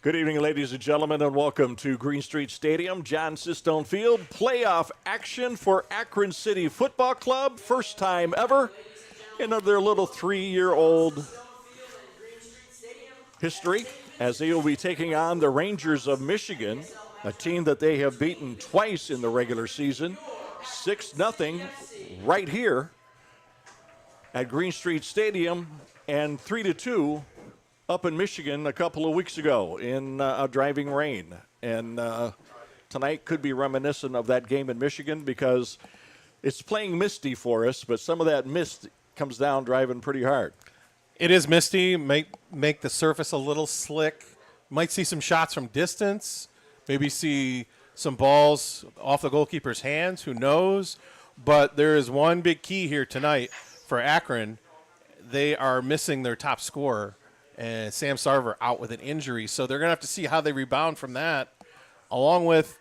Good evening, ladies and gentlemen, and welcome to Green Street Stadium, John Sistone Field. Playoff action for Akron City Football Club. First time ever in their little 3-year-old history, as they will be taking on the Rangers of Michigan, a team that they have beaten twice in the regular season. 6-0 right here at Green Street Stadium, and 3-2 up in Michigan a couple of weeks ago in a driving rain. And tonight could be reminiscent of that game in Michigan because it's playing misty for us, but some of that mist comes down driving pretty hard. It is misty, make the surface a little slick. Might see some shots from distance, maybe see some balls off the goalkeeper's hands, who knows. But there is one big key here tonight for Akron. They are missing their top scorer, and Sam Sarver out with an injury. So they're going to have to see how they rebound from that, along with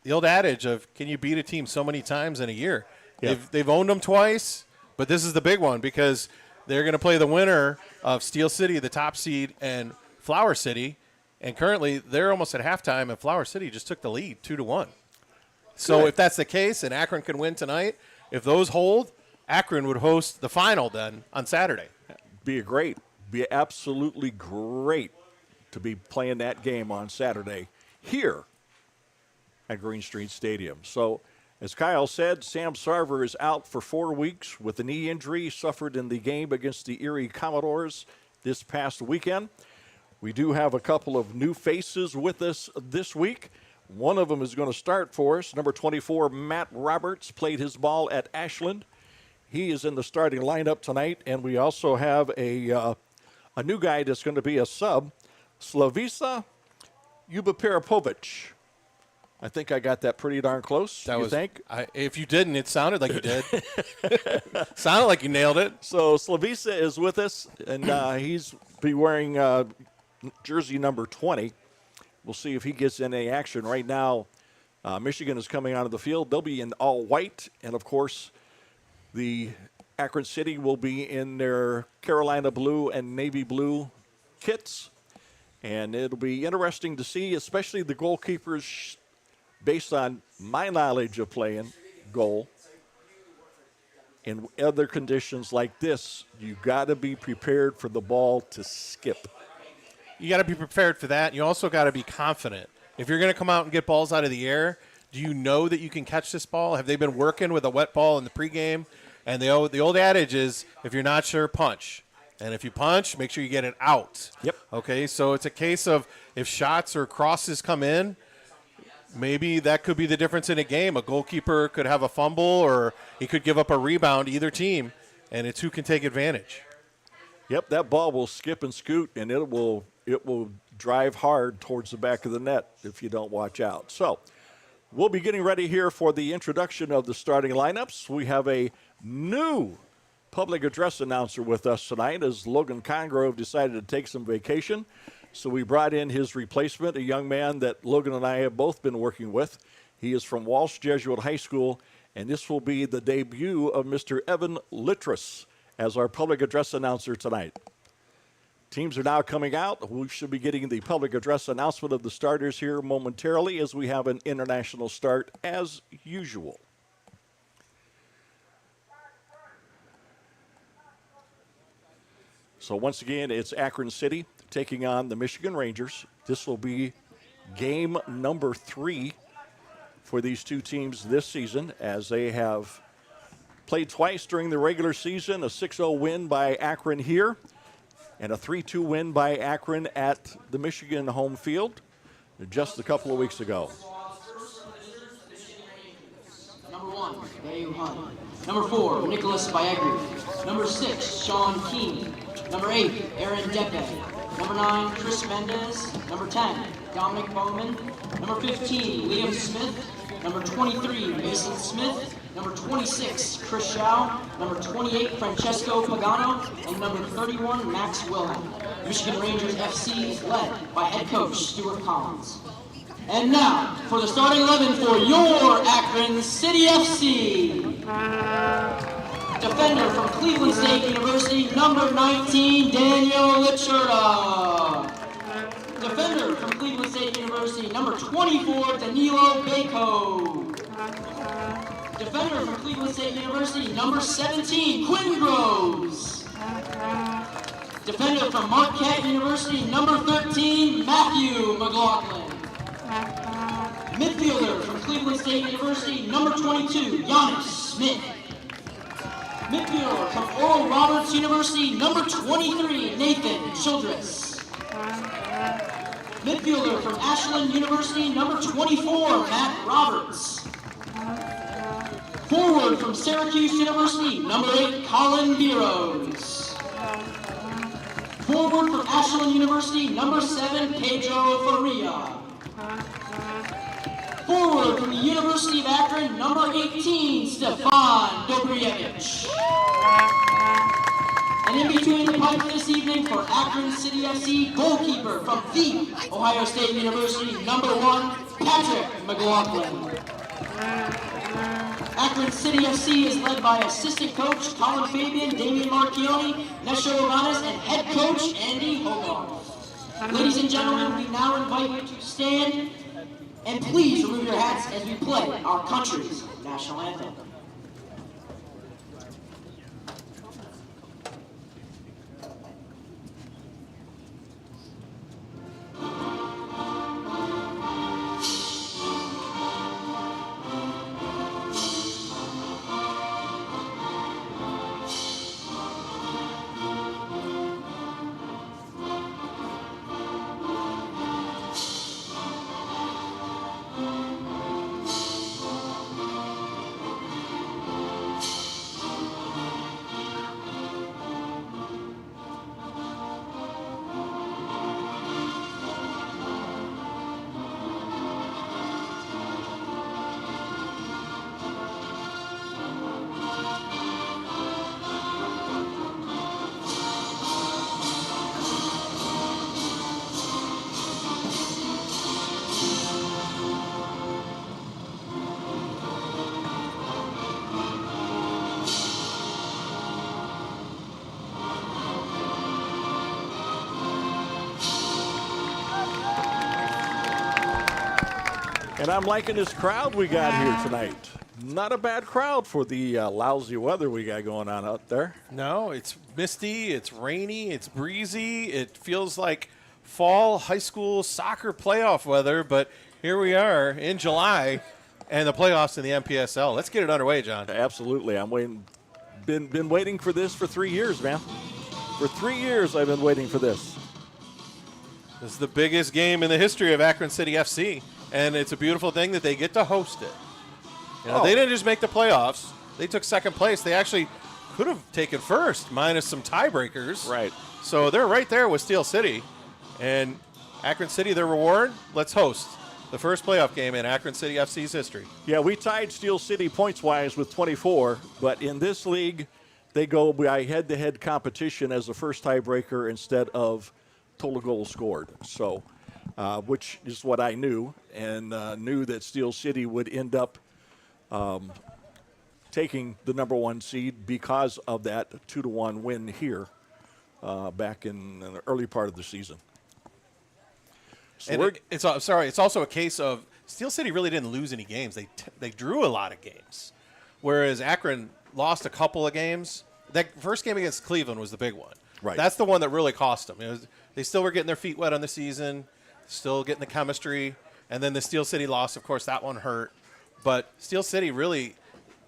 the old adage of, can you beat a team so many times in a year? Yep. They've owned them twice, but this is the big one because they're going to play the winner of Steel City, the top seed, and Flower City. And currently they're almost at halftime, and Flower City just took the lead 2-1. So if that's the case and Akron can win tonight, if those hold, Akron would host the final then on Saturday. Be absolutely great to be playing that game on Saturday here at Green Street Stadium. So, as Kyle said, Sam Sarver is out for 4 weeks with a knee injury suffered in the game against the Erie Commodores this past weekend. We do have a couple of new faces with us this week. One of them is going to start for us. Number 24, Matt Roberts, played his ball at Ashland. He is in the starting lineup tonight, and we also have a new guy that's going to be a sub, Slavica Ubaparapovic. I think I got that pretty darn close. If you didn't, it sounded like you did. Sounded like you nailed it. So Slavica is with us, and he's be wearing jersey number 20. We'll see if he gets in any action. Right now, Michigan is coming out of the field. They'll be in all white, and, of course, the Akron City will be in their Carolina blue and navy blue kits. And it'll be interesting to see, especially the goalkeepers, based on my knowledge of playing goal. In other conditions like this, you got to be prepared for the ball to skip. You got to be prepared for that. You also got to be confident. If you're going to come out and get balls out of the air, do you know that you can catch this ball? Have they been working with a wet ball in the pregame? And the old adage is, if you're not sure, punch. And if you punch, make sure you get it out. Yep. Okay, so it's a case of if shots or crosses come in, maybe that could be the difference in a game. A goalkeeper could have a fumble or he could give up a rebound, either team, and it's who can take advantage. Yep, that ball will skip and scoot, and it will drive hard towards the back of the net if you don't watch out. So we'll be getting ready here for the introduction of the starting lineups. We have a new public address announcer with us tonight as Logan Congrove decided to take some vacation. So we brought in his replacement, a young man that Logan and I have both been working with. He is from Walsh Jesuit High School, and this will be the debut of Mr. Evan Littrus as our public address announcer tonight. Teams are now coming out. We should be getting the public address announcement of the starters here momentarily as we have an international start as usual. So once again, it's Akron City taking on the Michigan Rangers. This will be game number 3 for these two teams this season, as they have played twice during the regular season, a 6-0 win by Akron here, and a 3-2 win by Akron at the Michigan home field just a couple of weeks ago. Number 1, Dave Hunt. Number 4, Nicholas Biagri. Number 6, Sean Keeney. Number 8, Aaron Depe. Number 9, Chris Mendez. Number 10, Dominic Bowman. Number 15, Liam Smith. Number 23, Mason Smith. Number 26, Chris Schau. Number 28, Francesco Pagano. And number 31, Max Wilhelm. Michigan Rangers FC is led by head coach Stuart Collins. And now, for the starting 11 for your Akron City FC. Defender from Cleveland State University, number 19, Daniel Lichurda. Defender University, number 24, Danilo Bako. Defender from Cleveland State University, number 17, Quinn Groves. Defender from Marquette University, number 13, Matthew McLaughlin. Midfielder from Cleveland State University, number 22, Giannis Smith. Midfielder from Oral Roberts University, number 23, Nathan Childress. Midfielder from Ashland University, number 24, Matt Roberts. Forward from Syracuse University, number 8, Colin Biros. Forward from Ashland University, number 7, Pedro Faria. Forward from the University of Akron, number 18, Stefan Dobrievich. And in between the pipes this evening for Akron City FC, goalkeeper from the Ohio State University, number 1, Patrick McLaughlin. Akron City FC is led by assistant coach Colin Fabian, Damian Marchioni, Nesho Ivanas, and head coach Andy Hogarth. Ladies and gentlemen, we now invite you to stand and please remove your hats as we play our country's national anthem. And I'm liking this crowd we got here tonight. Not a bad crowd for the lousy weather we got going on out there. No, it's misty, it's rainy, it's breezy. It feels like fall high school soccer playoff weather, but here we are in July and the playoffs in the NPSL. Let's get it underway, John. Absolutely. I'm waiting. Been waiting for this for 3 years, man. For 3 years I've been waiting for this. This is the biggest game in the history of Akron City FC, and it's a beautiful thing that they get to host it. You know, They didn't just make the playoffs. They took second place. They actually could have taken first, minus some tiebreakers. Right. So they're right there with Steel City. And Akron City, their reward, let's host the first playoff game in Akron City FC's history. Yeah, we tied Steel City points-wise with 24, but in this league, they go by head-to-head competition as the first tiebreaker instead of total goals scored. So, which is what I knew, and knew that Steel City would end up taking the number one seed because of that 2-1 win here back in the early part of the season. So And it's also a case of Steel City really didn't lose any games. They drew a lot of games, whereas Akron lost a couple of games. That first game against Cleveland was the big one. Right. That's the one that really cost them. They still were getting their feet wet on the season, still getting the chemistry, and then the Steel City loss, of course, that one hurt. But Steel City really,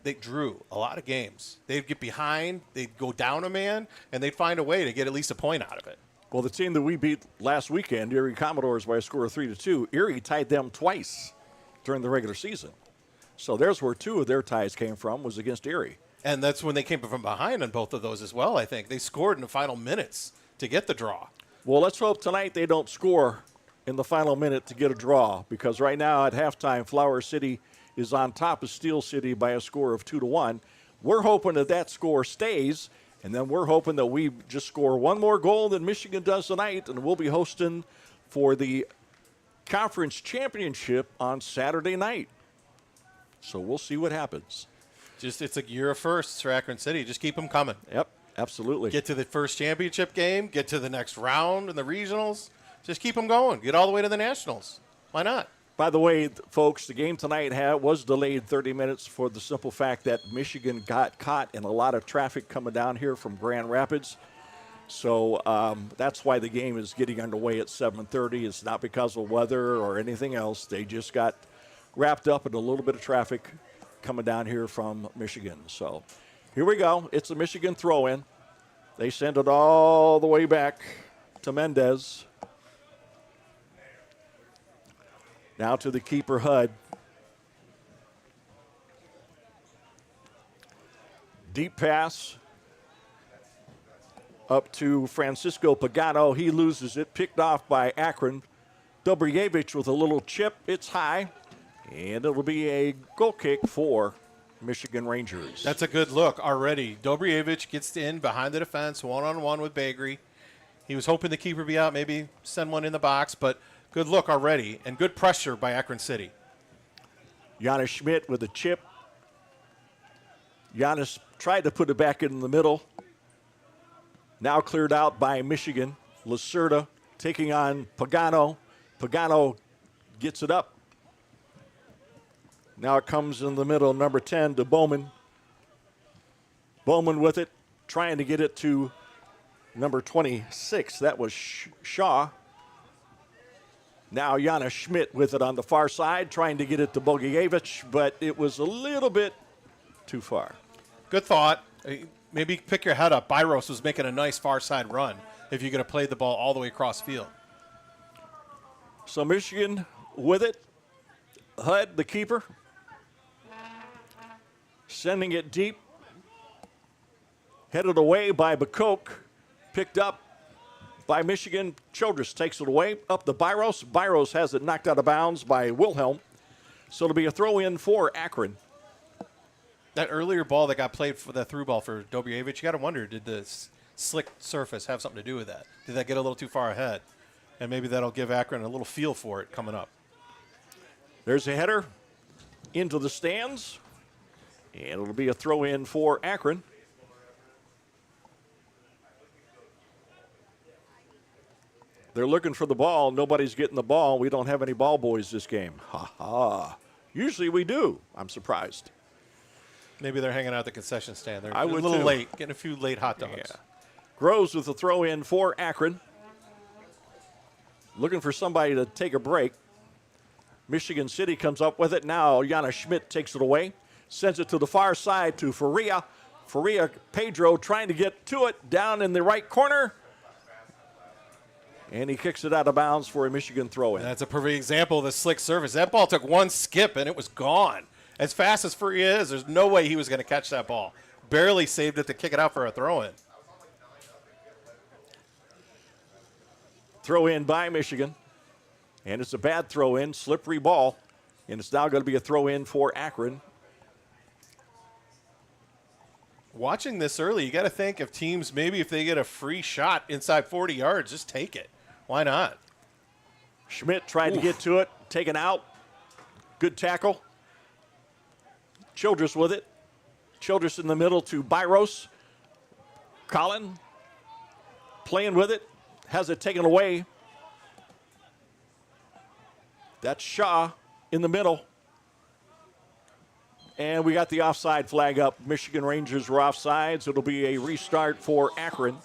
they drew a lot of games. They'd get behind, they'd go down a man, and they'd find a way to get at least a point out of it. Well, the team that we beat last weekend, Erie Commodores, by a score of 3-2, Erie tied them twice during the regular season. So there's where two of their ties came from, was against Erie. And that's when they came from behind on both of those as well, I think. They scored in the final minutes to get the draw. Well, let's hope tonight they don't score in the final minute to get a draw, because right now at halftime, Flower City is on top of Steel City by a score of 2-1. We're hoping that score stays, and then we're hoping that we just score one more goal than Michigan does tonight, and we'll be hosting for the conference championship on Saturday night. So we'll see what happens. It's a year of firsts for Akron City. Just keep them coming. Yep, absolutely. Get to the first championship game, get to the next round in the regionals. Just keep them going. Get all the way to the nationals. Why not? By the way, folks, the game tonight was delayed 30 minutes for the simple fact that Michigan got caught in a lot of traffic coming down here from Grand Rapids. So that's why the game is getting underway at 7:30. It's not because of weather or anything else. They just got wrapped up in a little bit of traffic coming down here from Michigan. So here we go. It's a Michigan throw-in. They send it all the way back to Mendez. Now to the keeper, Hud. Deep pass up to Francisco Pagano. He loses it. Picked off by Akron. Dobrjevich with a little chip. It's high. And it'll be a goal kick for Michigan Rangers. That's a good look already. Dobrjevich gets in behind the defense, one-on-one with Bagri. He was hoping the keeper would be out, maybe send one in the box, but good look already, and good pressure by Akron City. Giannis Schmidt with a chip. Giannis tried to put it back in the middle. Now cleared out by Michigan. Lacerda taking on Pagano. Pagano gets it up. Now it comes in the middle, number 10 to Bowman. Bowman with it, trying to get it to number 26. That was Shaw. Now Giannis Schmidt with it on the far side, trying to get it to Bogievich, but it was a little bit too far. Good thought. Maybe pick your head up. Byros was making a nice far side run if you're going to play the ball all the way across field. So Michigan with it. Hud, the keeper. Sending it deep. Headed away by Bacoke. Picked up by Michigan. Childress takes it away. Up to Byros. Byros has it knocked out of bounds by Wilhelm. So it'll be a throw-in for Akron. That earlier ball that got played for the through ball for Dobrjevich, you got to wonder, did the slick surface have something to do with that? Did that get a little too far ahead? And maybe that'll give Akron a little feel for it coming up. There's a header into the stands. And it'll be a throw-in for Akron. They're looking for the ball. Nobody's getting the ball. We don't have any ball boys this game. Ha ha. Usually we do. I'm surprised. Maybe they're hanging out at the concession stand. They're I a would little too. late, getting a few late hot dogs. Yeah. Groves with the throw-in for Akron. Looking for somebody to take a break. Michigan City comes up with it. Now Giannis Schmidt takes it away. Sends it to the far side to Faria. Faria, Pedro trying to get to it down in the right corner. And he kicks it out of bounds for a Michigan throw-in. That's a perfect example of the slick surface. That ball took one skip and it was gone. As fast as Faria is, there's no way he was going to catch that ball. Barely saved it to kick it out for a throw-in. Throw-in by Michigan. And it's a bad throw-in, slippery ball. And it's now going to be a throw-in for Akron. Watching this early, you got to think if teams, maybe if they get a free shot inside 40 yards, just take it. Why not? Schmidt tried to get to it, taken out. Good tackle. Childress with it. Childress in the middle to Byros. Collin playing with it. Has it taken away. That's Shaw in the middle. And we got the offside flag up. Michigan Rangers were offsides. It'll be a restart for Akron.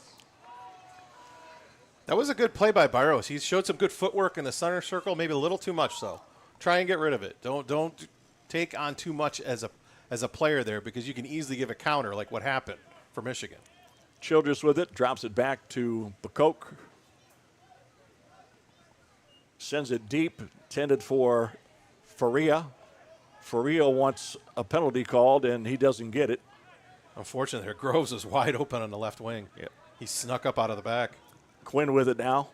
That was a good play by Byros. He showed some good footwork in the center circle, maybe a little too much so. Try and get rid of it. Don't take on too much as a player there because you can easily give a counter like what happened for Michigan. Childress with it, drops it back to Bacoke. Sends it deep, intended for Faria. Faria wants a penalty called, and he doesn't get it. Unfortunately, there, Groves is wide open on the left wing. Yep. He snuck up out of the back. Quinn with it now.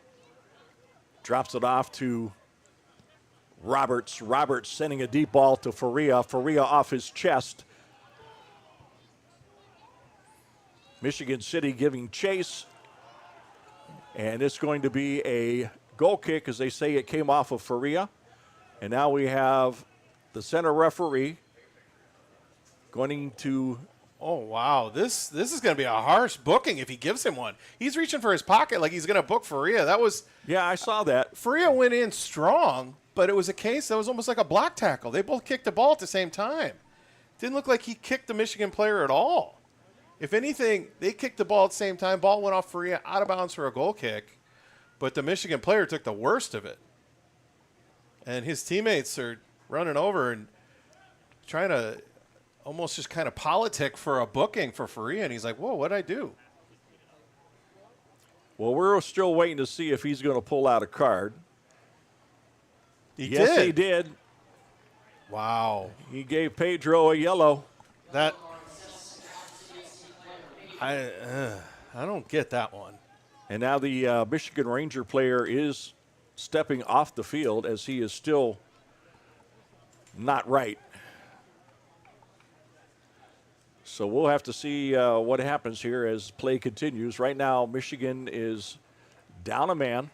Drops it off to Roberts. Roberts sending a deep ball to Faria. Faria off his chest. Michigan City giving chase. And it's going to be a goal kick, as they say it came off of Faria. And now we have the center referee going to... Oh, wow. This is going to be a harsh booking if he gives him one. He's reaching for his pocket like he's going to book Faria. That was... Yeah, I saw that. Faria went in strong, but it was a case that was almost like a block tackle. They both kicked the ball at the same time. Didn't look like he kicked the Michigan player at all. If anything, they kicked the ball at the same time. Ball went off Faria, out of bounds for a goal kick, but the Michigan player took the worst of it. And his teammates are running over and trying to almost just kind of politic for a booking for Faria, and he's like, whoa, what'd I do? Well, we're still waiting to see if he's going to pull out a card. Yes, he did. Wow. He gave Pedro a yellow. That I don't get that one. And now the Michigan Ranger player is stepping off the field as he is still not right. So we'll have to see what happens here as play continues. Right now, Michigan is down a man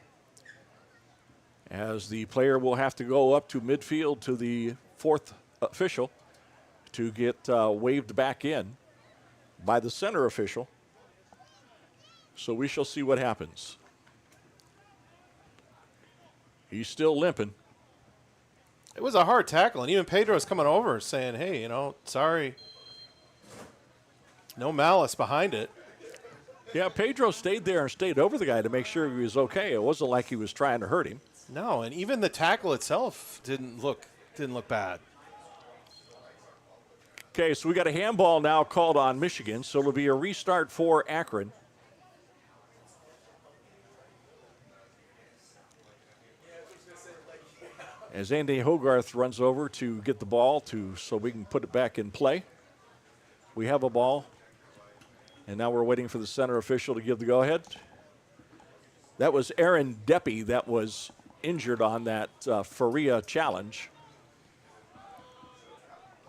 as the player will have to go up to midfield to the fourth official to get waved back in by the center official. So we shall see what happens. He's still limping. It was a hard tackle, and even Pedro's coming over saying, hey, sorry. No malice behind it. Yeah, Pedro stayed there and stayed over the guy to make sure he was okay. It wasn't like he was trying to hurt him. No, and even the tackle itself didn't look bad. Okay, so we got a handball now called on Michigan, so it'll be a restart for Akron. As Andy Hogarth runs over to get the ball so we can put it back in play. We have a ball, and now we're waiting for the center official to give the go-ahead. That was Aaron Deppy that was injured on that Faria challenge.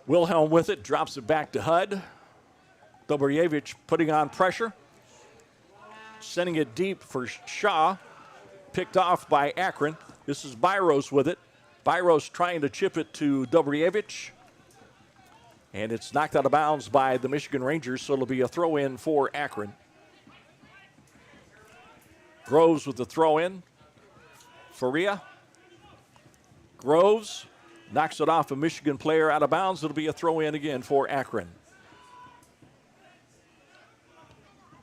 Wilhelm with it, drops it back to Hud. Dobrjevich putting on pressure. Sending it deep for Shaw. Picked off by Akron. This is Byros with it. Byros trying to chip it to Dobrjevich. And it's knocked out of bounds by the Michigan Rangers, so it'll be a throw-in for Akron. Groves with the throw-in. Faria. Groves knocks it off a Michigan player out of bounds. It'll be a throw-in again for Akron.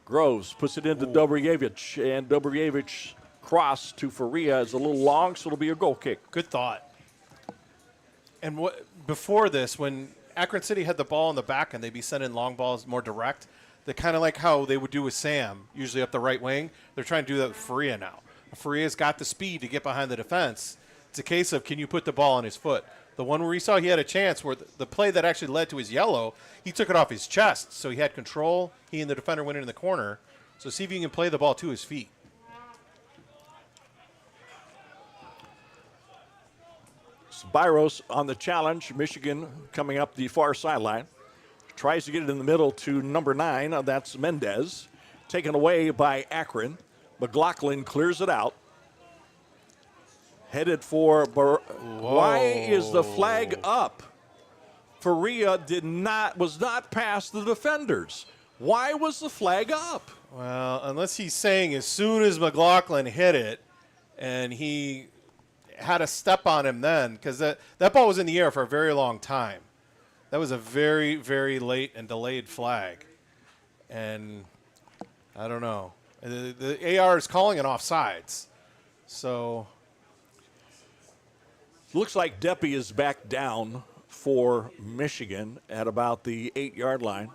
Groves puts it into Dobrjevich, and Dobrjevich cross to Faria is a little long, so it'll be a goal kick. Good thought. And before this, when Akron City had the ball in the back and they'd be sending long balls more direct, they kind of like how they would do with Sam, usually up the right wing. They're trying to do that with Faria now. Faria's got the speed to get behind the defense. It's a case of, can you put the ball on his foot? The one where he saw he had a chance, where the play that actually led to his yellow, he took it off his chest, so he had control. He and the defender went in the corner. So see if you can play the ball to his feet. Byros on the challenge. Michigan coming up the far sideline. Tries to get it in the middle to number 9. That's Mendez. Taken away by Akron. McLaughlin clears it out. Headed for... Why is the flag up? Faria was not past the defenders. Why was the flag up? Well, unless he's saying as soon as McLaughlin hit it and he had a step on him then, because that ball was in the air for a very long time. That was a very, very late and delayed flag. And I don't know. The AR is calling it offsides. So looks like Deppy is back down for Michigan at about the 8-yard line.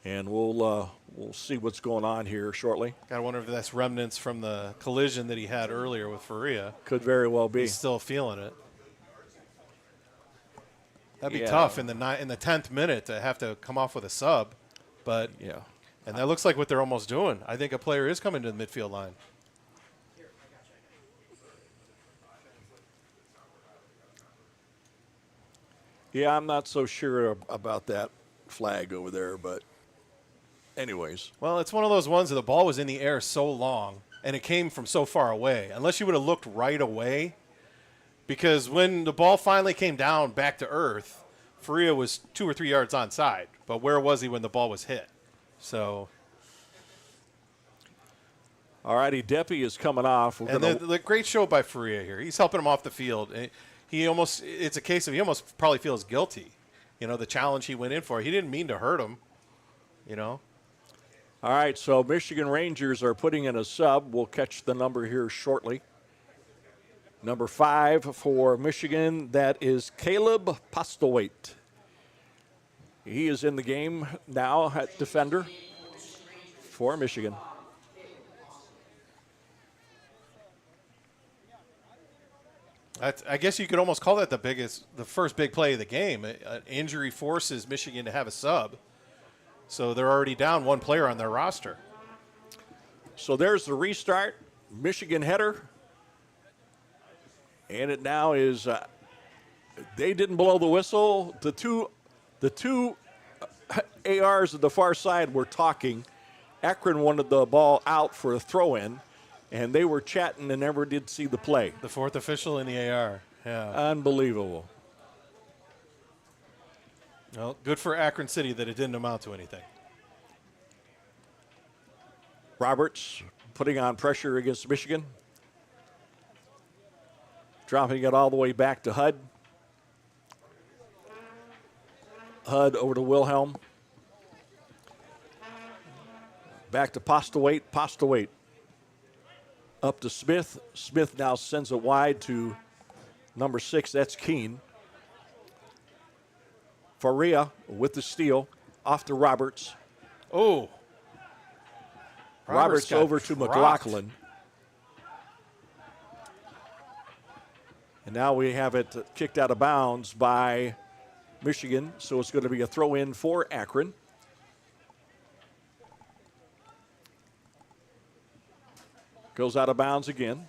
And we'll see what's going on here shortly. Gotta wonder if that's remnants from the collision that he had earlier with Faria. Could very well be. He's still feeling it. That'd be tough in the 10th minute to have to come off with a sub, but yeah, and that looks like what they're almost doing. I think a player is coming to the midfield line. Yeah, I'm not so sure about that flag over there, but anyways. Well, it's one of those ones that the ball was in the air so long and it came from so far away. Unless you would have looked right away, because when the ball finally came down back to earth, Faria was 2 or 3 yards onside. But where was he when the ball was hit? So All righty, Deppy is coming off. And the great show by Faria here. He's helping him off the field. It's a case of he almost probably feels guilty. The challenge he went in for. He didn't mean to hurt him, All right, so Michigan Rangers are putting in a sub. We'll catch the number here shortly. Number 5 for Michigan, that is Caleb Postlewaite. He is in the game now at defender for Michigan. I guess you could almost call that the first big play of the game. An injury forces Michigan to have a sub. So they're already down one player on their roster. So there's the restart. Michigan header. And it now is, they didn't blow the whistle. The two ARs at the far side were talking. Akron wanted the ball out for a throw-in, and they were chatting and never did see the play. The fourth official in the AR. Yeah. Unbelievable. Well, good for Akron City that it didn't amount to anything. Roberts putting on pressure against Michigan. Dropping it all the way back to Hud. Hud over to Wilhelm. Back to Postlewaite. Postlewaite up to Smith. Smith now sends it wide to number 6. That's Keene. Faria with the steal. Off to Roberts. Oh. Roberts over to McLaughlin. And now we have it kicked out of bounds by Michigan, so it's going to be a throw-in for Akron. Goes out of bounds again.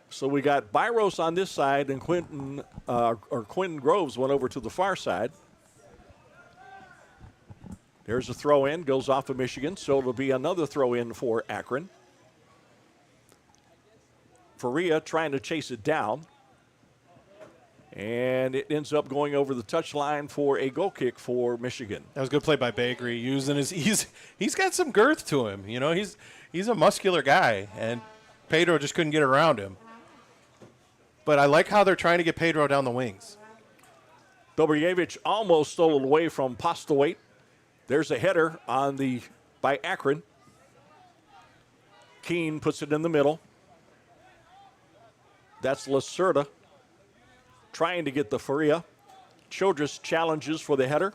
So we got Byros on this side, and Quentin Groves went over to the far side. There's a throw-in, goes off of Michigan, so it'll be another throw-in for Akron. Faria trying to chase it down. And it ends up going over the touchline for a goal kick for Michigan. That was a good play by Bakery. He's got some girth to him. He's a muscular guy, and Pedro just couldn't get around him. But I like how they're trying to get Pedro down the wings. Dobrjevich almost stole it away from Postlewaite. There's a header by Akron. Keene puts it in the middle. That's Lacerda trying to get the Faria. Childress challenges for the header.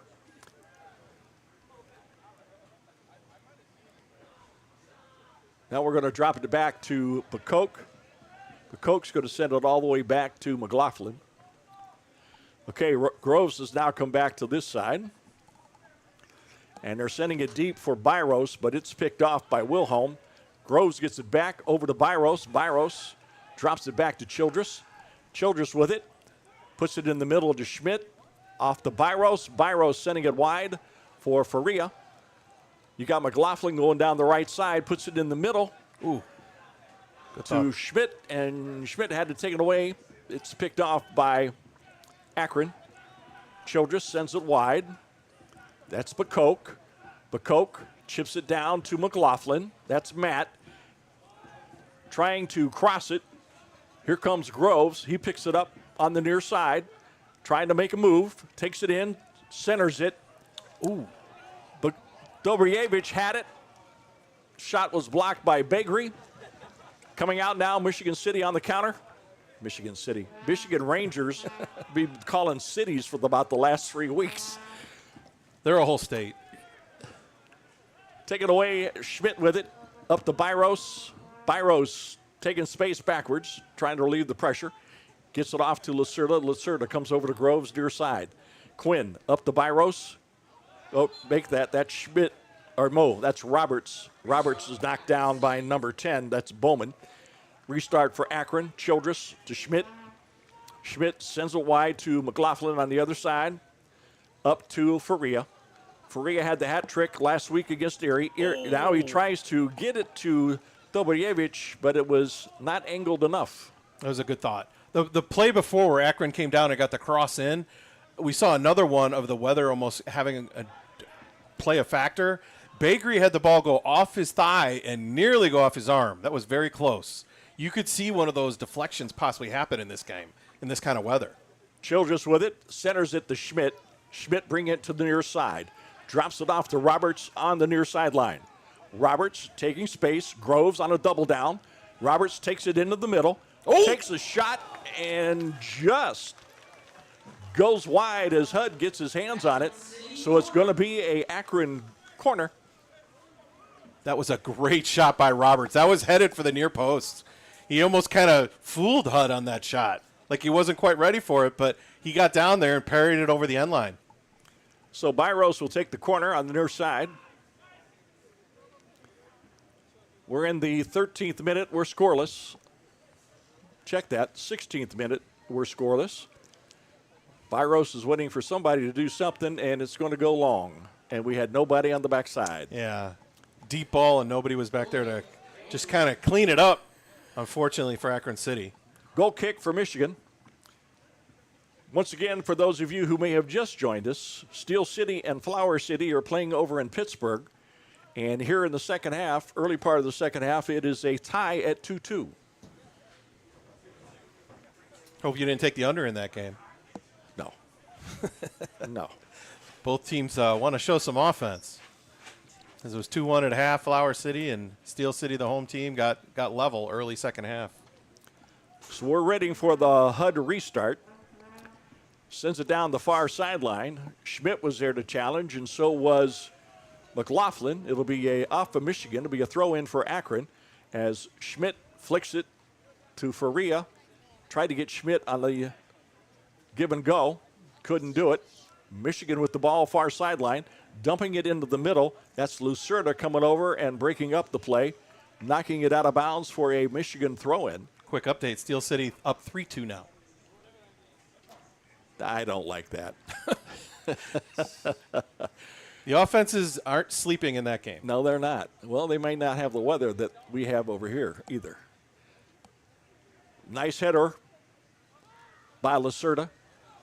Now we're going to drop it back to Pacoke. Pacoke's going to send it all the way back to McLaughlin. Okay, Groves has now come back to this side. And they're sending it deep for Byros, but it's picked off by Wilhelm. Groves gets it back over to Byros. Byros drops it back to Childress. Childress with it. Puts it in the middle to Schmidt. Off to Byros. Byros sending it wide for Faria. You got McLaughlin going down the right side. Puts it in the middle. Ooh. To Schmidt, and Schmidt had to take it away. It's picked off by Akron. Childress sends it wide. That's Pacoke. Pacoke chips it down to McLaughlin. That's Matt. Trying to cross it. Here comes Groves. He picks it up on the near side. Trying to make a move. Takes it in. Centers it. Ooh. But Dobrjevich had it. Shot was blocked by Begri. Coming out now, Michigan City on the counter. Michigan City. Michigan Rangers be calling cities for about the last 3 weeks. They're a whole state. Take it away, Schmidt with it. Up to Byros. Byros taking space backwards, trying to relieve the pressure. Gets it off to Lacerda. Lacerda comes over to Groves, near side. Quinn up to Byros. Oh, make that. That's Schmidt. Or Mo, that's Roberts. Roberts is knocked down by number 10. That's Bowman. Restart for Akron. Childress to Schmidt. Schmidt sends it wide to McLaughlin on the other side. Up to Faria. Faria had the hat trick last week against Erie. Now he tries to get it to Dobrjevich, but it was not angled enough. That was a good thought. The play before where Akron came down and got the cross in, we saw another one of the weather almost having play a factor. Bakery had the ball go off his thigh and nearly go off his arm. That was very close. You could see one of those deflections possibly happen in this game, in this kind of weather. Childress with it, centers it to Schmidt. Schmidt bring it to the near side. Drops it off to Roberts on the near sideline. Roberts taking space. Groves on a double down. Roberts takes it into the middle. Takes a shot and just goes wide as Hud gets his hands on it. So it's going to be a Akron corner. That was a great shot by Roberts. That was headed for the near post. He almost kind of fooled Hud on that shot. Like he wasn't quite ready for it, but he got down there and parried it over the end line. So Byros will take the corner on the near side. We're in the 13th minute. We're scoreless. Check that. 16th minute. We're scoreless. Byros is waiting for somebody to do something, and it's going to go long. And we had nobody on the backside. Yeah. Deep ball, and nobody was back there to just kind of clean it up, unfortunately, for Akron City. Goal kick for Michigan. Once again, for those of you who may have just joined us, Steel City and Flower City are playing over in Pittsburgh. And here in the second half, early part of the second half, it is a tie at 2-2. Hope you didn't take the under in that game. No. No. Both teams want to show some offense. As it was 2-1 at half, Flower City and Steel City, the home team, got level early second half. So we're waiting for the HUD restart. Sends it down the far sideline. Schmidt was there to challenge, and so was McLaughlin. It'll be off of Michigan. It'll be a throw-in for Akron as Schmidt flicks it to Faria. Tried to get Schmidt on the give and go. Couldn't do it. Michigan with the ball far sideline, dumping it into the middle. That's Lucerda coming over and breaking up the play, knocking it out of bounds for a Michigan throw-in. Quick update, Steel City up 3-2 now. I don't like that. The offenses aren't sleeping in that game. No, they're not. Well, they may not have the weather that we have over here either. Nice header by Lacerda.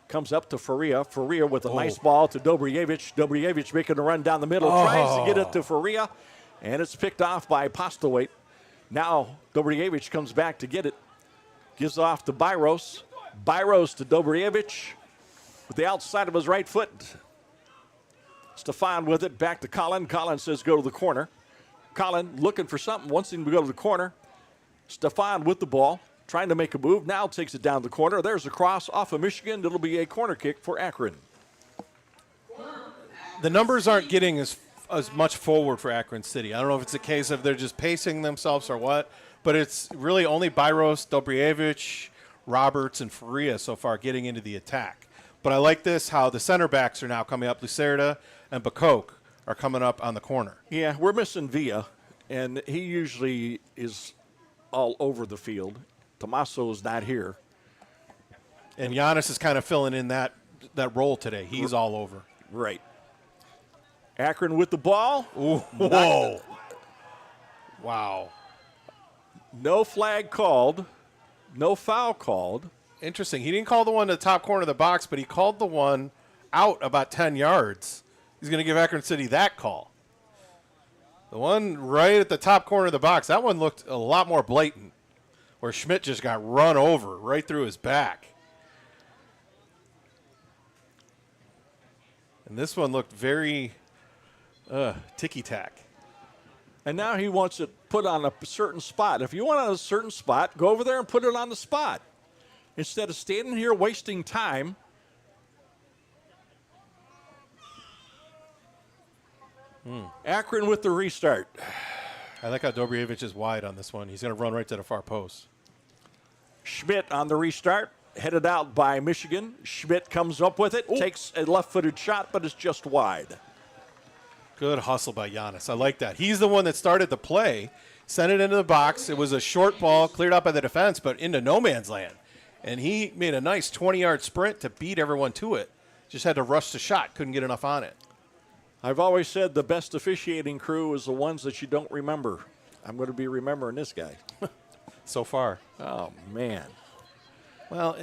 Comes up to Faria. Faria with a nice ball to Dobrjevich. Dobrjevich making a run down the middle. Tries to get it to Faria, and it's picked off by Postlewaite. Now Dobrjevich comes back to get it. Gives off to Byros. Byros to Dobrjevich with the outside of his right foot. Stefan with it. Back to Colin. Colin says go to the corner. Colin looking for something. Wants him to go to the corner. Stefan with the ball. Trying to make a move. Now takes it down the corner. There's a cross off of Michigan. It'll be a corner kick for Akron. The numbers aren't getting as much forward for Akron City. I don't know if it's a case of they're just pacing themselves or what, but it's really only Byros, Dobrjevich, Roberts, and Faria so far getting into the attack. But I like this, how the center backs are now coming up. Lucerda and Bacoke are coming up on the corner. Yeah, we're missing Villa, and he usually is all over the field. Tommaso's not here. And Giannis is kind of filling in that role today. He's all over. Right. Akron with the ball. Ooh, whoa. Wow. No flag called. No foul called. Interesting. He didn't call the one to the top corner of the box, but he called the one out about 10 yards. He's going to give Akron City that call. The one right at the top corner of the box, that one looked a lot more blatant, where Schmidt just got run over right through his back. And this one looked very ticky-tack. And now he wants it put on a certain spot. If you want it on a certain spot, go over there and put it on the spot. Instead of standing here wasting time. Akron with the restart. I like how Dobrjevich is wide on this one. He's going to run right to the far post. Schmidt on the restart, headed out by Michigan. Schmidt comes up with it, takes a left-footed shot, but it's just wide. Good hustle by Giannis. I like that. He's the one that started the play, sent it into the box. It was a short ball, cleared out by the defense, but into no man's land. And he made a nice 20-yard sprint to beat everyone to it. Just had to rush the shot, couldn't get enough on it. I've always said the best officiating crew is the ones that you don't remember. I'm going to be remembering this guy. So far. Oh, man. Well,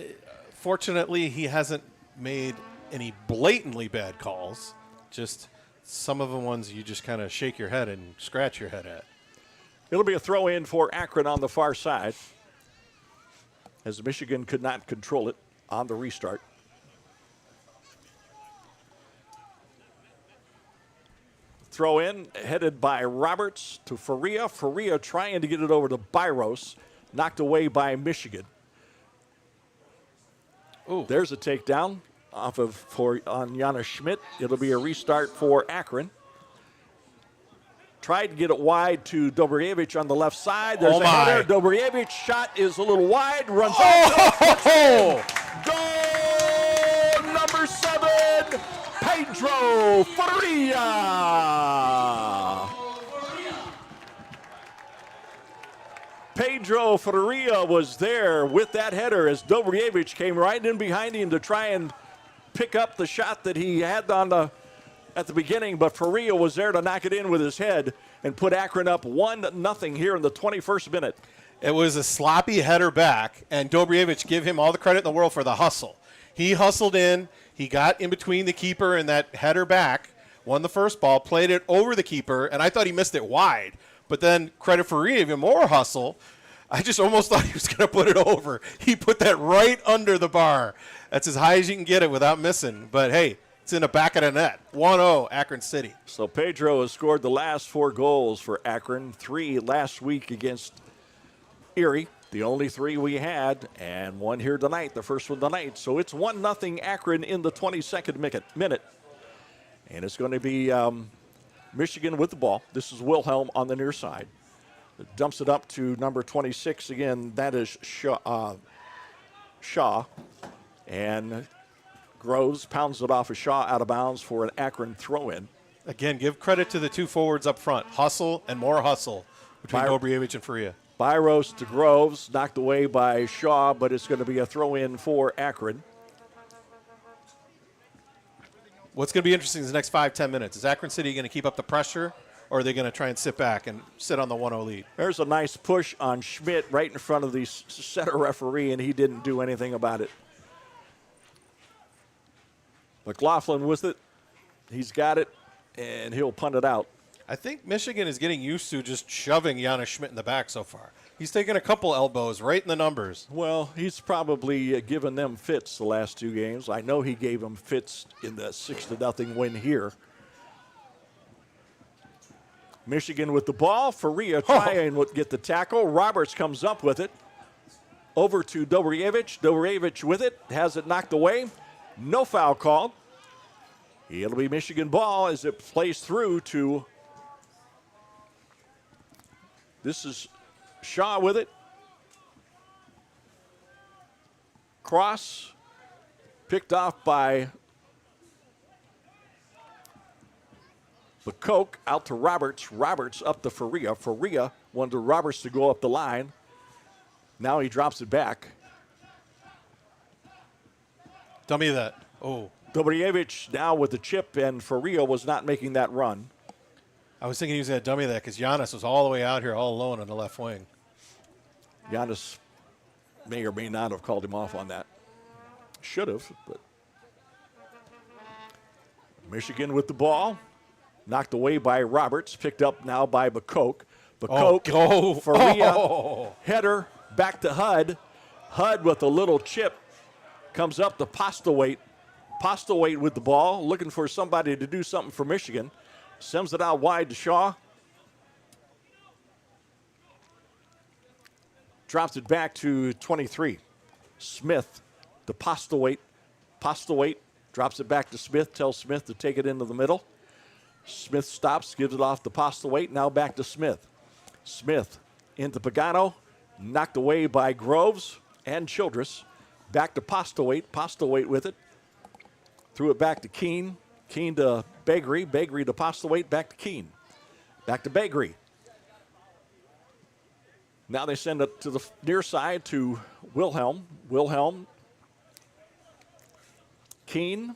fortunately, he hasn't made any blatantly bad calls. Just some of the ones you just kind of shake your head and scratch your head at. It'll be a throw in for Akron on the far side, as Michigan could not control it on the restart. Throw in, headed by Roberts to Faria. Faria trying to get it over to Byros, knocked away by Michigan. Ooh. There's a takedown on Jana Schmidt. It'll be a restart for Akron. Tried to get it wide to Dobrievich on the left side. There's a header. Dobrievich shot is a little wide. Runs Oh! Goal number 7, Pedro Faria. Pedro Faria was there with that header as Dobrievich came right in behind him to try and pick up the shot that he had at the beginning, but Faria was there to knock it in with his head and put Akron up 1-0 here in the 21st minute. It was a sloppy header back, and Dobrievich, give him all the credit in the world for the hustle. He hustled in, he got in between the keeper and that header back, won the first ball, played it over the keeper, and I thought he missed it wide. But then credit for Faria, even more hustle. I just almost thought he was going to put it over. He put that right under the bar. That's as high as you can get it without missing. But, hey, it's in the back of the net. 1-0, Akron City. So Pedro has scored the last 4 goals for Akron, 3 last week against Erie, the only 3 we had, and 1 here tonight, the first one tonight. So it's 1-0 Akron in the 22nd minute. And it's going to be Michigan with the ball. This is Wilhelm on the near side. It dumps it up to number 26 again. That is Shaw. And Groves pounds it off of Shaw out of bounds for an Akron throw-in. Again, give credit to the 2 forwards up front. Hustle and more hustle between Dobrievich and Faria. Byros to Groves, knocked away by Shaw, but it's going to be a throw-in for Akron. What's going to be interesting is the next 5-10 minutes. Is Akron City going to keep up the pressure, or are they going to try and sit back and sit on the 1-0 lead? There's a nice push on Schmidt right in front of the center referee, and he didn't do anything about it. McLaughlin with it. He's got it, and he'll punt it out. I think Michigan is getting used to just shoving Jana Schmidt in the back so far. He's taken a couple elbows right in the numbers. Well, he's probably given them fits the last 2 games. I know he gave them fits in the 6-0 win here. Michigan with the ball. Faria trying to get the tackle. Roberts comes up with it. Over to Dobrievich. Dobrievich with it. Has it knocked away. No foul called. It'll be Michigan ball as it plays through to. This is Shaw with it. Cross. Picked off by McCoke out to Roberts. Roberts up to Faria. Faria wanted Roberts to go up the line. Now he drops it back. Dummy that. Oh. Dobrievich now with the chip, and Faria was not making that run. I was thinking he was going to dummy that because Giannis was all the way out here all alone on the left wing. Giannis may or may not have called him off on that. Should have, but. Michigan with the ball. Knocked away by Roberts. Picked up now by McCoke. McCoke, Faria, header, back to Hud. Hud with a little chip. Comes up to Postlewaite. Postlewaite with the ball, looking for somebody to do something for Michigan. Sends it out wide to Shaw. Drops it back to 23. Smith to Postlewaite. Postlewaite drops it back to Smith, tells Smith to take it into the middle. Smith stops, gives it off to Postlewaite, now back to Smith. Smith into Pagano, knocked away by Groves and Childress. Back to Postlewaite. Postlewaite with it. Threw it back to Keene. Keene to Bagri. Bagri to Postlewaite. Back to Keene. Back to Bagri. Now they send it to the near side to Wilhelm. Wilhelm. Keene.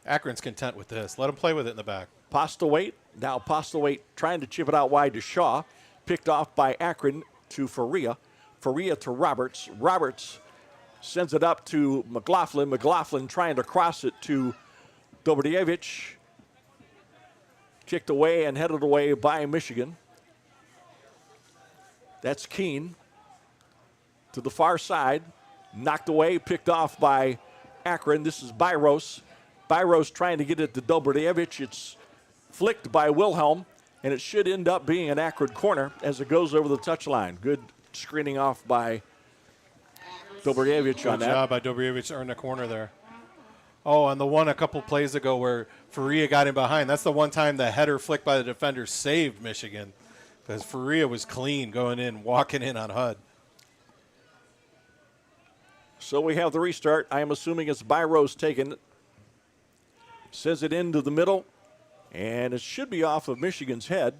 Akron's content with this. Let him play with it in the back. Postlewaite. Now Postlewaite trying to chip it out wide to Shaw. Picked off by Akron to Faria. Faria to Roberts. Roberts sends it up to McLaughlin. McLaughlin trying to cross it to Dobrievich. Kicked away and headed away by Michigan. That's Keene to the far side. Knocked away, picked off by Akron. This is Byros. Byros trying to get it to Dobrevich. It's flicked by Wilhelm, and it should end up being an Akron corner as it goes over the touchline. Good screening off by Dobrevich on that. Good job by Dobrevich to earn the corner there. Oh, and the one a couple plays ago where Faria got in behind. That's the one time the header flicked by the defender saved Michigan because Faria was clean going in, walking in on HUD. So we have the restart. I am assuming it's Byros taking it. Sends it into the middle, and it should be off of Michigan's head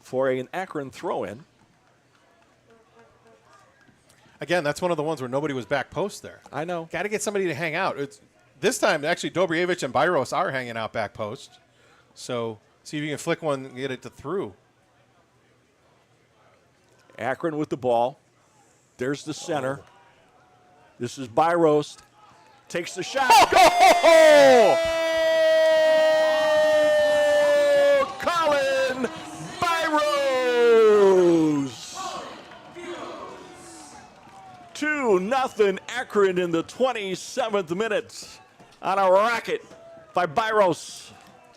for an Akron throw-in. Again, that's one of the ones where nobody was back post there. I know. Got to get somebody to hang out. This time, actually, Dobrevich and Byros are hanging out back post. So see if you can flick one and get it to through. Akron with the ball. There's the center. This is Byros. Takes the shot. Oh! Colin Byros. 2-0 Akron in the 27th minute on a rocket by Byros.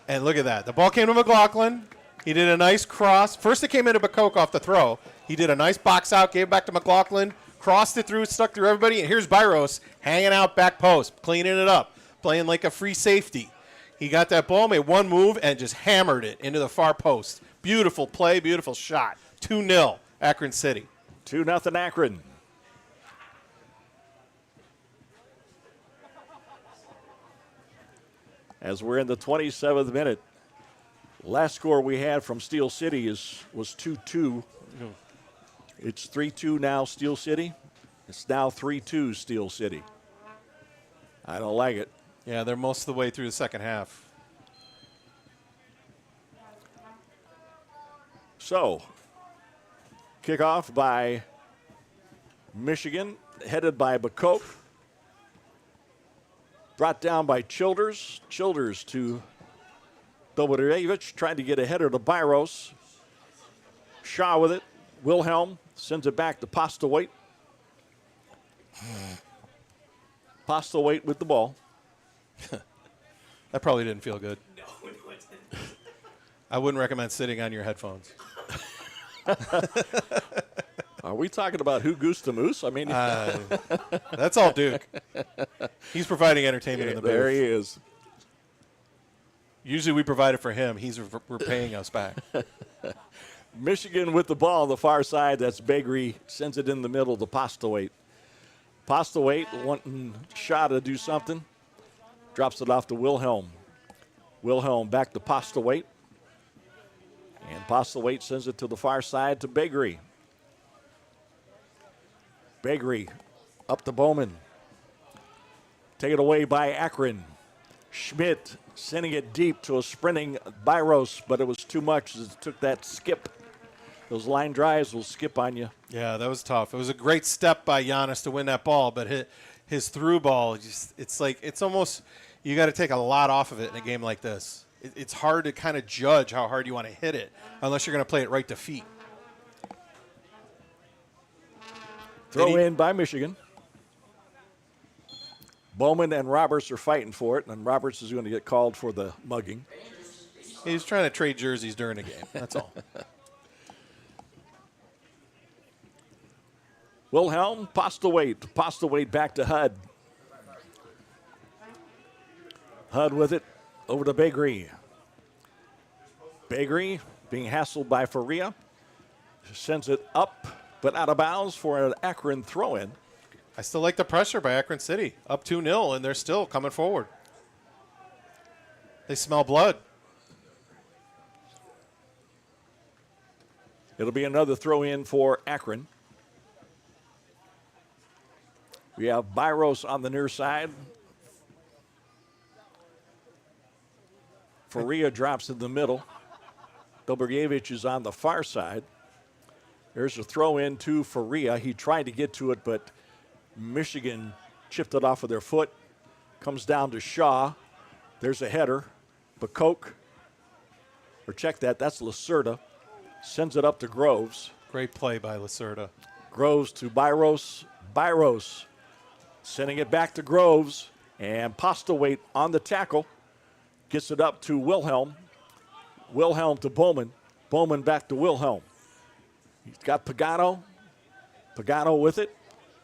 And look at that. The ball came to McLaughlin. He did a nice cross. First it came into Bacoke off the throw. He did a nice box out, gave it back to McLaughlin, crossed it through, stuck through everybody, and here's Byros hanging out back post, cleaning it up, playing like a free safety. He got that ball, made one move, and just hammered it into the far post. Beautiful play, beautiful shot. 2-0, Akron City. 2-0 Akron. As we're in the 27th minute. Last score we had from Steel City was 2-2. It's 3-2 now, Steel City. It's now 3-2, Steel City. I don't like it. Yeah, they're most of the way through the second half. So, kickoff by Michigan, headed by Bacoke. Brought down by Childers. Childers to Dobrevich, trying to get a header to Byros. Shaw with it. Wilhelm sends it back to Postlewaite. Postlewaite with the ball. That probably didn't feel good. No, it wasn't. I wouldn't recommend sitting on your headphones. Are we talking about who goosed the moose? I mean, that's all Duke. He's providing entertainment in the booth. There he is. Usually we provide it for him. We're paying us back. Michigan with the ball on the far side. That's Beggary. Sends it in the middle to Postlewaite. Postlewaite wanting Shaw to do something. Drops it off to Wilhelm. Wilhelm back to Postlewaite. And Postlewaite sends it to the far side to Beggary. Beggary up to Bowman. Taken away by Akron. Schmidt sending it deep to a sprinting Byros, but it was too much as it took that skip. Those line drives will skip on you. Yeah, that was tough. It was a great step by Giannis to win that ball, but his through ball, it's almost, you got to take a lot off of it in a game like this. It's hard to kind of judge how hard you want to hit it unless you're going to play it right to feet. Throw in by Michigan. Bowman and Roberts are fighting for it, and Roberts is going to get called for the mugging. He's trying to trade jerseys during the game. That's all. Wilhelm, Postlewaite. Postlewaite back to HUD. HUD with it over to Beggary. Beggary being hassled by Faria. Sends it up, but out of bounds for an Akron throw-in. I still like the pressure by Akron City. Up 2-0, and they're still coming forward. They smell blood. It'll be another throw-in for Akron. We have Byros on the near side. Faria drops in the middle. Dobrevich is on the far side. There's a throw-in to Faria. He tried to get to it, but Michigan chipped it off of their foot. Comes down to Shaw. There's a header. Bacoke or check that. That's Lacerda. Sends it up to Groves. Great play by Lacerda. Groves to Byros. Byros sending it back to Groves. And Postlewaite on the tackle. Gets it up to Wilhelm. Wilhelm to Bowman. Bowman back to Wilhelm. He's got Pagano. Pagano with it.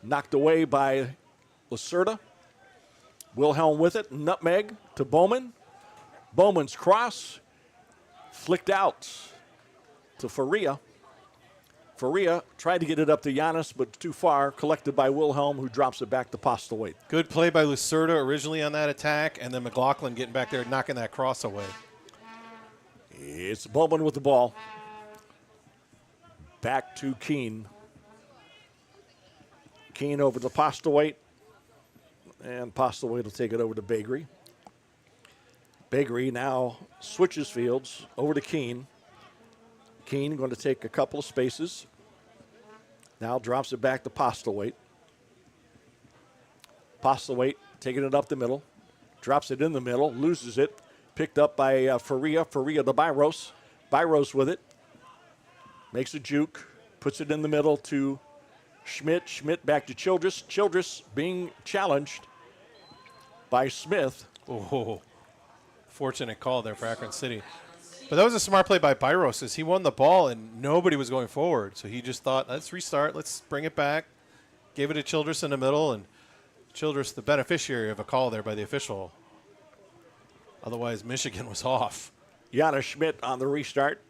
Knocked away by Lacerda. Wilhelm with it. Nutmeg to Bowman. Bowman's cross. Flicked out to Faria. Faria tried to get it up to Giannis, but too far. Collected by Wilhelm, who drops it back to Postlewaite. Good play by Lacerda originally on that attack, and then McLaughlin getting back there, knocking that cross away. It's Bowman with the ball. Back to Keene. Keene over to Postlewaite. And Postlewaite will take it over to Bagri. Bagri now switches fields over to Keene. Keene going to take a couple of spaces. Now drops it back to Postlewaite. Postlewaite taking it up the middle. Drops it in the middle. Loses it. Picked up by Faria. Faria to Byros. Byros with it. Makes a juke. Puts it in the middle to Schmidt. Schmidt back to Childress. Childress being challenged by Smith. Oh, fortunate call there for Akron City. But that was a smart play by Byros as he won the ball and nobody was going forward. So he just thought, let's restart, let's bring it back. Gave it to Childress in the middle, and Childress the beneficiary of a call there by the official. Otherwise, Michigan was off. Jana Schmidt on the restart.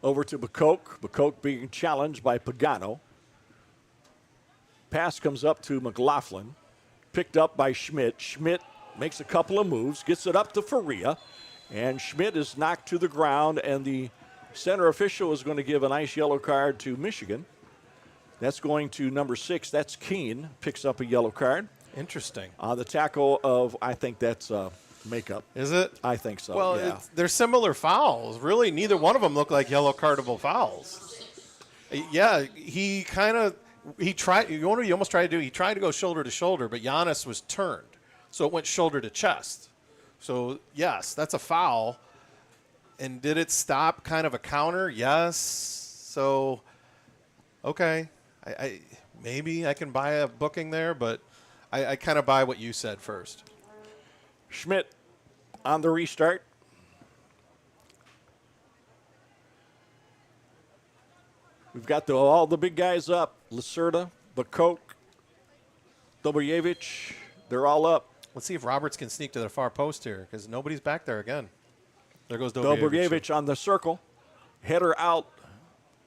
Over to Bacoke. Bacoke being challenged by Pagano. Pass comes up to McLaughlin. Picked up by Schmidt. Schmidt makes a couple of moves, gets it up to Faria, and Schmidt is knocked to the ground, and the center official is going to give a nice yellow card to Michigan. That's going to number 6. That's Keene. Picks up a yellow card. Interesting. On the tackle of, I think that's makeup. Is it? I think so, Well, yeah. they're similar fouls. Really, neither one of them look like yellow cardable fouls. Yeah, he tried. You know what he almost tried to do? He tried to go shoulder to shoulder, but Giannis was turned. So it went shoulder to chest. So, yes, that's a foul. And did it stop kind of a counter? Yes. So, okay. I maybe I can buy a booking there, but I kind of buy what you said first. Schmidt on the restart. We've got all the big guys up. Lacerda, Bacoke, Dobrjevich, they're all up. Let's see if Roberts can sneak to the far post here because nobody's back there again. There goes Dobrjevich. Dobrjevich on the circle. Header out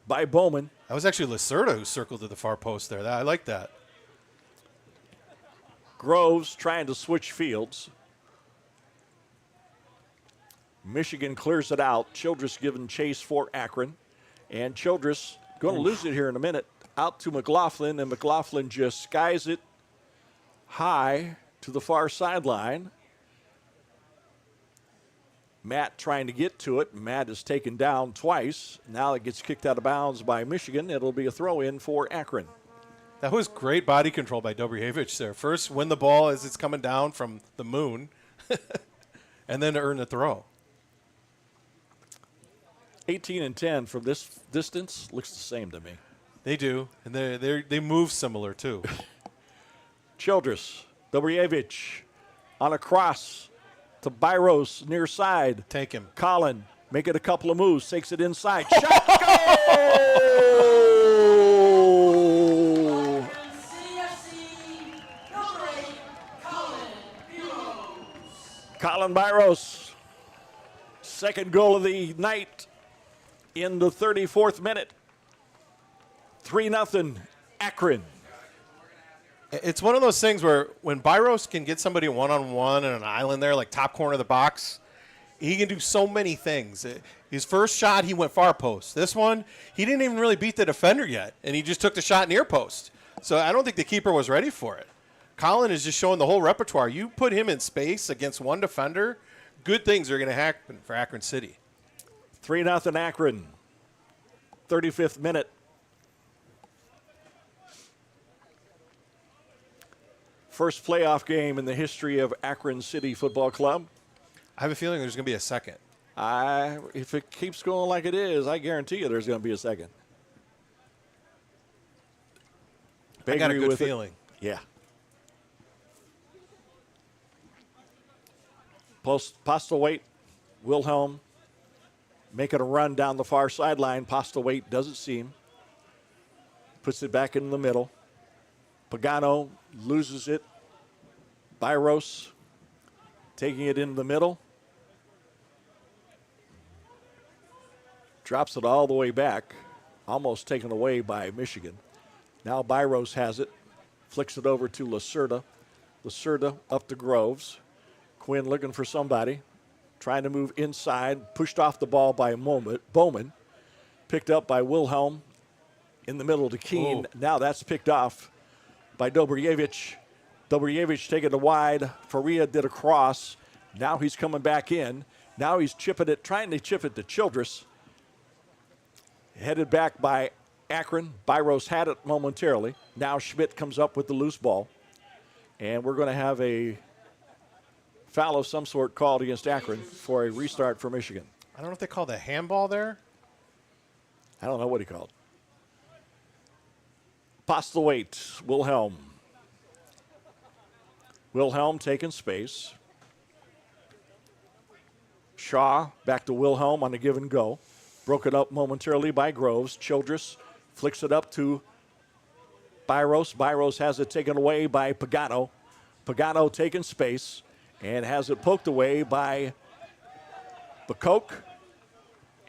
by Bowman. That was actually Lacerda who circled to the far post there. I like that. Groves trying to switch fields. Michigan clears it out. Childress given chase for Akron. And Childress going to lose it here in a minute. Out to McLaughlin, and McLaughlin just skies it high to the far sideline. Matt trying to get to it. Matt is taken down twice. Now it gets kicked out of bounds by Michigan. It'll be a throw-in for Akron. That was great body control by Dobrjevich there. First, win the ball as it's coming down from the moon, and then to earn the throw. 18 and 10 from this distance looks the same to me. They do, and they move similar too. Childress, Dobrjevich on a cross to Byros near side. Take him. Colin making a couple of moves, takes it inside. Shot, goal! Colin Byros, second goal of the night in the 34th minute. 3-0 Akron. It's one of those things where when Byros can get somebody one-on-one in an island there, like top corner of the box, he can do so many things. His first shot, he went far post. This one, he didn't even really beat the defender yet, and he just took the shot near post. So I don't think the keeper was ready for it. Colin is just showing the whole repertoire. You put him in space against one defender, good things are going to happen for Akron City. 3-0 Akron. 35th minute. First playoff game in the history of Akron City Football Club. I have a feeling there's going to be a second. If it keeps going like it is, I guarantee you there's going to be a second. I got a Bakery good with it. feeling. Yeah. Postlewaite, Wilhelm making a run down the far sideline. Postlewaite doesn't see him. Puts it back in the middle. Pagano loses it. Byros taking it in the middle. Drops it all the way back. Almost taken away by Michigan. Now Byros has it. Flicks it over to Lacerda. Lacerda up to Groves. Quinn looking for somebody. Trying to move inside. Pushed off the ball by Bowman. Picked up by Wilhelm in the middle to Keene. Ooh. Now that's picked off by Dobrjevich. Dobrjevich taking it wide. Faria did a cross. Now he's coming back in. Now he's chipping it, trying to chip it to Childress. Headed back by Akron. Byros had it momentarily. Now Schmidt comes up with the loose ball. And we're going to have a foul of some sort called against Akron for a restart for Michigan. I don't know if they called a handball there. I don't know what he called. Postlewaite, Wilhelm. Wilhelm taking space. Shaw back to Wilhelm on a give and go. Broken up momentarily by Groves. Childress flicks it up to Byros. Byros has it taken away by Pagano. Pagano taking space and has it poked away by Bacoke.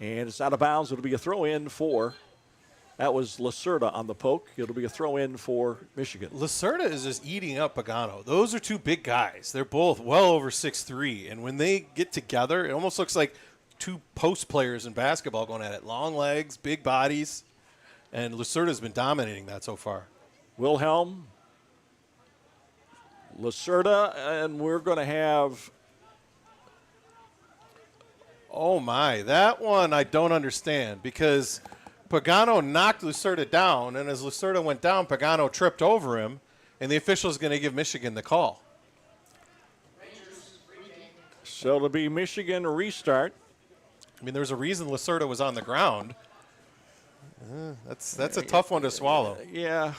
And it's out of bounds. It'll be a throw in for, that was Lacerda on the poke. It'll be a throw in for Michigan. Lacerda is just eating up Pagano. Those are two big guys. They're both well over 6'3", and when they get together, it almost looks like two post players in basketball going at it. Long legs, big bodies, and Lacerda's been dominating that so far. Wilhelm, Lacerda, and we're going to have... Oh, my. That one I don't understand because Pagano knocked Lacerda down, and as Lacerda went down, Pagano tripped over him, and the official is going to give Michigan the call. So it'll be Michigan restart. I mean, there's a reason Lacerda was on the ground. That's a tough one to swallow. Yeah,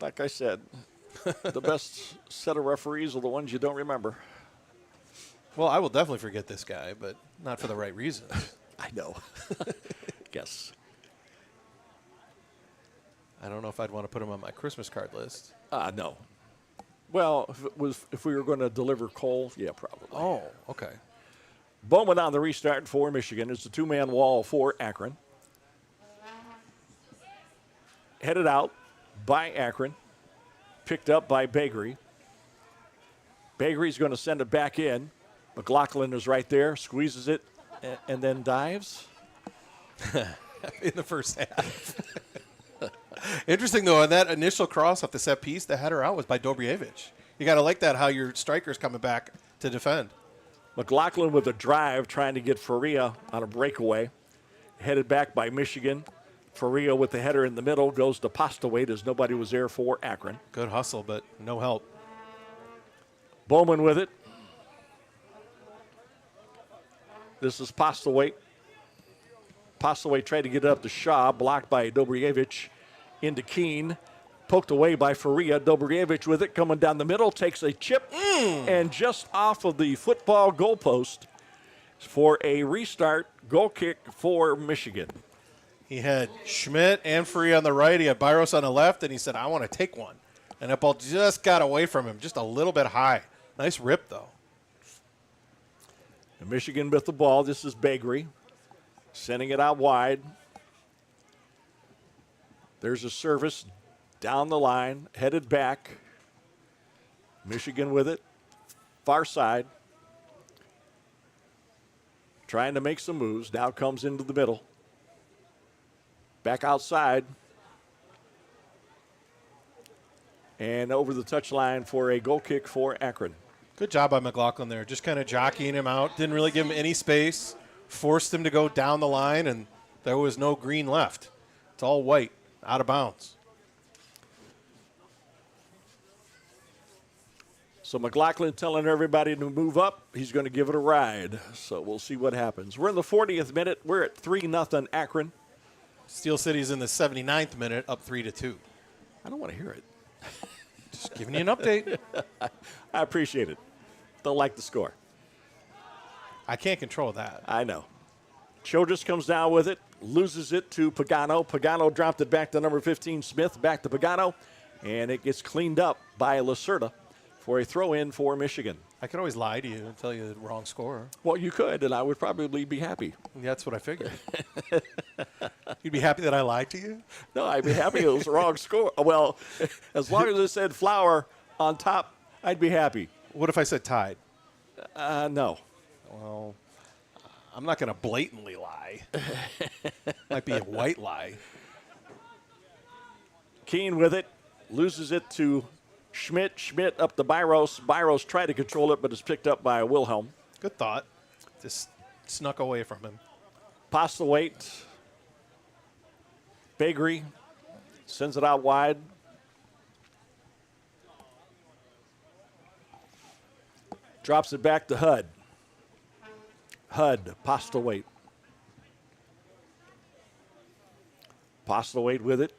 like I said, the best set of referees are the ones you don't remember. Well, I will definitely forget this guy, but not for the right reasons. I know. Yes. I don't know if I'd want to put him on my Christmas card list. No. Well, if we were going to deliver coal, yeah, probably. Oh, okay. Bowman on the restart for Michigan. It's a two-man wall for Akron. Headed out by Akron. Picked up by Bakery. Bakery's going to send it back in. McLaughlin is right there, squeezes it, and then dives. In the first half. Interesting, though, on that initial cross off the set piece, the header out was by Dobrjevich. You got to like that, how your striker's coming back to defend. McLaughlin with a drive trying to get Faria on a breakaway. Headed back by Michigan. Faria with the header in the middle goes to Postlewaite as nobody was there for Akron. Good hustle, but no help. Bowman with it. This is Postlewaite. Postlewaite tried to get it up to Shaw, blocked by Dobrjevich into Keene. Poked away by Faria. Dobrjevich with it, coming down the middle, takes a chip, and just off of the football goalpost for a restart goal kick for Michigan. He had Schmidt and Faria on the right. He had Byros on the left, and he said, I want to take one. And that ball just got away from him, just a little bit high. Nice rip, though. And Michigan with the ball. This is Bakery sending it out wide. There's a service down the line, headed back. Michigan with it. Far side. Trying to make some moves. Now comes into the middle. Back outside. And over the touchline for a goal kick for Akron. Good job by McLaughlin there. Just kind of jockeying him out. Didn't really give him any space. Forced him to go down the line, and there was no green left. It's all white, out of bounds. So McLaughlin telling everybody to move up. He's going to give it a ride. So we'll see what happens. We're in the 40th minute. We're at 3-0 Akron. Steel City's in the 79th minute, up 3-2. I don't want to hear it. Just giving you an update. I appreciate it. Don't like the score. I can't control that. I know. Childress comes down with it, loses it to Pagano. Pagano dropped it back to number 15, Smith, back to Pagano, and it gets cleaned up by Lacerda for a throw-in for Michigan. I could always lie to you and tell you the wrong score. Well, you could, and I would probably be happy. That's what I figured. You'd be happy that I lied to you? No, I'd be happy it was the wrong score. Well, as long as it said Flower on top, I'd be happy. What if I said tied? No. Well, I'm not going to blatantly lie. Might be a white lie. Keene with it, loses it to Schmidt. Schmidt up to Byros. Byros tried to control it, but is picked up by Wilhelm. Good thought. Just snuck away from him. Postlewaite. Bagri sends it out wide. Drops it back to Hud. Hud, Postlewaite. Postlewaite with it.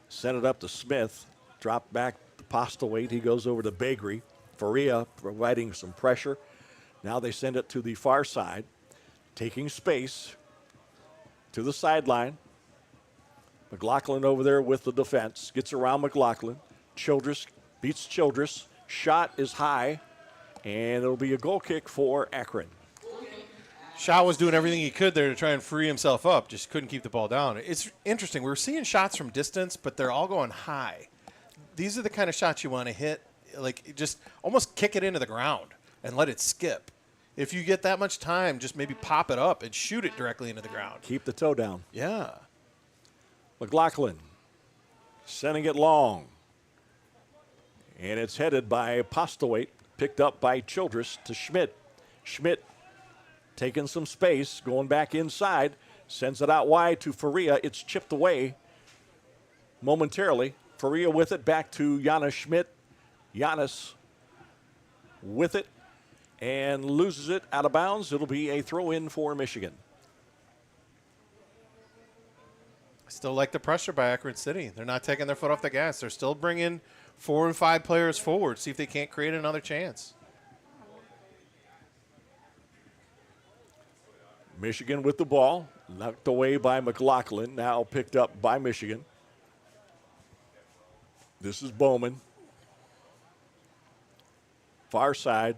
Sent it up to Smith. Dropped back to Postlewaite. He goes over to Bagri. Faria providing some pressure. Now they send it to the far side. Taking space to the sideline. McLaughlin over there with the defense. Gets around McLaughlin. Childress beats Childress. Shot is high. And it'll be a goal kick for Akron. Shaw was doing everything he could there to try and free himself up, just couldn't keep the ball down. It's interesting. We were seeing shots from distance, but they're all going high. These are the kind of shots you want to hit, like just almost kick it into the ground and let it skip. If you get that much time, just maybe pop it up and shoot it directly into the ground. Keep the toe down. Yeah. McLaughlin sending it long. And it's headed by Postlewaite, picked up by Childress to Schmidt. Schmidt taking some space, going back inside, sends it out wide to Faria. It's chipped away momentarily. Faria with it, back to Giannis Schmidt. Giannis with it and loses it out of bounds. It'll be a throw-in for Michigan. I still like the pressure by Akron City. They're not taking their foot off the gas. They're still bringing 4 and 5 players forward, see if they can't create another chance. Michigan with the ball, knocked away by McLaughlin, now picked up by Michigan. This is Bowman. Far side.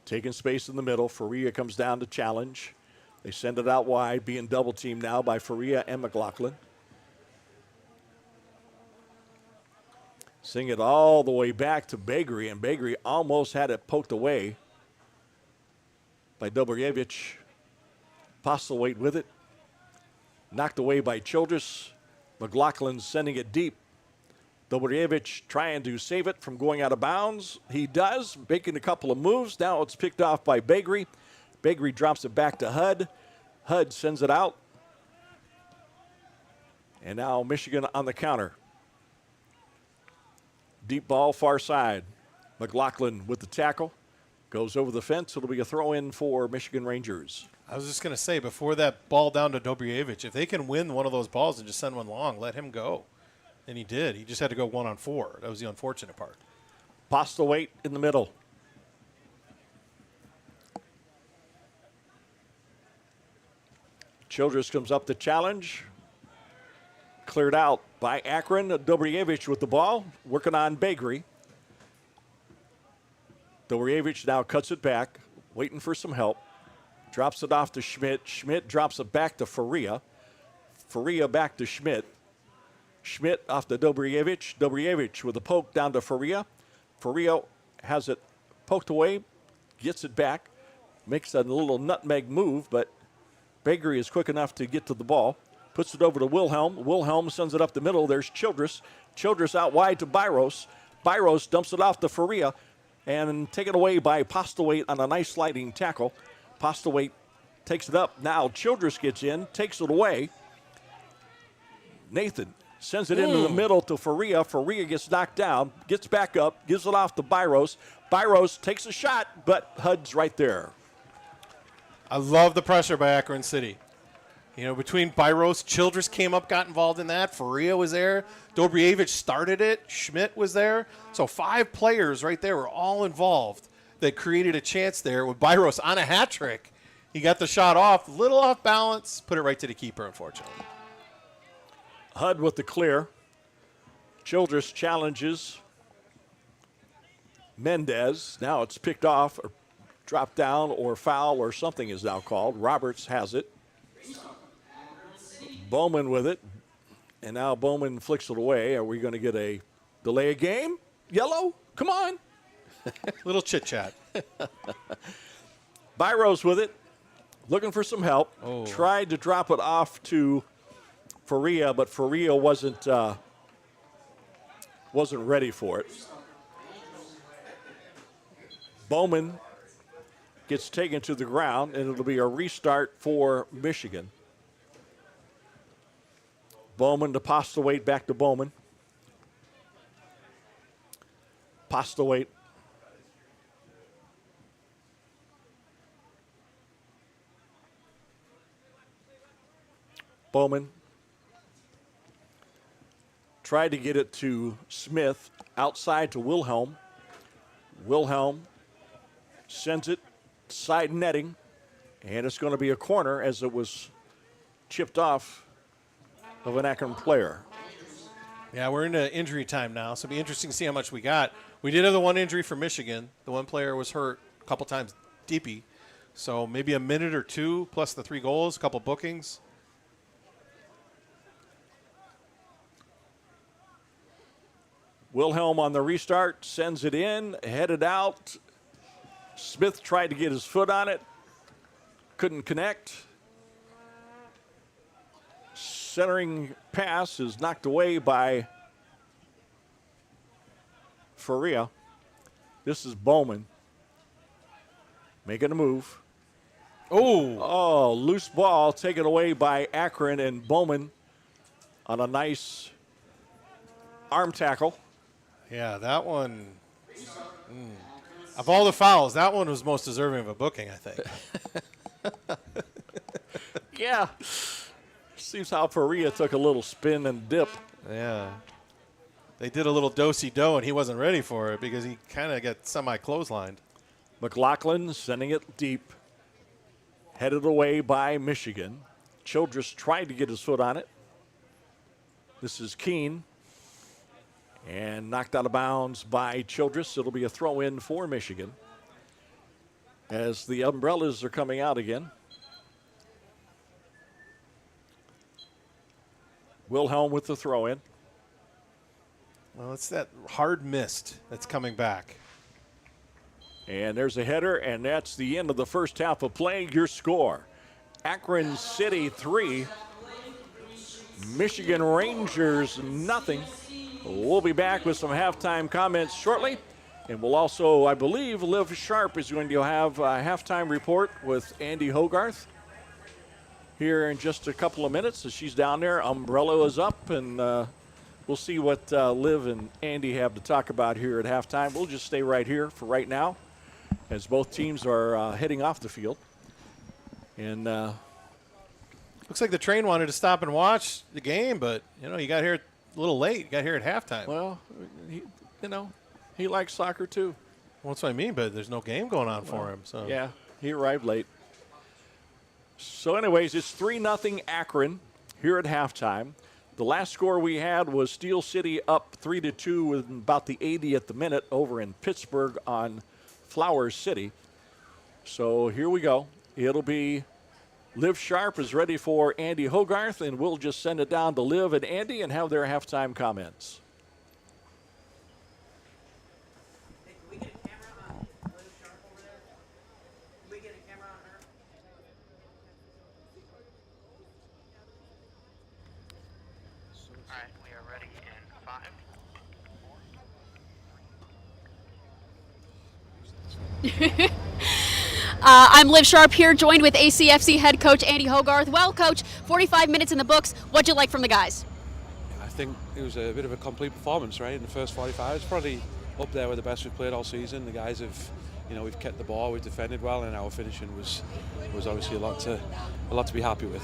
Taking space in the middle. Faria comes down to challenge. They send it out wide, being double teamed now by Faria and McLaughlin. Sing it all the way back to Bagri, and Bagri almost had it poked away by Dobrjevich. Postlewaite with it. Knocked away by Childress. McLaughlin sending it deep. Dobrjevich trying to save it from going out of bounds. He does, making a couple of moves. Now it's picked off by Bagri. Bagri drops it back to Hud. Hud sends it out. And now Michigan on the counter. Deep ball, far side. McLaughlin with the tackle. Goes over the fence. It'll be a throw-in for Michigan Rangers. I was just going to say, before that ball down to Dobrjevich, if they can win one of those balls and just send one long, let him go. And he did. He just had to go 1-on-4. That was the unfortunate part. Postlewaite in the middle. Childress comes up to challenge. Cleared out by Akron. Dobrjevich with the ball. Working on Bagri. Dobrjevich now cuts it back. Waiting for some help. Drops it off to Schmidt. Schmidt drops it back to Faria. Faria back to Schmidt. Schmidt off to Dobrjevich. Dobrjevich with a poke down to Faria. Faria has it poked away. Gets it back. Makes a little nutmeg move, but Bagri is quick enough to get to the ball. Puts it over to Wilhelm. Wilhelm sends it up the middle. There's Childress. Childress out wide to Byros. Byros dumps it off to Faria and taken away by Postlewaite on a nice sliding tackle. Postlewaite takes it up. Now Childress gets in, takes it away. Nathan sends it into the middle to Faria. Faria gets knocked down, gets back up, gives it off to Byros. Byros takes a shot, but HUD's right there. I love the pressure by Akron City. You know, between Byros, Childress came up, got involved in that. Faria was there. Dobrievich started it. Schmidt was there. So 5 players right there were all involved that created a chance there with Byros on a hat trick. He got the shot off, a little off balance, put it right to the keeper, unfortunately. HUD with the clear. Childress challenges Mendez. Now it's picked off or dropped down or foul or something is now called. Roberts has it. Bowman with it. And now Bowman flicks it away. Are we going to get a delay of game? Yellow? Come on. Little chit-chat. Byros with it. Looking for some help. Tried to drop it off to Faria, but Faria wasn't ready for it. Bowman gets taken to the ground, and it'll be a restart for Michigan. Bowman to Postlewaite, back to Bowman. Postlewaite. Bowman tried to get it to Smith, outside to Wilhelm. Wilhelm sends it side netting, and it's going to be a corner as it was chipped off of an Akron player. Yeah, we're into injury time now, so it'll be interesting to see how much we got. We did have the one injury for Michigan. The one player was hurt a couple times, deepy. So maybe a minute or two plus the 3 goals, a couple bookings. Wilhelm on the restart, sends it in, headed out. Smith tried to get his foot on it, couldn't connect. Centering pass is knocked away by Faria. This is Bowman making a move. Oh, loose ball taken away by Akron, and Bowman on a nice arm tackle. Yeah, that one. Of all the fouls, that one was most deserving of a booking, I think. Yeah. Seems how Faria took a little spin and dip. Yeah. They did a little do-si-do, and he wasn't ready for it because he kind of got semi-clotheslined. McLaughlin sending it deep. Headed away by Michigan. Childress tried to get his foot on it. This is Keene. And knocked out of bounds by Childress. It'll be a throw-in for Michigan as the umbrellas are coming out again. Wilhelm with the throw-in. Well, it's that hard mist that's coming back. And there's a header, and that's the end of the first half of play. Your score, Akron City 3, Michigan Rangers nothing. We'll be back with some halftime comments shortly. And we'll also, I believe, Liv Sharp is going to have a halftime report with Andy Hogarth here in just a couple of minutes. So she's down there. Umbrella is up, and we'll see what Liv and Andy have to talk about here at halftime. We'll just stay right here for right now as both teams are heading off the field. And looks like the train wanted to stop and watch the game, but, you got here a little late. You got here at halftime. Well, he likes soccer too. Well, that's what I mean, but there's no game going on for him. So yeah, he arrived late. So anyways, it's 3-0 Akron here at halftime. The last score we had was Steel City up 3-2 with about the 80th minute over in Pittsburgh on Flowers City. So here we go. It'll be Liv Sharp is ready for Andy Hogarth, and we'll just send it down to Liv and Andy and have their halftime comments. Hey, can we get a camera on Liv Sharp over there? Can we get a camera on her? All right, we are ready in 5, 4. I'm Liv Sharp here, joined with ACFC head coach Andy Hogarth. Well, Coach, 45 minutes in the books. What'd you like from the guys? think it was a bit of a complete performance, right? In the first 45, it's probably up there with the best we've played all season. The guys have, we've kept the ball, we've defended well, and our finishing was obviously a lot to be happy with.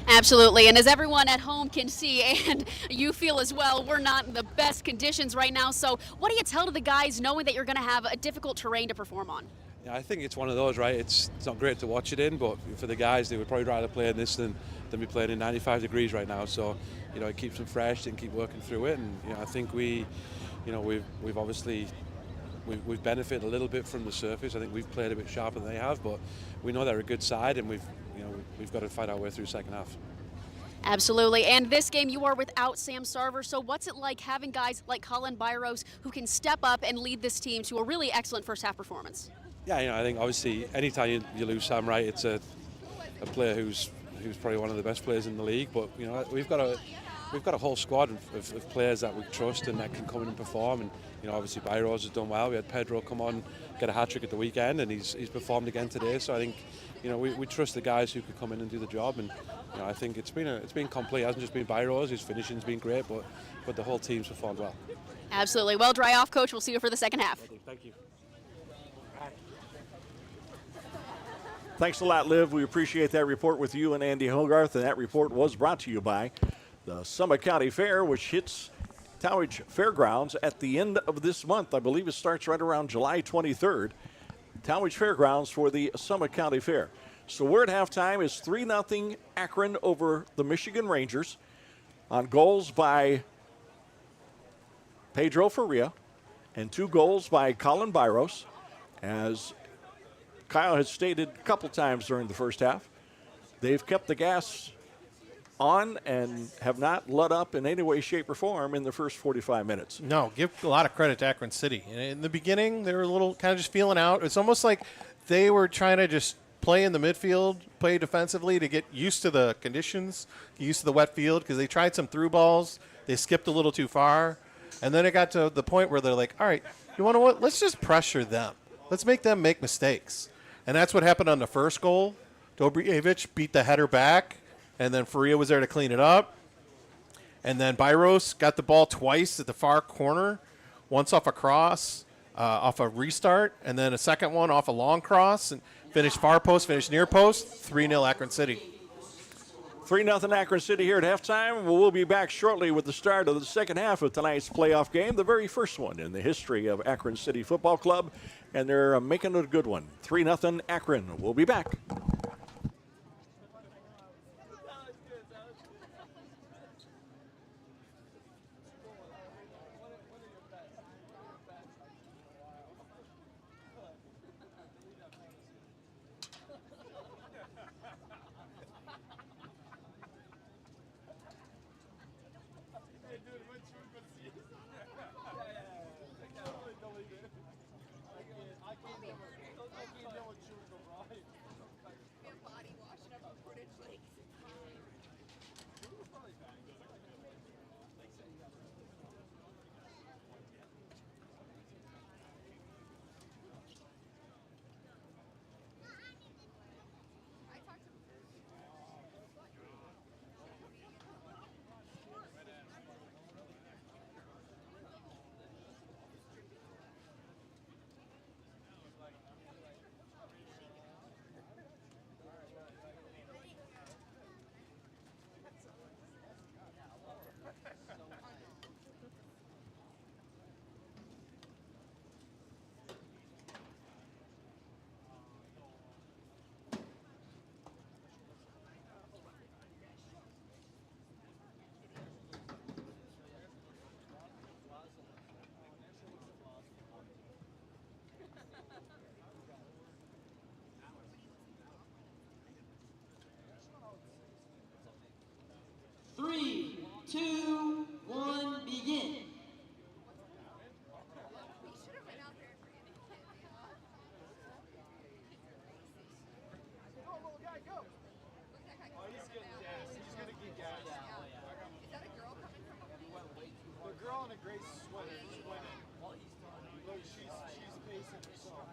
Absolutely, and as everyone at home can see, and you feel as well, we're not in the best conditions right now. So what do you tell to the guys knowing that you're going to have a difficult terrain to perform on? Yeah, I think it's one of those, right? It's not great to watch it in, but for the guys, they would probably rather play in this than be playing in 95 degrees right now. So, it keeps them fresh and keep working through it. And I think we've obviously we've benefited a little bit from the surface. I think we've played a bit sharper than they have, but we know they're a good side, and we've got to fight our way through second half. Absolutely, and this game you are without Sam Sarver, so what's it like having guys like Colin Byros who can step up and lead this team to a really excellent first half performance? Yeah, I think obviously anytime you lose Sam, right, it's a player who's probably one of the best players in the league. But we've got a whole squad of players that we trust and that can come in and perform. And obviously Byros has done well. We had Pedro come on, get a hat trick at the weekend, and he's performed again today. So I think we trust the guys who could come in and do the job. And I think it's been complete. It hasn't just been Byros. His finishing's been great, but the whole team's performed well. Absolutely. Well, dry off, Coach. We'll see you for the second half. Thank you. Thanks a lot, Liv. We appreciate that report with you and Andy Hogarth, and that report was brought to you by the Summit County Fair, which hits Towage Fairgrounds at the end of this month. I believe it starts right around July 23rd. Towage Fairgrounds for the Summit County Fair. So we're at halftime. It's 3-0 Akron over the Michigan Rangers on goals by Pedro Faria and 2 goals by Colin Byros. As Kyle has stated a couple times during the first half, they've kept the gas on and have not let up in any way, shape, or form in the first 45 minutes. No, give a lot of credit to Akron City. In the beginning, they were a little kind of just feeling out. It's almost like they were trying to just play in the midfield, play defensively to get used to the conditions, get used to the wet field, because they tried some through balls. They skipped a little too far. And then it got to the point where they're like, all right, you want to what? Let's just pressure them. Let's make them make mistakes. And that's what happened on the first goal. Dobrievich beat the header back, and then Faria was there to clean it up. And then Byros got the ball twice at the far corner, once off a cross, off a restart, and then a second one off a long cross, and finished far post, finished near post, 3-0 Akron City. 3-0 Akron City here at halftime. We'll be back shortly with the start of the second half of tonight's playoff game, the very first one in the history of Akron City Football Club, and they're making it a good one. 3-0 Akron. We'll be back. Three, two, one, begin. The girl in a gray sweater is winning. Look, she's pacing herself.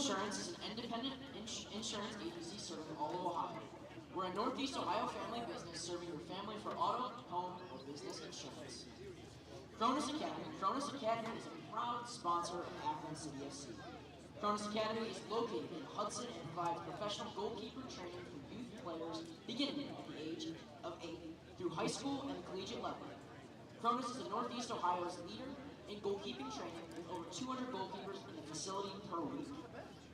Insurance is an independent insurance agency serving all of Ohio. We're a Northeast Ohio family business serving your family for auto, home, or business insurance. Cronus Academy. Cronus Academy is a proud sponsor of Akron City FC. Cronus Academy is located in Hudson and provides professional goalkeeper training for youth players beginning at the age of 8 through high school and the collegiate level. Cronus is Northeast Ohio's leader in goalkeeping training with over 200 goalkeepers in the facility per week.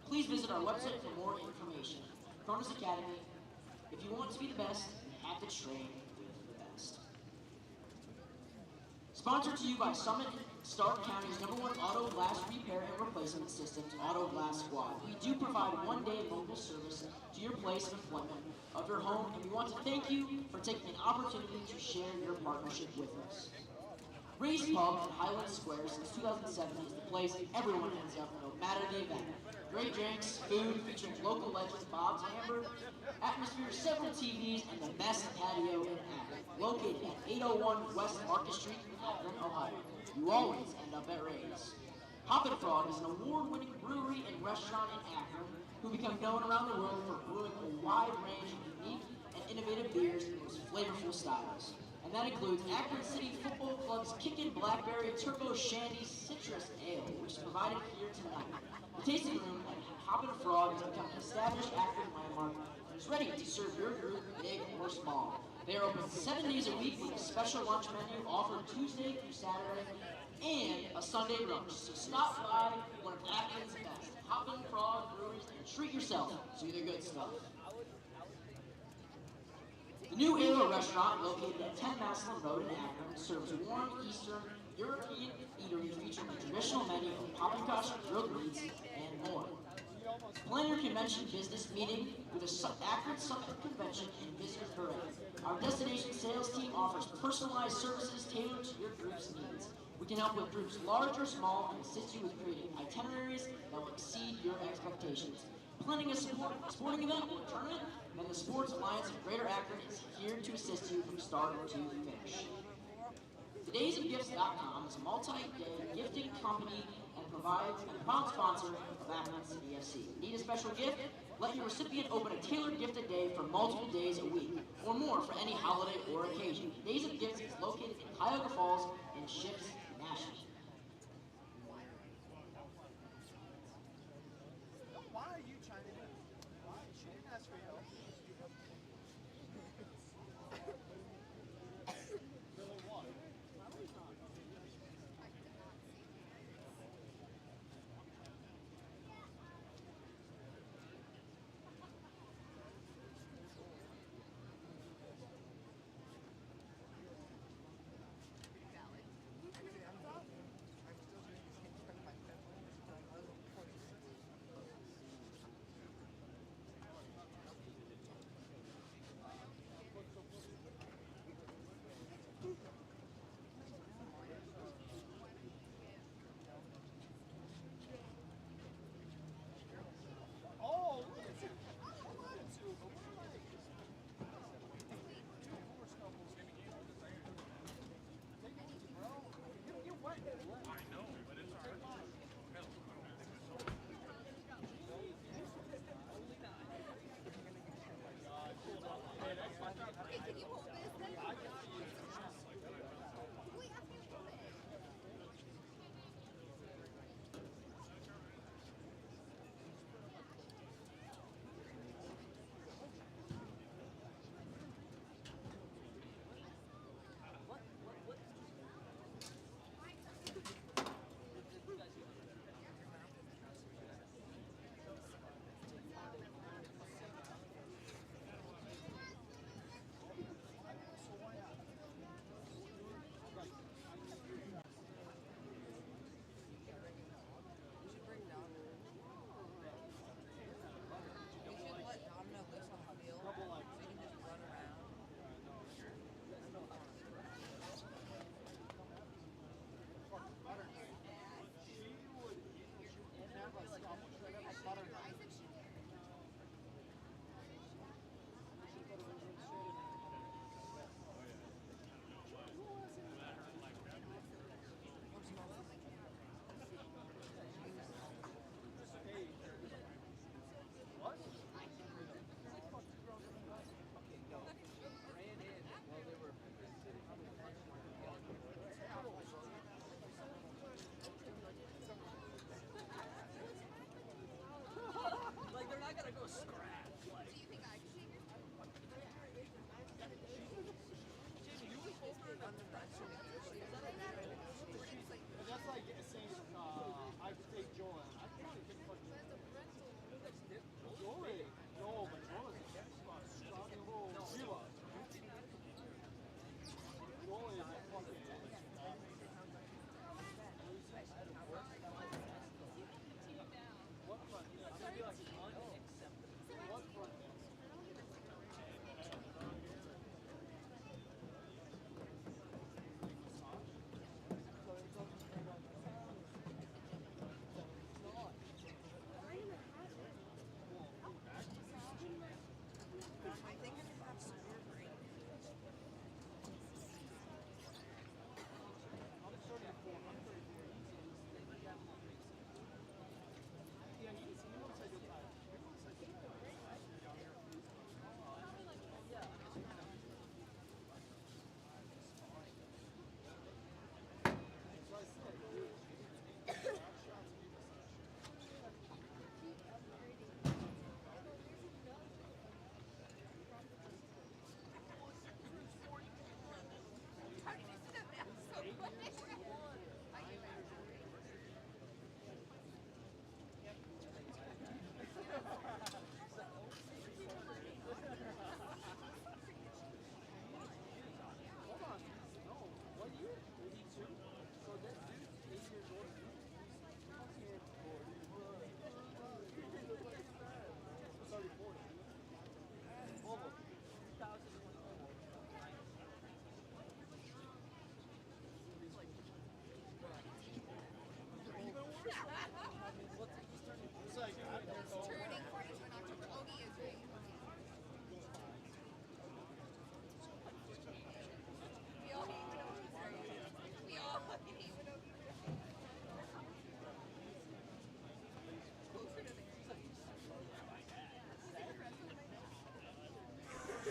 Please visit our website for more information. Cronus Academy, if you want to be the best, you have to train with the best. Sponsored to you by Summit Stark County's #1 auto glass repair and replacement systems, Auto Glass Squad. We do provide one-day mobile service to your place of employment of your home, and we want to thank you for taking an opportunity to share your partnership with us. Ray's Pub in Highland Square since 2007 is the place everyone ends up no matter the event. Great drinks, food featuring local legends Bob's Hamburg, atmosphere, several TVs, and the best patio in Akron. Located at 801 West Market Street, Akron, Ohio. You always end up at Ray's. Hop and Frog is an award-winning brewery and restaurant in Akron who become known around the world for brewing a wide range of unique and innovative beers in the most flavorful styles. And that includes Akron City Football Club's Kickin' Blackberry Turbo Shandy Citrus Ale, which is provided here tonight. The tasting room at Hop and Frog has become an established Akron landmark and is ready to serve your group, big or small. They are open 7 days a week with a special lunch menu offered Tuesday through Saturday and a Sunday brunch. So stop by one of Akron's best Hop and Frog breweries and treat yourself to the good stuff. The new Arrow restaurant, located at 10 Maslin Road in Akron, serves warm Eastern European eatery featuring a traditional menu of paprikash, grilled meats, and more. Plan your convention business meeting with the Akron Summit Convention and Visitors Parade. Our destination sales team offers personalized services tailored to your group's needs. We can help with groups large or small and assist you with creating itineraries that will exceed your expectations. Planning a sporting event or tournament, then the Sports Alliance of Greater Akron is here to assist you from start to finish. TodaysOfGifts.com is a multi-day gifting company and provides a proud sponsor of Akron City FC. Need a special gift? Let your recipient open a tailored gift a day for multiple days a week, or more for any holiday or occasion. Days of Gifts is located in Cuyahoga Falls and ships nationally. Why are you chiming in? Why? She didn't ask for help. Really why?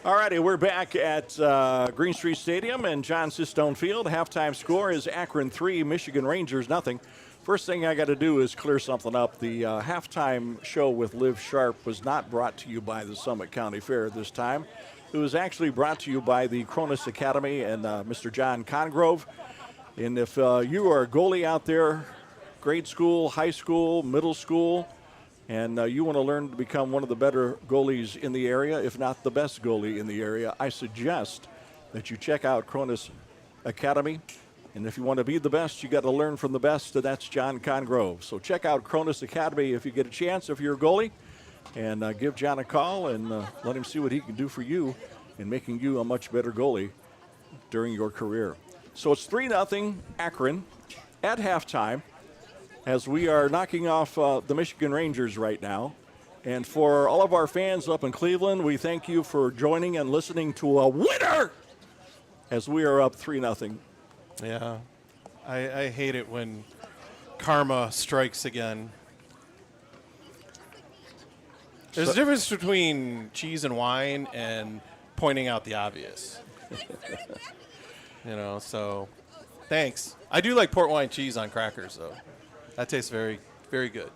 All righty, we're back at Green Street Stadium and John Sistone Field. Halftime score is Akron 3, Michigan Rangers nothing. First thing I got to do is clear something up. The halftime show with Liv Sharp was not brought to you by the Summit County Fair this time. It was actually brought to you by the Cronus Academy and Mr. John Congrove. And if you are a goalie out there, grade school, high school, middle school, and you want to learn to become one of the better goalies in the area, if not the best goalie in the area, I suggest that you check out Cronus Academy. And if you want to be the best, you got to learn from the best, and that's John Congrove. So check out Cronus Academy if you get a chance, if you're a goalie, and give John a call and let him see what he can do for you in making you a much better goalie during your career. So it's 3-0 Akron at halftime, as we are knocking off the Michigan Rangers right now. And for all of our fans up in Cleveland, we thank you for joining and listening to a winner as we are up 3-0. Yeah, I hate it when karma strikes again. There's a difference between cheese and wine and pointing out the obvious. So thanks. I do like port wine cheese on crackers, though. That tastes very, very good.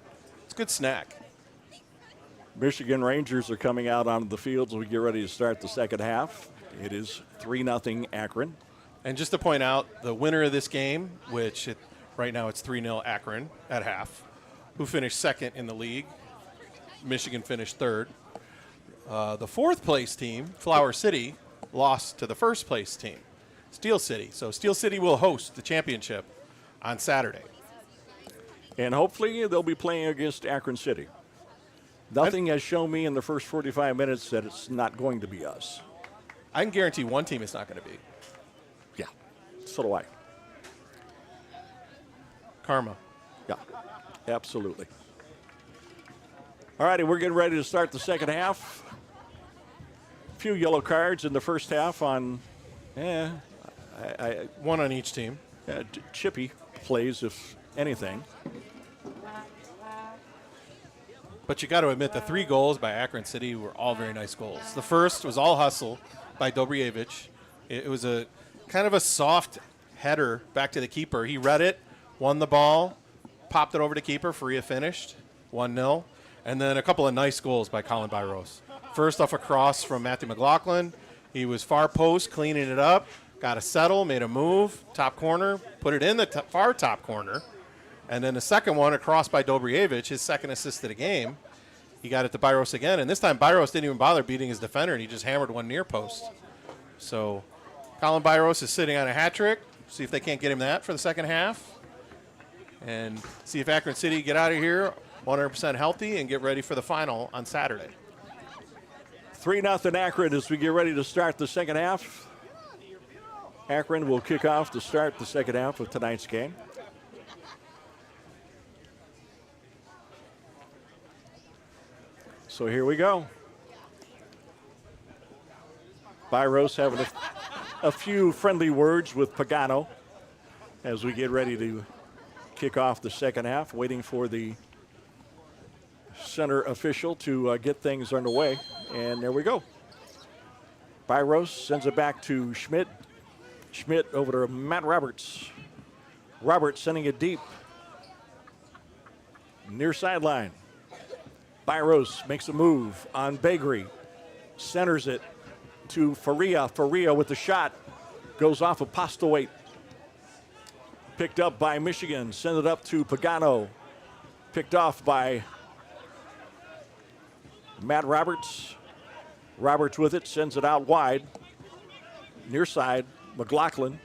It's a good snack. Michigan Rangers are coming out onto the field as we get ready to start the second half. It is 3-0 Akron. And just to point out, the winner of this game, which right now it's 3-0 Akron at half, who finished second in the league. Michigan finished third. The fourth place team, Flower City, lost to the first place team, Steel City. So Steel City will host the championship on Saturday. And hopefully they'll be playing against Akron City. Nothing has shown me in the first 45 minutes that it's not going to be us. I can guarantee one team it's not going to be. Yeah, so do I. Karma. Yeah, absolutely. All righty, we're getting ready to start the second half. A few yellow cards in the first half on, one on each team. Chippy plays, if anything. But you got to admit, the 3 goals by Akron City were all very nice goals. The first was all hustle by Dobrievich. It was a kind of a soft header back to the keeper. He read it, won the ball, popped it over to keeper. Faria finished 1-0. And then a couple of nice goals by Colin Byros. First off a cross from Matthew McLaughlin. He was far post, cleaning it up, got a settle, made a move, top corner, put it in the far top corner. And then the second one, a cross by Dobrievich, his second assist of the game. He got it to Byros again, and this time Byros didn't even bother beating his defender, and he just hammered one near post. So Colin Byros is sitting on a hat trick. See if they can't get him that for the second half. And see if Akron City get out of here 100% healthy and get ready for the final on Saturday. 3-0 Akron as we get ready to start the second half. Akron will kick off to start the second half of tonight's game. So here we go. Byros having a few friendly words with Pagano as we get ready to kick off the second half, waiting for the center official to get things underway. And there we go. Byros sends it back to Schmidt. Schmidt over to Matt Roberts. Roberts sending it deep. Near sideline. Byros makes a move on Bagri. Centers it to Faria. Faria with the shot. Goes off of Postlewaite. Picked up by Michigan. Send it up to Pagano. Picked off by Matt Roberts. Roberts with it. Sends it out wide. Near side. McLaughlin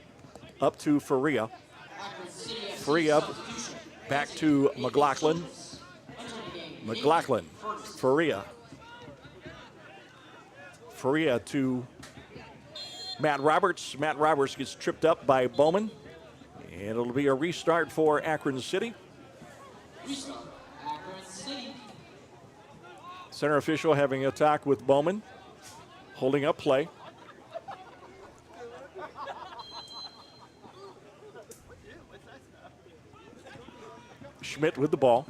up to Faria. Faria back to McLaughlin. McLaughlin. Faria. Faria to Matt Roberts. Matt Roberts gets tripped up by Bowman. And it'll be a restart for Akron City. Center official having a talk with Bowman. Holding up play. Schmidt with the ball.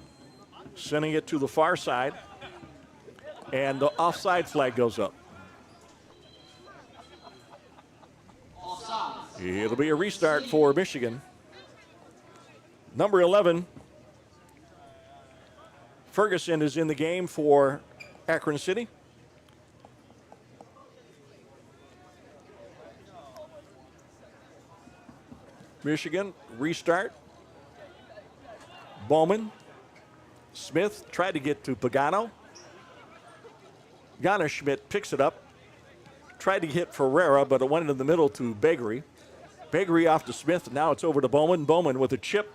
Sending it to the far side. And the offside flag goes up. It'll be a restart for Michigan. Number 11, Ferguson, is in the game for Akron City. Michigan, restart. Bowman. Smith tried to get to Pagano. Ghana Schmidt picks it up. Tried to hit Ferreira, but it went in the middle to Begery. Begery off to Smith. Now it's over to Bowman. Bowman with a chip.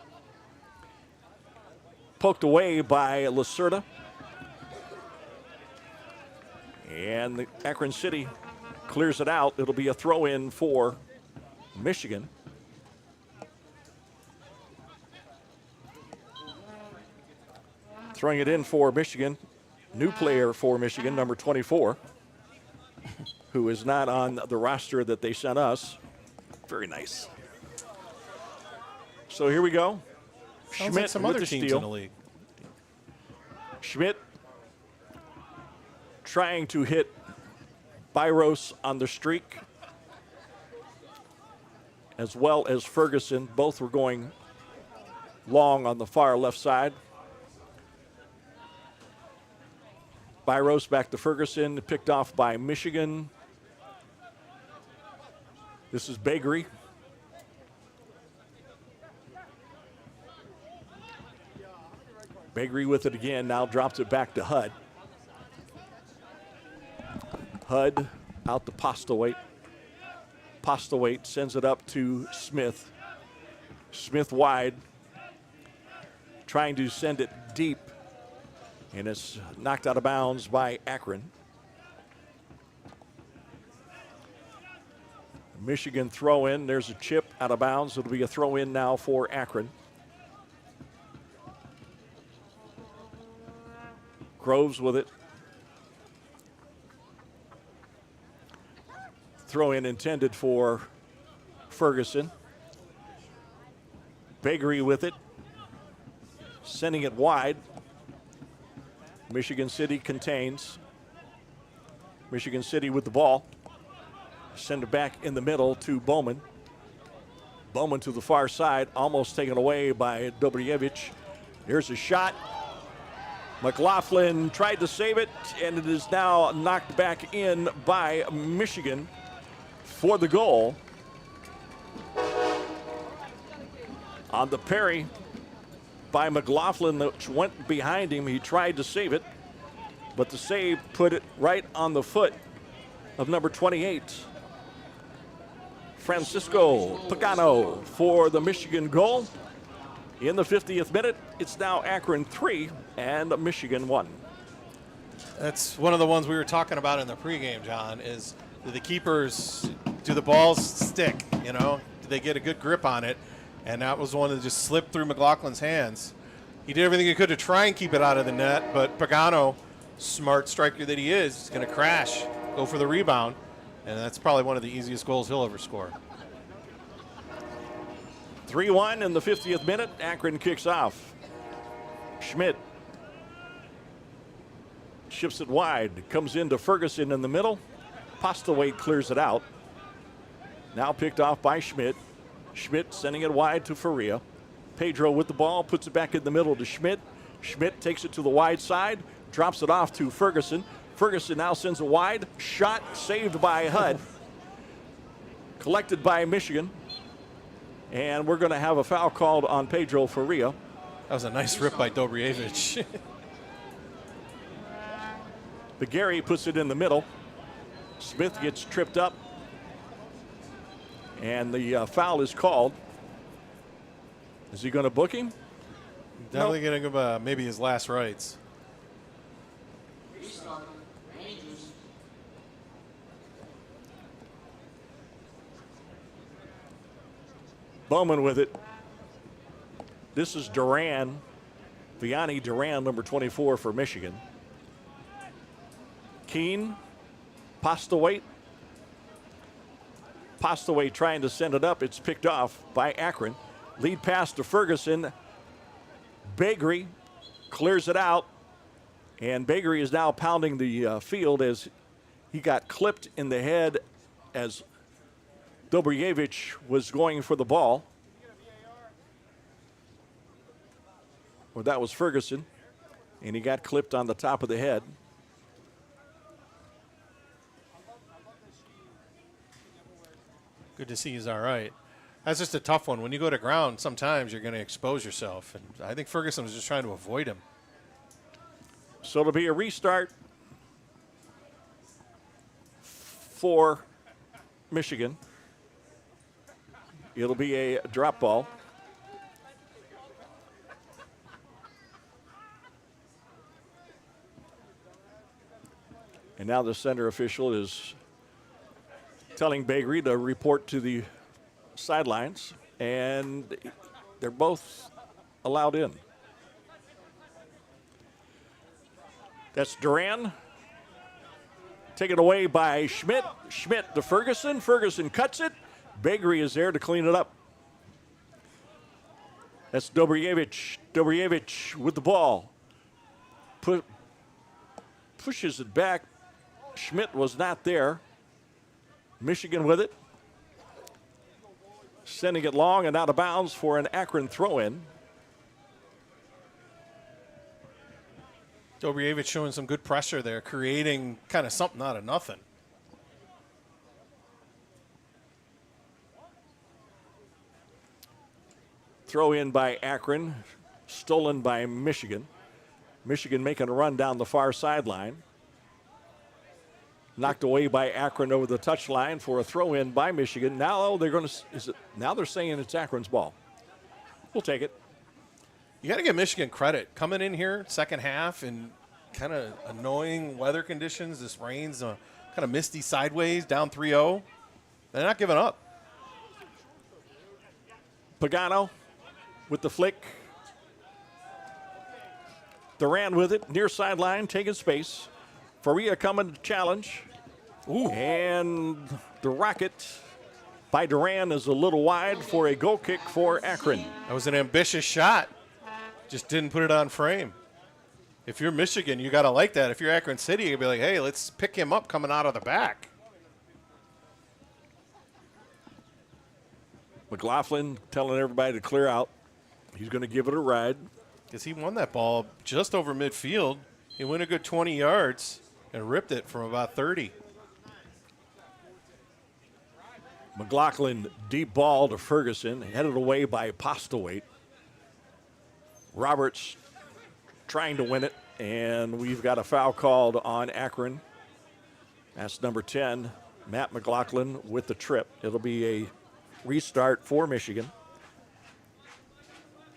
Poked away by Lacerda. And the Akron City clears it out. It'll be a throw-in for Michigan. Throwing it in for Michigan. New player for Michigan, number 24, who is not on the roster that they sent us. Very nice. So here we go. Sounds Schmidt like some with other the teams steal. in the league. Schmidt trying to hit Byros on the streak, as well as Ferguson. Both were going long on the far left side. Byros back to Ferguson, picked off by Michigan. This is Begery. Begery with it again, now drops it back to Hud. Hud out to Postlewaite. Postlewaite sends it up to Smith. Smith wide, trying to send it deep, and it's knocked out of bounds by Akron. Michigan throw in. There's a chip out of bounds. It'll be a throw in now for Akron. Groves with it. Throw in intended for Ferguson. Begery with it. Sending it wide. Michigan City contains. Michigan City with the ball. Send it back in the middle to Bowman. Bowman to the far side, almost taken away by Dobrjevich. Here's a shot. McLaughlin tried to save it, and it is now knocked back in by Michigan for the goal. On the parry by McLaughlin, which went behind him. He tried to save it, but the save put it right on the foot of number 28. Francisco Pagano for the Michigan goal. In the 50th minute, it's now Akron 3 and Michigan 1. That's one of the ones we were talking about in the pregame, John, is do the keepers, do the balls stick, you know? Do they get a good grip on it? And that was one that just slipped through McLaughlin's hands. He did everything he could to try and keep it out of the net, but Pagano, smart striker that he is going to crash, go for the rebound, and that's probably one of the easiest goals he'll ever score. 3-1 in the 50th minute. Akron kicks off. Schmidt shifts it wide. Comes into Ferguson in the middle. Postlewaite clears it out. Now picked off by Schmidt. Schmidt sending it wide to Faria. Pedro with the ball, puts it back in the middle to Schmidt. Schmidt takes it to the wide side, drops it off to Ferguson. Ferguson now sends it wide. Shot saved by Hud. Collected by Michigan. And we're going to have a foul called on Pedro Faria. That was a nice rip by Dobrjevich. Begery puts it in the middle. Smith gets tripped up. And the foul is called. Is he going to book him? Definitely going to give maybe his last rites. Restart. Rangers. Bowman with it. This is Duran. Vianney Duran, number 24 for Michigan. Keene. Postlewaite. Postlewaite trying to send it up. It's picked off by Akron. Lead pass to Ferguson. Begery clears it out. And Begery is now pounding the field as he got clipped in the head as Dobrjevich was going for the ball. Well, that was Ferguson, and he got clipped on the top of the head. Good to see he's all right. That's just a tough one. When you go to ground, sometimes you're going to expose yourself. And I think Ferguson was just trying to avoid him. So it'll be a restart for Michigan. It'll be a drop ball. And now the center official is telling Bakery to report to the sidelines, and they're both allowed in. That's Duran. Taken away by Schmidt. Schmidt to Ferguson. Ferguson cuts it. Bakery is there to clean it up. That's Dobrjevich. Dobrjevich with the ball. Pushes it back. Schmidt was not there. Michigan with it. Sending it long and out of bounds for an Akron throw-in. Dobrjevich showing some good pressure there, creating kind of something out of nothing. Throw in by Akron, stolen by Michigan. Michigan making a run down the far sideline. Knocked away by Akron over the touchline for a throw in by Michigan. Now they're going to, now they're saying it's Akron's ball. We'll take it. You got to give Michigan credit. Coming in here, second half, in kind of annoying weather conditions. This rain's kind of misty sideways, down 3-0. They're not giving up. Pagano with the flick. Duran with it, near sideline, taking space. Faria coming to challenge. Ooh. And the rocket by Duran is a little wide for a goal kick for Akron. That was an ambitious shot. Just didn't put it on frame. If you're Michigan, you got to like that. If you're Akron City, you'd be like, hey, let's pick him up coming out of the back. McLaughlin telling everybody to clear out. He's going to give it a ride. Because he won that ball just over midfield. He went a good 20 yards and ripped it from about 30. McLaughlin deep ball to Ferguson, headed away by Postlewaite. Roberts trying to win it, and we've got a foul called on Akron. That's number 10, Matt McLaughlin with the trip. It'll be a restart for Michigan.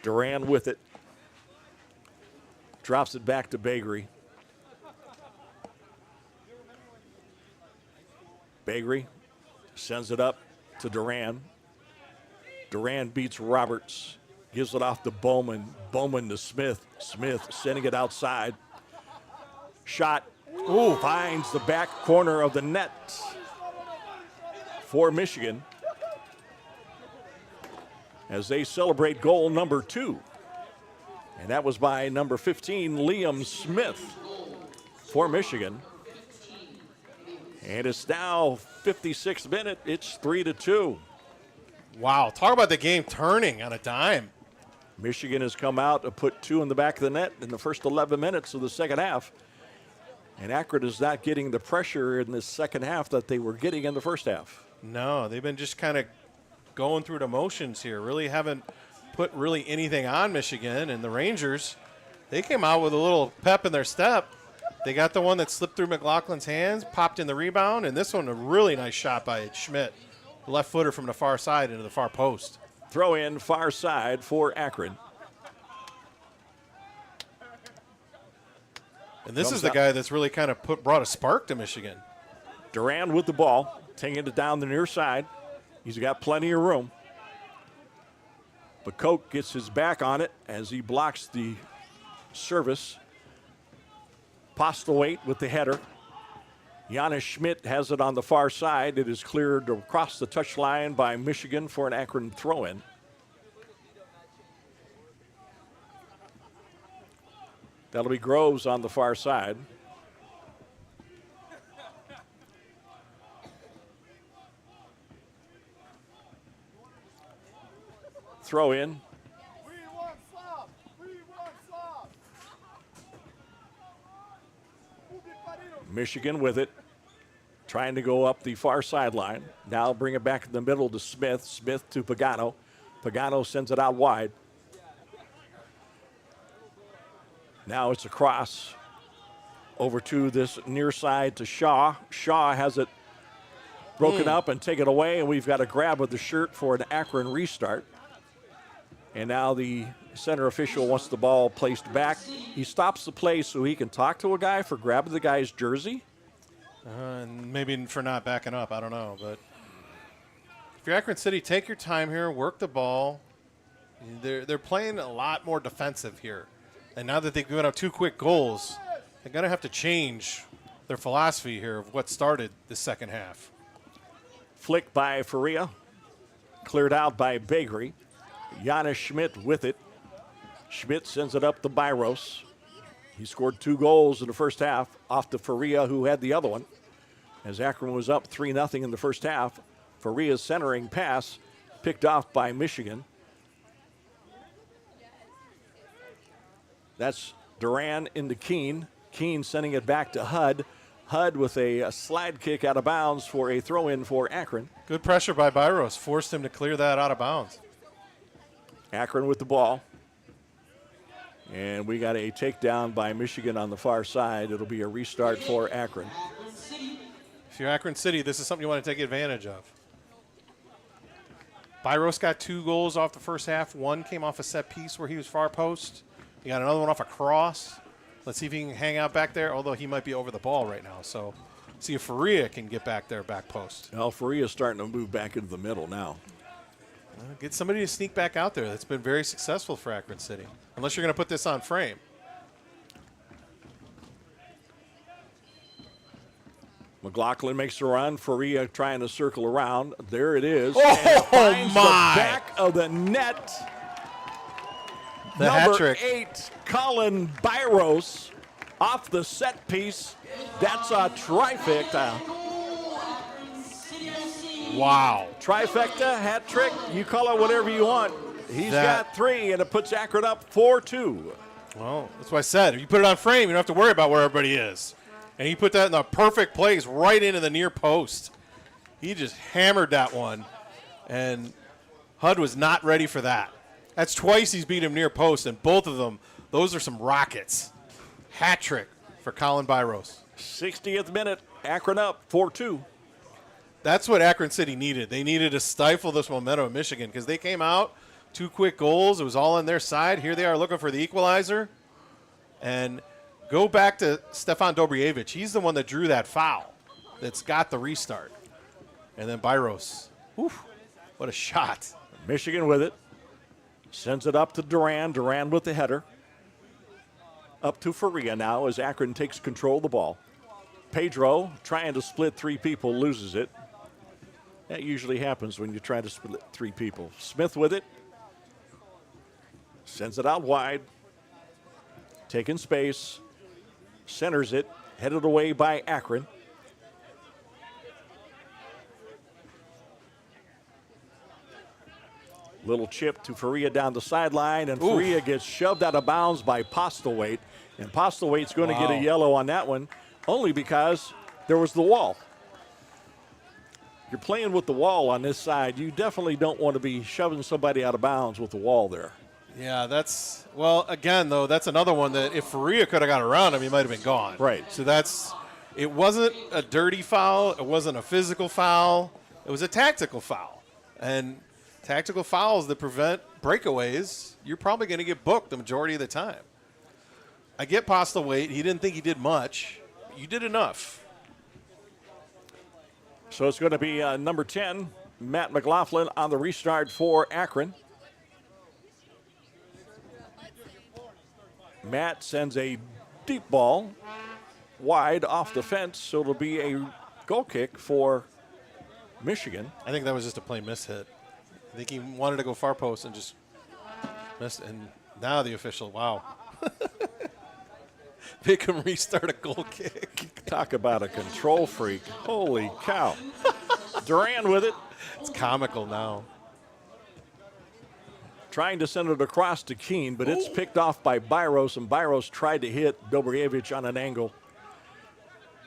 Duran with it. Drops it back to Bakery. Bakery sends it up to Duran. Duran beats Roberts. Gives it off to Bowman. Bowman to Smith. Smith sending it outside. Shot. Ooh, finds the back corner of the net for Michigan as they celebrate goal number 2. And that was by number 15, Liam Smith for Michigan. And it's now 56th minute. It's 3-2. Wow, talk about the game turning on a dime. Michigan has come out to put 2 in the back of the net in the first 11 minutes of the second half. And Akron is not getting the pressure in the second half that they were getting in the first half. No, they've been just kind of going through the motions here. Really haven't put really anything on Michigan. And the Rangers, they came out with a little pep in their step. They got the one that slipped through McLaughlin's hands, popped in the rebound, and this one a really nice shot by Schmidt. Left footer from the far side into the far post. Throw in far side for Akron. And this is the guy that's really kind of brought a spark to Michigan. Duran with the ball, taking it down the near side. He's got plenty of room. But Koch gets his back on it as he blocks the service. Postlewaite with the header. Giannis Schmidt has it on the far side. It is cleared across the touchline by Michigan for an Akron throw-in. That'll be Groves on the far side. throw in. We want slop. We want slop. Michigan with it, trying to go up the far sideline. Now bring it back in the middle to Smith. Smith to Pagano. Pagano sends it out wide. Now it's a cross over to this near side to Shaw. Shaw has it broken up and taken away, and we've got a grab of the shirt for an Akron restart. And now the center official wants the ball placed back. He stops the play so he can talk to a guy for grabbing the guy's jersey. And maybe for not backing up, I don't know. But if you're Akron City, take your time here, work the ball. They're playing a lot more defensive here. And now that they've given up 2 quick goals, they're going to have to change their philosophy here of what started the second half. Flick by Faria. Cleared out by Bakery. Giannis Schmidt with it. Schmidt sends it up to Byros. He scored 2 goals in the first half off to Faria, who had the other one. As Akron was up 3-0 in the first half, Faria's centering pass picked off by Michigan. That's Duran into Keene. Keene sending it back to Hud. Hud with a slide kick out of bounds for a throw-in for Akron. Good pressure by Byros. Forced him to clear that out of bounds. Akron with the ball. And we got a takedown by Michigan on the far side. It'll be a restart for Akron. If you're Akron City, this is something you want to take advantage of. Byros got 2 goals off the first half. 1 came off a set piece where he was far post. He got another one off a cross. Let's see if he can hang out back there, although he might be over the ball right now. So see if Faria can get back there, back post. Well, Faria's starting to move back into the middle now. Get somebody to sneak back out there. That's been very successful for Akron City, unless you're going to put this on frame. McLaughlin makes a run. Faria trying to circle around. There it is. Oh, finds my. the back of the net. The hat Number trick. 8, Colin Byros, off the set piece. That's a trifecta. Wow. Trifecta, hat trick, you call it whatever you want. He's got 3, and it puts Akron up 4-2. Well, that's what I said. If you put it on frame, you don't have to worry about where everybody is. And he put that in the perfect place, right into the near post. He just hammered that one, and Hud was not ready for that. That's twice he's beat him near post, and both of them, those are some rockets. Hat trick for Colin Byros. 60th minute, Akron up 4-2. That's what Akron City needed. They needed to stifle this momentum of Michigan because they came out, 2 quick goals. It was all on their side. Here they are looking for the equalizer. And go back to Stefan Dobrievich. He's the one that drew that foul that's got the restart. And then Byros. Whew, what a shot. Michigan with it. Sends it up to Duran. Duran with the header. Up to Faria now as Akron takes control of the ball. Pedro trying to split 3 people, loses it. That usually happens when you try to split 3 people. Smith with it. Sends it out wide. Taking space. Centers it. Headed away by Akron. Little chip to Faria down the sideline, and Faria gets shoved out of bounds by Postlewaite. And Postlewaite's going to get a yellow on that one, only because there was the wall. You're playing with the wall on this side. You definitely don't want to be shoving somebody out of bounds with the wall there. Yeah, that's – well, again, though, that's another one that if Faria could have got around him, he might have been gone. Right. So that's – it wasn't a dirty foul. It wasn't a physical foul. It was a tactical foul. And tactical fouls that prevent breakaways, you're probably going to get booked the majority of the time. I get Postlewaite. He didn't think he did much. You did enough. So it's going to be number 10, Matt McLaughlin on the restart for Akron. Matt sends a deep ball wide off the fence, so it'll be a goal kick for Michigan. I think that was just a plain miss hit. I think he wanted to go far post and just missed. And now the official, wow. Make him restart a goal kick. Talk about a control freak. Holy cow. Duran with it. It's comical now. trying to send it across to Keene, but it's picked off by Byros, and Byros tried to hit Dobrievich on an angle.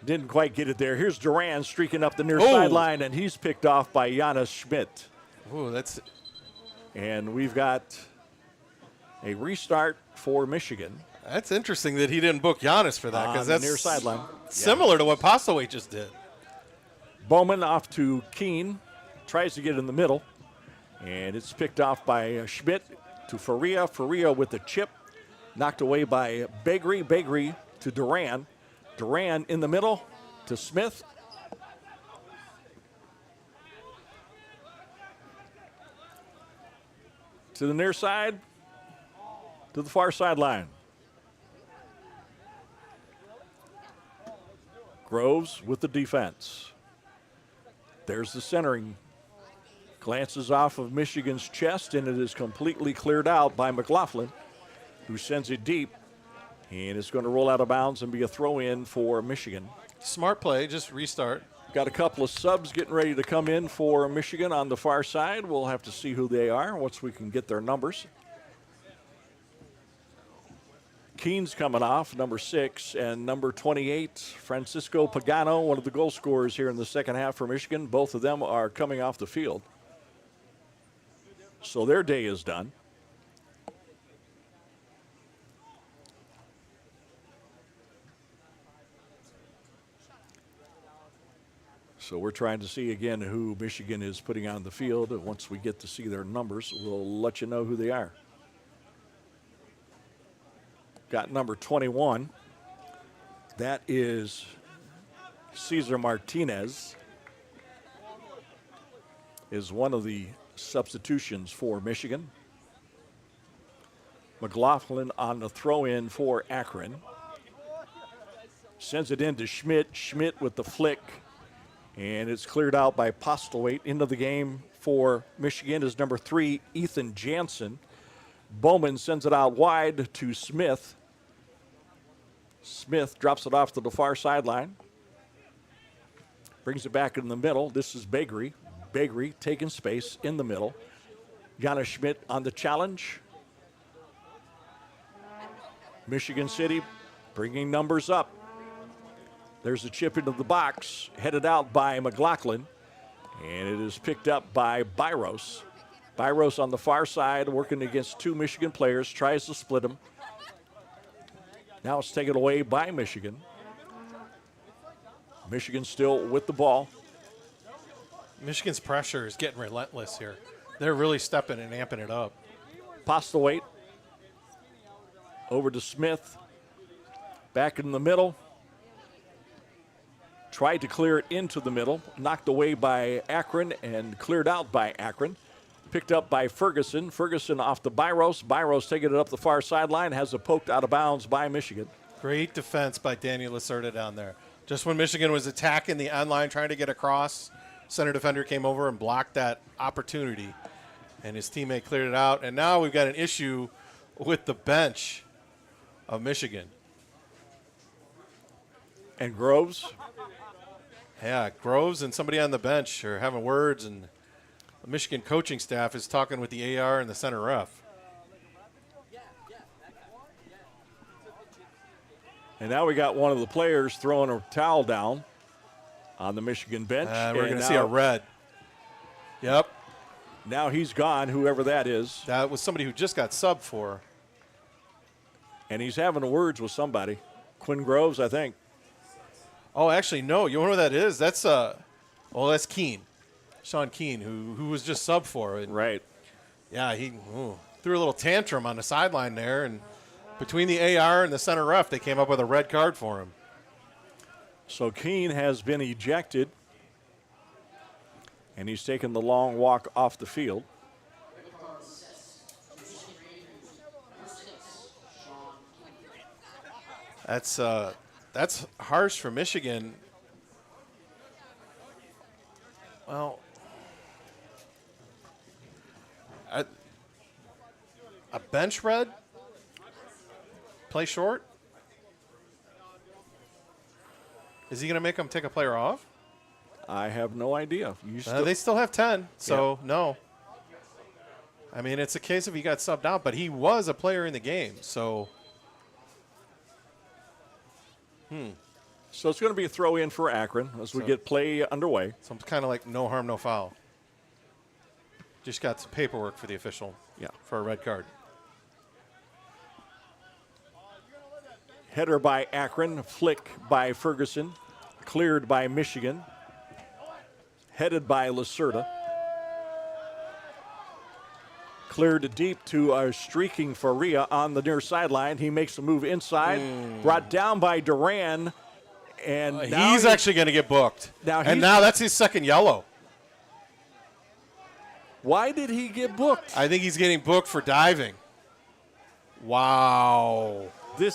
Didn't quite get it there. Here's Duran streaking up the near sideline, and he's picked off by Janis Schmidt. Ooh, that's And we've got a restart for Michigan. interesting that he didn't book Giannis for that, On because the that's near sideline. similar to what Postlewaite just did. Bowman off to Keene, tries to get in the middle, and it's picked off by Schmidt to Faria. Faria with the chip, knocked away by Begley. Begley to Duran. Duran in the middle to Smith. To the near side, to the far sideline. Groves with the defense. There's the centering. Glances off of Michigan's chest, and it is completely cleared out by McLaughlin, who sends it deep. And it's going to roll out of bounds and be a throw-in for Michigan. Smart play, just restart. Got a couple of subs getting ready to come in for Michigan on the far side. We'll have to see who they are once we can get their numbers. Keene's coming off, number 6, and number 28, Francisco Pagano, one of the goal scorers here in the second half for Michigan. Both of them are coming off the field. So their day is done. So we're trying to see again who Michigan is putting on the field. Once we get to see their numbers, we'll let you know who they are. Got number 21. That is Cesar Martinez. Is one of the substitutions for Michigan. McLaughlin on the throw-in for Akron. Sends it in to Schmidt. Schmidt with the flick. And it's cleared out by Postlewaite. Into the game for Michigan is number 3, Ethan Jansen. Bowman sends it out wide to Smith. Smith drops it off to the far sideline. Brings it back in the middle. This is Begley. Begley taking space in the middle. Janis Schmidt on the challenge. Michigan City bringing numbers up. There's a chip into the box, headed out by McLaughlin, and it is picked up by Byros. Byros on the far side, working against 2 Michigan players, tries to split them. Now it's taken away by Michigan. Michigan still with the ball. Michigan's pressure is getting relentless here. They're really stepping and amping it up. Postlewaite over to Smith. Back in the middle. Tried to clear it into the middle. Knocked away by Akron and cleared out by Akron. Picked up by Ferguson. Ferguson off to Byros. Byros taking it up the far sideline. Has it poked out of bounds by Michigan. Great defense by Daniel Lacerda down there. Just when Michigan was attacking the end line, trying to get across, center defender came over and blocked that opportunity. And his teammate cleared it out. And now we've got an issue with the bench of Michigan. And Groves. Yeah, Groves and somebody on the bench are having words, and the Michigan coaching staff is talking with the AR and the center ref. And now we got one of the players throwing a towel down on the Michigan bench. And we're going to see a red. Yep. Now he's gone, whoever that is. That was somebody who just got subbed for. And he's having words with somebody. Quinn Groves, I think. Oh, actually, no. You know who that is? That's that's Keene. Sean Keene, who was just subbed for. And right. Yeah, he threw a little tantrum on the sideline there, and between the AR and the center ref, they came up with a red card for him. So Keene has been ejected, and he's taken the long walk off the field. That's harsh for Michigan. Well, a bench red? Play short? Is he going to make him take a player off? I have no idea. They still have 10, so no. I mean, it's a case of he got subbed out, but he was a player in the game. So, So it's going to be a throw in for Akron as we get play underway. so it's kind of like no harm, no foul. Just got some paperwork for the official. Yeah. For a red card. Header by Akron, flick by Ferguson, cleared by Michigan, headed by Lacerda. Cleared deep to streaking Faria on the near sideline. He makes a move inside, brought down by Duran, and now He's actually going to get booked. Now and he's- now that's his second yellow. Why did he get booked? I think he's getting booked for diving. Wow.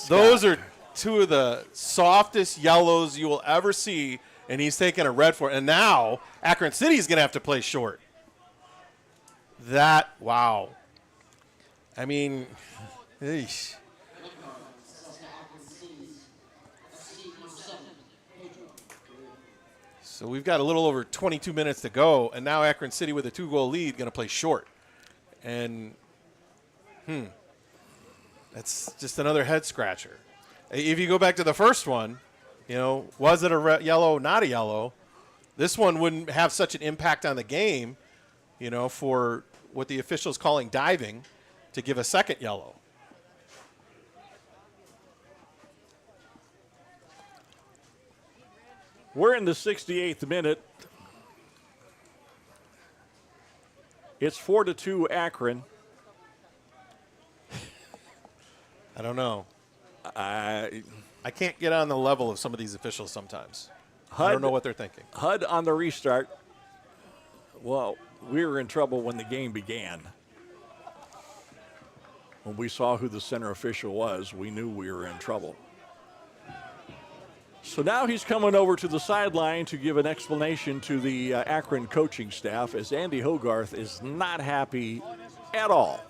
Those are two of the softest yellows you will ever see, and he's taking a red for it. And now Akron City is going to have to play short. Wow. I mean, eesh. So we've got a little over 22 minutes to go, and now Akron City with a 2-goal lead going to play short. And, that's just another head scratcher. If you go back to the first one, was it a yellow, not a yellow? This one wouldn't have such an impact on the game, for what the official's calling diving, to give a second yellow. We're in the 68th minute. It's 4-2 Akron. I don't know. I I can't get on the level of some of these officials sometimes. I don't know what they're thinking. HUD on the restart. Well, we were in trouble when the game began. When we saw who the center official was, we knew we were in trouble. So now he's coming over to the sideline to give an explanation to the Akron coaching staff, as Andy Hogarth is not happy at all.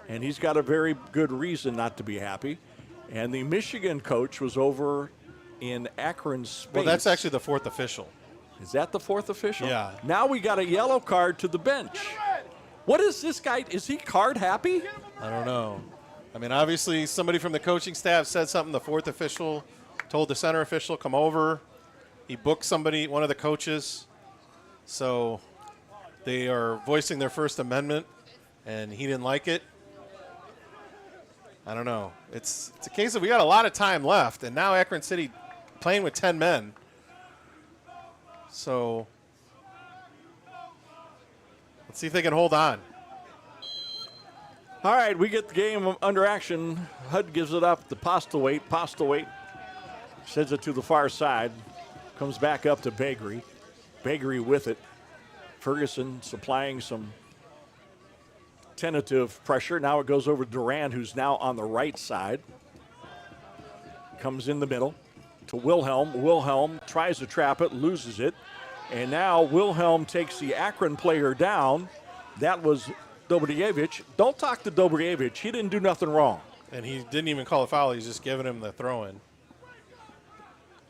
And he's got a very good reason not to be happy. And the Michigan coach was over in Akron's space. Well, that's actually the fourth official. Is that the fourth official? Yeah. Now we got a yellow card to the bench. What is this guy? Is he card happy? I don't know. I mean, obviously, somebody from the coaching staff said something. The fourth official told the center official, come over. He booked somebody, one of the coaches. So they are voicing their First Amendment, and he didn't like it. I don't know. It's a case of we got a lot of time left, and now Akron City playing with 10 men. So let's see if they can hold on. All right, we get the game under action. HUD gives it up to Postlewaite. Postlewaite sends it to the far side. Comes back up to Bagri. Bagri with it. Ferguson supplying some tentative pressure. Now it goes over to Duran, who's now on the right side. Comes in the middle to Wilhelm. Wilhelm tries to trap it, loses it. And now Wilhelm takes the Akron player down. That was Dobrievich. Don't talk to Dobrievich. He didn't do nothing wrong. And he didn't even call a foul. He's just giving him the throw-in.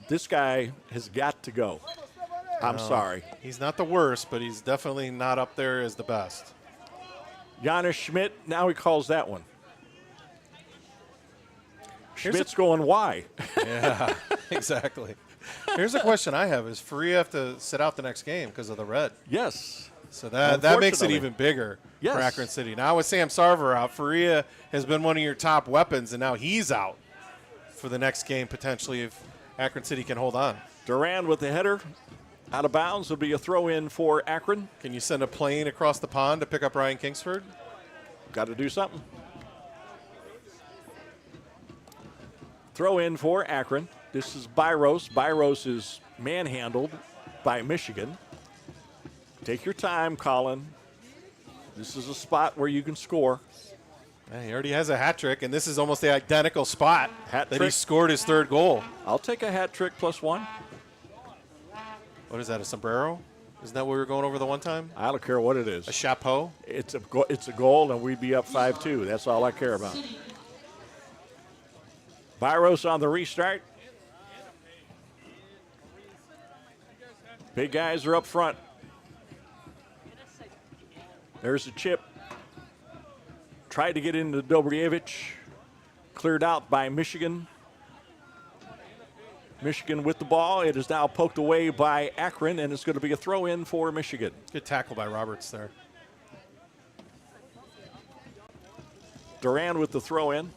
This guy has got to go. I'm sorry. He's not the worst, but he's definitely not up there as the best. Giannis Schmidt, now he calls that one. Schmidt's going, why? Yeah, exactly. Here's a question I have. Is Faria have to sit out the next game because of the red? Yes. So that makes it Unfortunately. even bigger Yes. for Akron City. Now with Sam Sarver out, Faria has been one of your top weapons, and now he's out for the next game potentially if Akron City can hold on. Duran with the header. Out of bounds. Will be a throw in for Akron. Can you send a plane across the pond to pick up Ryan Kingsford? Got to do something. Throw in for Akron. This is Byros. Byros is manhandled by Michigan. Take your time, Colin. This is a spot where you can score. He already has a hat trick, and this is almost the identical spot Hat that he trick. scored his third goal. I'll take a hat trick +1. What is that, a sombrero? Isn't that what we were going over the one time? I don't care what it is. A chapeau? It's a goal, and we'd be up 5-2. That's all I care about. Byros on the restart. Big guys are up front. There's a chip. Tried to get into Dobrjevich. Cleared out by Michigan. Michigan with the ball. It is now poked away by Akron, and it's going to be a throw-in for Michigan. Good tackle by Roberts there. Duran with the throw-in.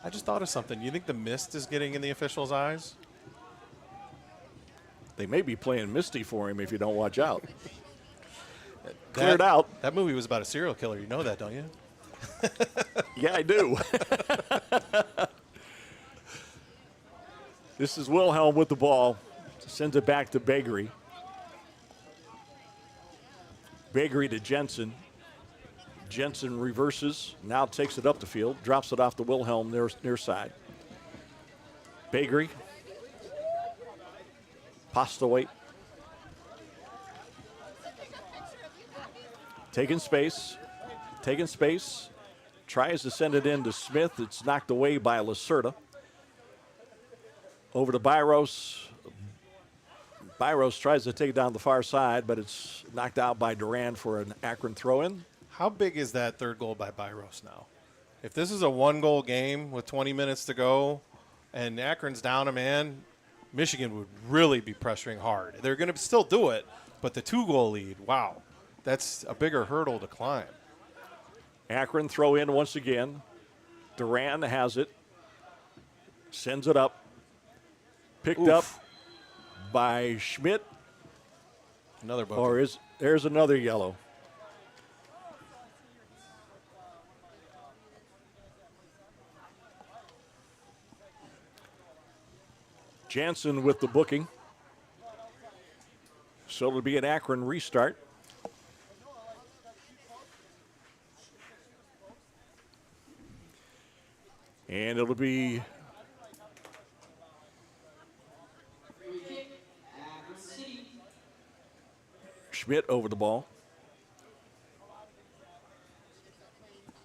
I just thought of something. You think the mist is getting in the officials' eyes? They may be playing Misty for him if you don't watch out. Cleared out. That movie was about a serial killer. You know that, don't you? Yeah, I do. This is Wilhelm with the ball. Sends it back to Bagri. Bagri to Jensen. Jensen reverses. Now takes it up the field. Drops it off to Wilhelm near side. Bagri. Postaway. Taking space. Tries to send it in to Smith. It's knocked away by Lacerda. Over to Byros. Byros tries to take it down the far side, but it's knocked out by Duran for an Akron throw-in. How big is that third goal by Byros now? If this is a one-goal game with 20 minutes to go and Akron's down a man, Michigan would really be pressuring hard. They're going to still do it, but the 2-goal lead, wow, that's a bigger hurdle to climb. Akron throw in once again. Duran has it. Sends it up. Picked up by Schmidt. Another booking. Or there's another yellow. Jansen with the booking. So it'll be an Akron restart. And it'll be Schmidt over the ball.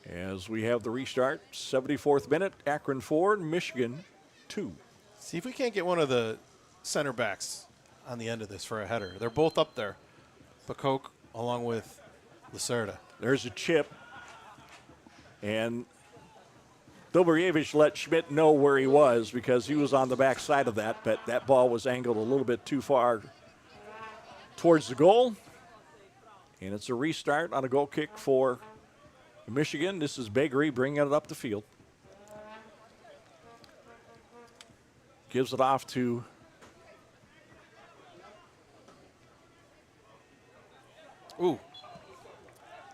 As we have the restart, 74th minute, Akron 4, Michigan 2. See if we can't get one of the center backs on the end of this for a header. They're both up there. Bacoke along with Lacerda. There's a chip. And Dobrjevich let Schmidt know where he was because he was on the back side of that, but that ball was angled a little bit too far towards the goal. And it's a restart on a goal kick for Michigan. This is Bagri bringing it up the field. Gives it off to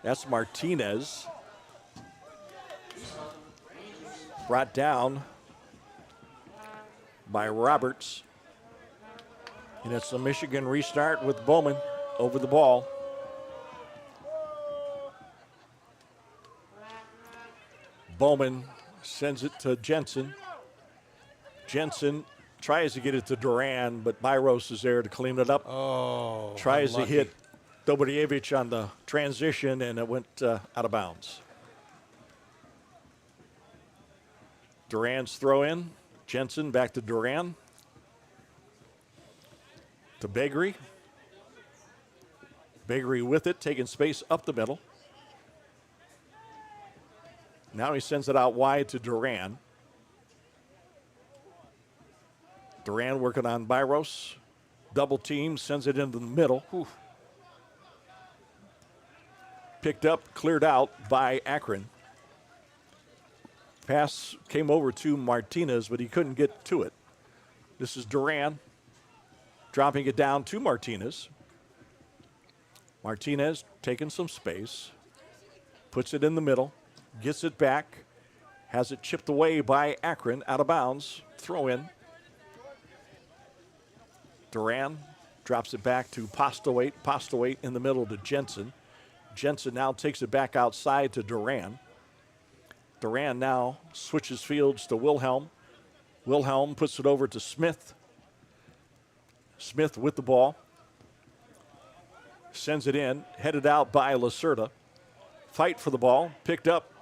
that's Martinez. Brought down by Roberts. And it's a Michigan restart with Bowman over the ball. Bowman sends it to Jensen. Jensen tries to get it to Duran, but Byros is there to clean it up. Oh, tries unlucky. to hit Dobrjevich on the transition, and it went out of bounds. Duran's throw in. Jensen back to Duran. To Bagri. Bagri with it, taking space up the middle. Now he sends it out wide to Duran. Duran working on Byros. Double team, sends it into the middle. Picked up, cleared out by Akron. Pass came over to Martinez, but he couldn't get to it. This is Duran dropping it down to Martinez. Martinez taking some space, puts it in the middle, gets it back, has it chipped away by Akron, out of bounds, throw in. Duran drops it back to Postaway. Postaway in the middle to Jensen. Jensen now takes it back outside to Duran. Duran now switches fields to Wilhelm. Wilhelm puts it over to Smith. Smith with the ball. Sends it in, headed out by Lacerda. Fight for the ball, picked up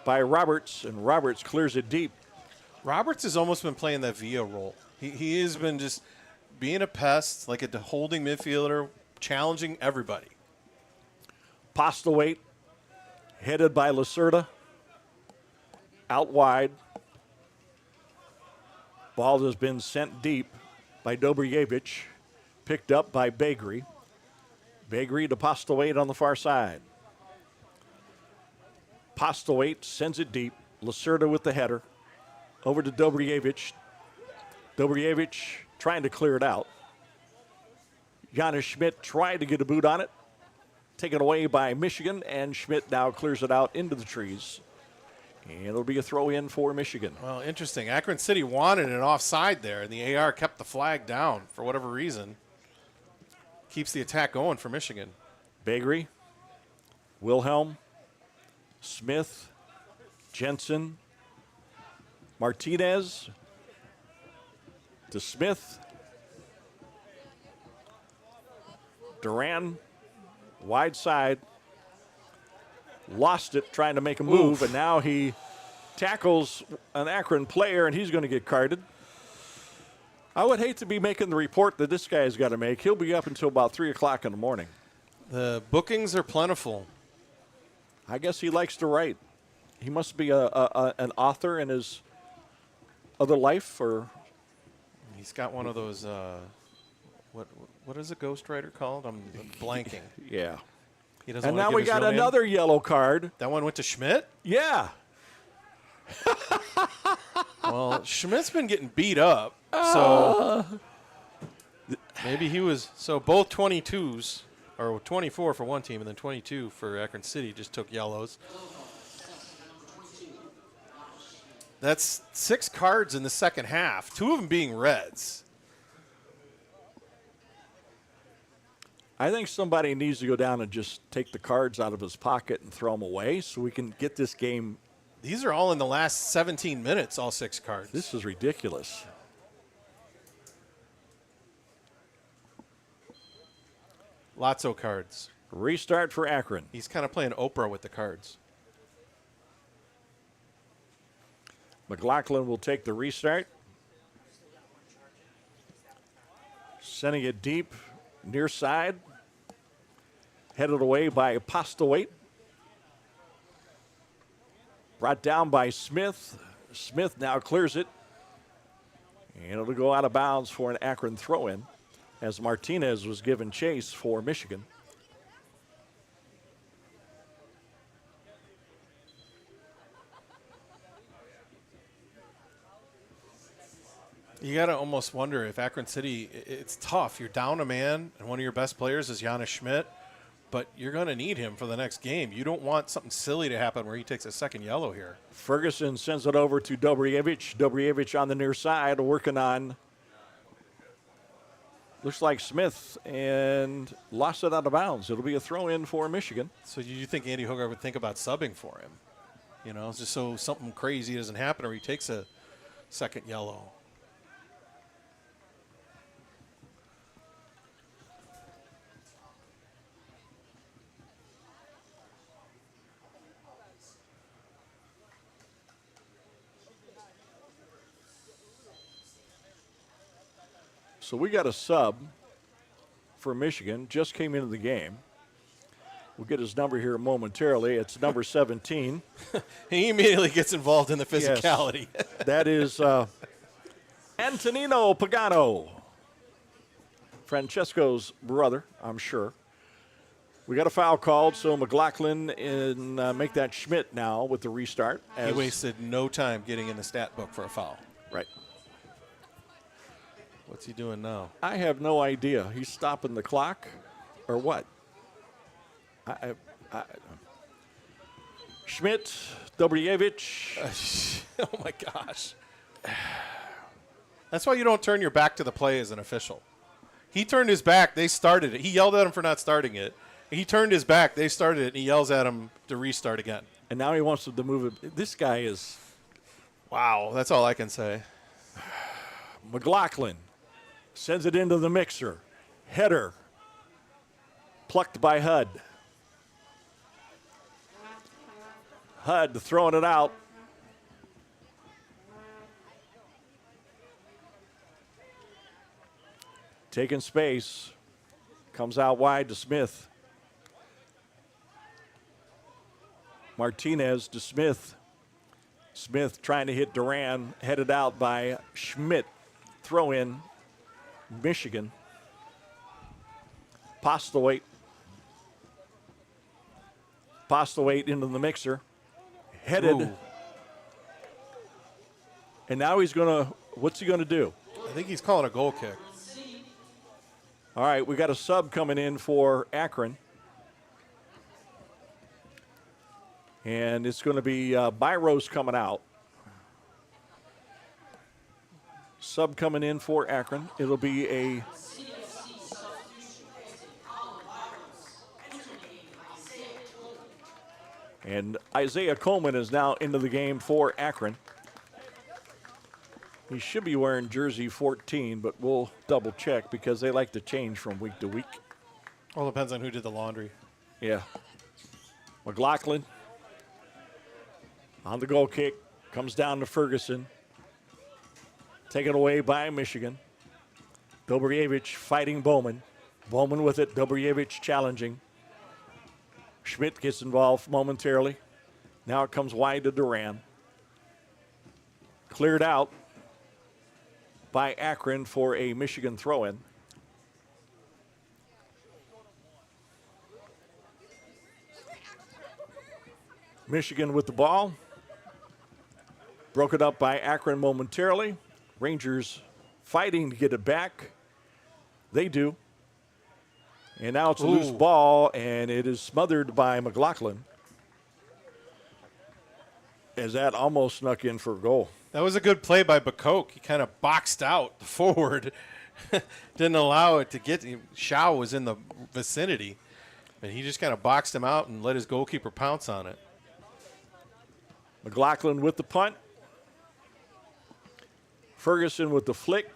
by Roberts, and Roberts clears it deep. Roberts has almost been playing that Villa role. He has been just being a pest, like a holding midfielder, challenging everybody. Postlewaite, headed by Lacerda. Out wide. Ball has been sent deep by Dobrjevich. Picked up by Bagri. Bagri to Postlewaite on the far side. Postlewaite sends it deep. Lacerda with the header. Over to Dobrjevich. Dobrjevich trying to clear it out. Jonas Schmidt tried to get a boot on it. Taken away by Michigan, and Schmidt now clears it out into the trees. And it'll be a throw in for Michigan. Well, interesting. Akron City wanted an offside there, and the AR kept the flag down for whatever reason. Keeps the attack going for Michigan. Bagri, Wilhelm, Smith, Jensen, Martinez to Smith. Duran, wide side. Lost it trying to make a move, and now he tackles an Akron player, and he's going to get carded. I would hate to be making the report that this guy's got to make. He'll be up until about 3 o'clock in the morning. The bookings are plentiful. I guess he likes to write. He must be an author in his other life, or He's got one of those, what is a ghostwriter called? I'm blanking. yeah. He doesn't And wanna now give we his got real name. another yellow card. That one went to Schmidt? Yeah. Well, Schmidt's been getting beat up, so maybe he was. So both 22s, or 24 for one team, and then 22 for Akron City just took yellows. That's 6 cards in the second half, 2 of them being reds. I think somebody needs to go down and just take the cards out of his pocket and throw them away so we can get this game. These are all in the last 17 minutes, all 6 cards. This is ridiculous. Lots of cards. Restart for Akron. He's kind of playing Oprah with the cards. McLaughlin will take the restart. Sending it deep, near side. Headed away by Postlewaite. Brought down by Smith. Smith now clears it. And it'll go out of bounds for an Akron throw-in as Martinez was given chase for Michigan. You got to almost wonder if Akron City, it's tough. You're down a man, and one of your best players is Jonas Schmidt, but you're going to need him for the next game. You don't want something silly to happen where he takes a second yellow here. Ferguson sends it over to Dobrjevich. Dobrjevich on the near side working on, looks like Smith, and lost it out of bounds. It'll be a throw-in for Michigan. So you think Andy Hogarth would think about subbing for him? You know, just so something crazy doesn't happen or he takes a second yellow. So we got a sub for Michigan, just came into the game. We'll get his number here momentarily. It's number 17. He immediately gets involved in the physicality. Yes. That is Antonino Pagano, Francesco's brother, I'm sure. We got a foul called, so McLaughlin make that Schmidt now with the restart. He wasted no time getting in the stat book for a foul. Right. What's he doing now? I have no idea. He's stopping the clock or what? Schmidt, Dobrjevich. Oh, my gosh. That's why you don't turn your back to the play as an official. He turned his back. They started it. He yelled at him for not starting it. He turned his back. They started it, and he yells at him to restart again. And now he wants them to move it. This guy is. Wow, that's all I can say. McLaughlin sends it into the mixer. Header. Plucked by Hud. Hud throwing it out. Taking space. Comes out wide to Smith. Martinez to Smith. Smith trying to hit Duran, headed out by Schmidt. Throw in Michigan. Postlewaite. Postlewaite into the mixer. Headed. Ooh. And now he's going to, what's he going to do? I think he's calling a goal kick. All right, we got a sub coming in for Akron. And it's going to be Byros coming out. Sub coming in for Akron. It'll be a and Isaiah Coleman is now into the game for Akron. He should be wearing jersey 14, but we'll double check because they like to change from week to week. All depends on who did the laundry. Yeah. McLaughlin on the goal kick. Comes down to Ferguson. Taken away by Michigan. Dobrjevich fighting Bowman. Bowman with it. Dobrjevich challenging. Schmidt gets involved momentarily. Now it comes wide to Duran. Cleared out by Akron for a Michigan throw-in. Michigan with the ball. Broke it up by Akron momentarily. Rangers fighting to get it back. They do. And now it's a loose ball, and it is smothered by McLaughlin. As that almost snuck in for a goal. That was a good play by Bacoke. He kind of boxed out the forward. Didn't allow it to get him. Shao was in the vicinity. And he just kind of boxed him out and let his goalkeeper pounce on it. McLaughlin with the punt. Ferguson with the flick.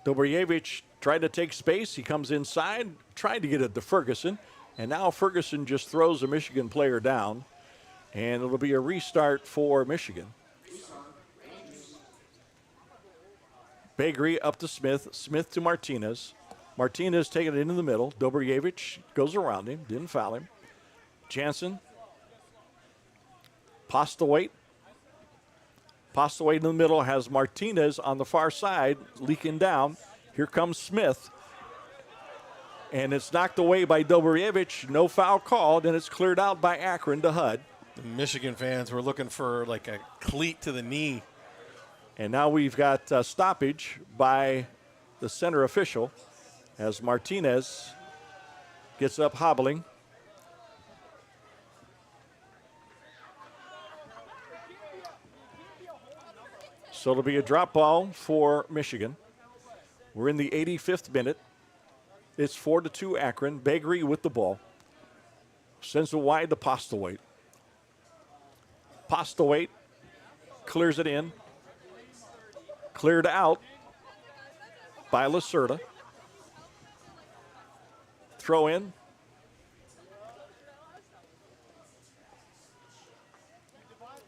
Dobrjevich tried to take space. He comes inside, tried to get it to Ferguson. And now Ferguson just throws a Michigan player down. And it'll be a restart for Michigan. Bagri up to Smith. Smith to Martinez. Martinez taking it into the middle. Dobrjevich goes around him. Didn't foul him. Jansen. Postlewaite. Postlewaite in the middle has Martinez on the far side leaking down. Here comes Smith. And it's knocked away by Dobrjevich. No foul called, and it's cleared out by Akron to Hud. The Michigan fans were looking for like a cleat to the knee. And now we've got stoppage by the center official as Martinez gets up hobbling. So it'll be a drop ball for Michigan. We're in the 85th minute. It's 4-2 Akron. Bagri with the ball. Sends it wide to Postlewaite. Postlewaite clears it in. Cleared out by Lacerda. Throw in.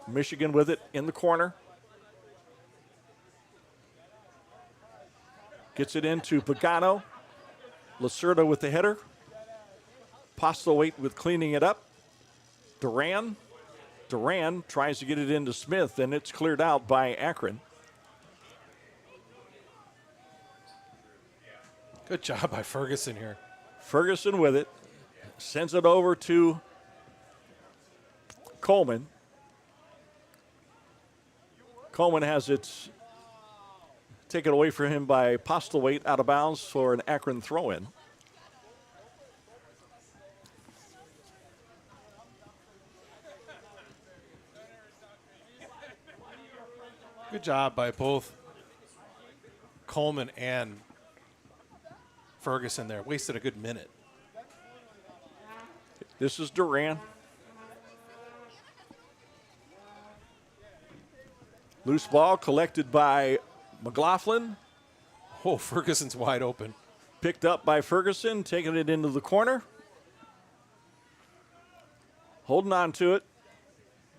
Michigan with it in the corner. Gets it into Pagano. Lacerda with the header. Postlewaite with cleaning it up. Duran tries to get it into Smith, and it's cleared out by Akron. Good job by Ferguson here. Ferguson with it. Sends it over to Coleman. Coleman has it taken away from him by Postlewaite out of bounds for an Akron throw-in. Good job by both Coleman and Ferguson there. Wasted a good minute. This is Duran. Loose ball collected by McLaughlin. Oh, Ferguson's wide open. Picked up by Ferguson, taking it into the corner. Holding on to it.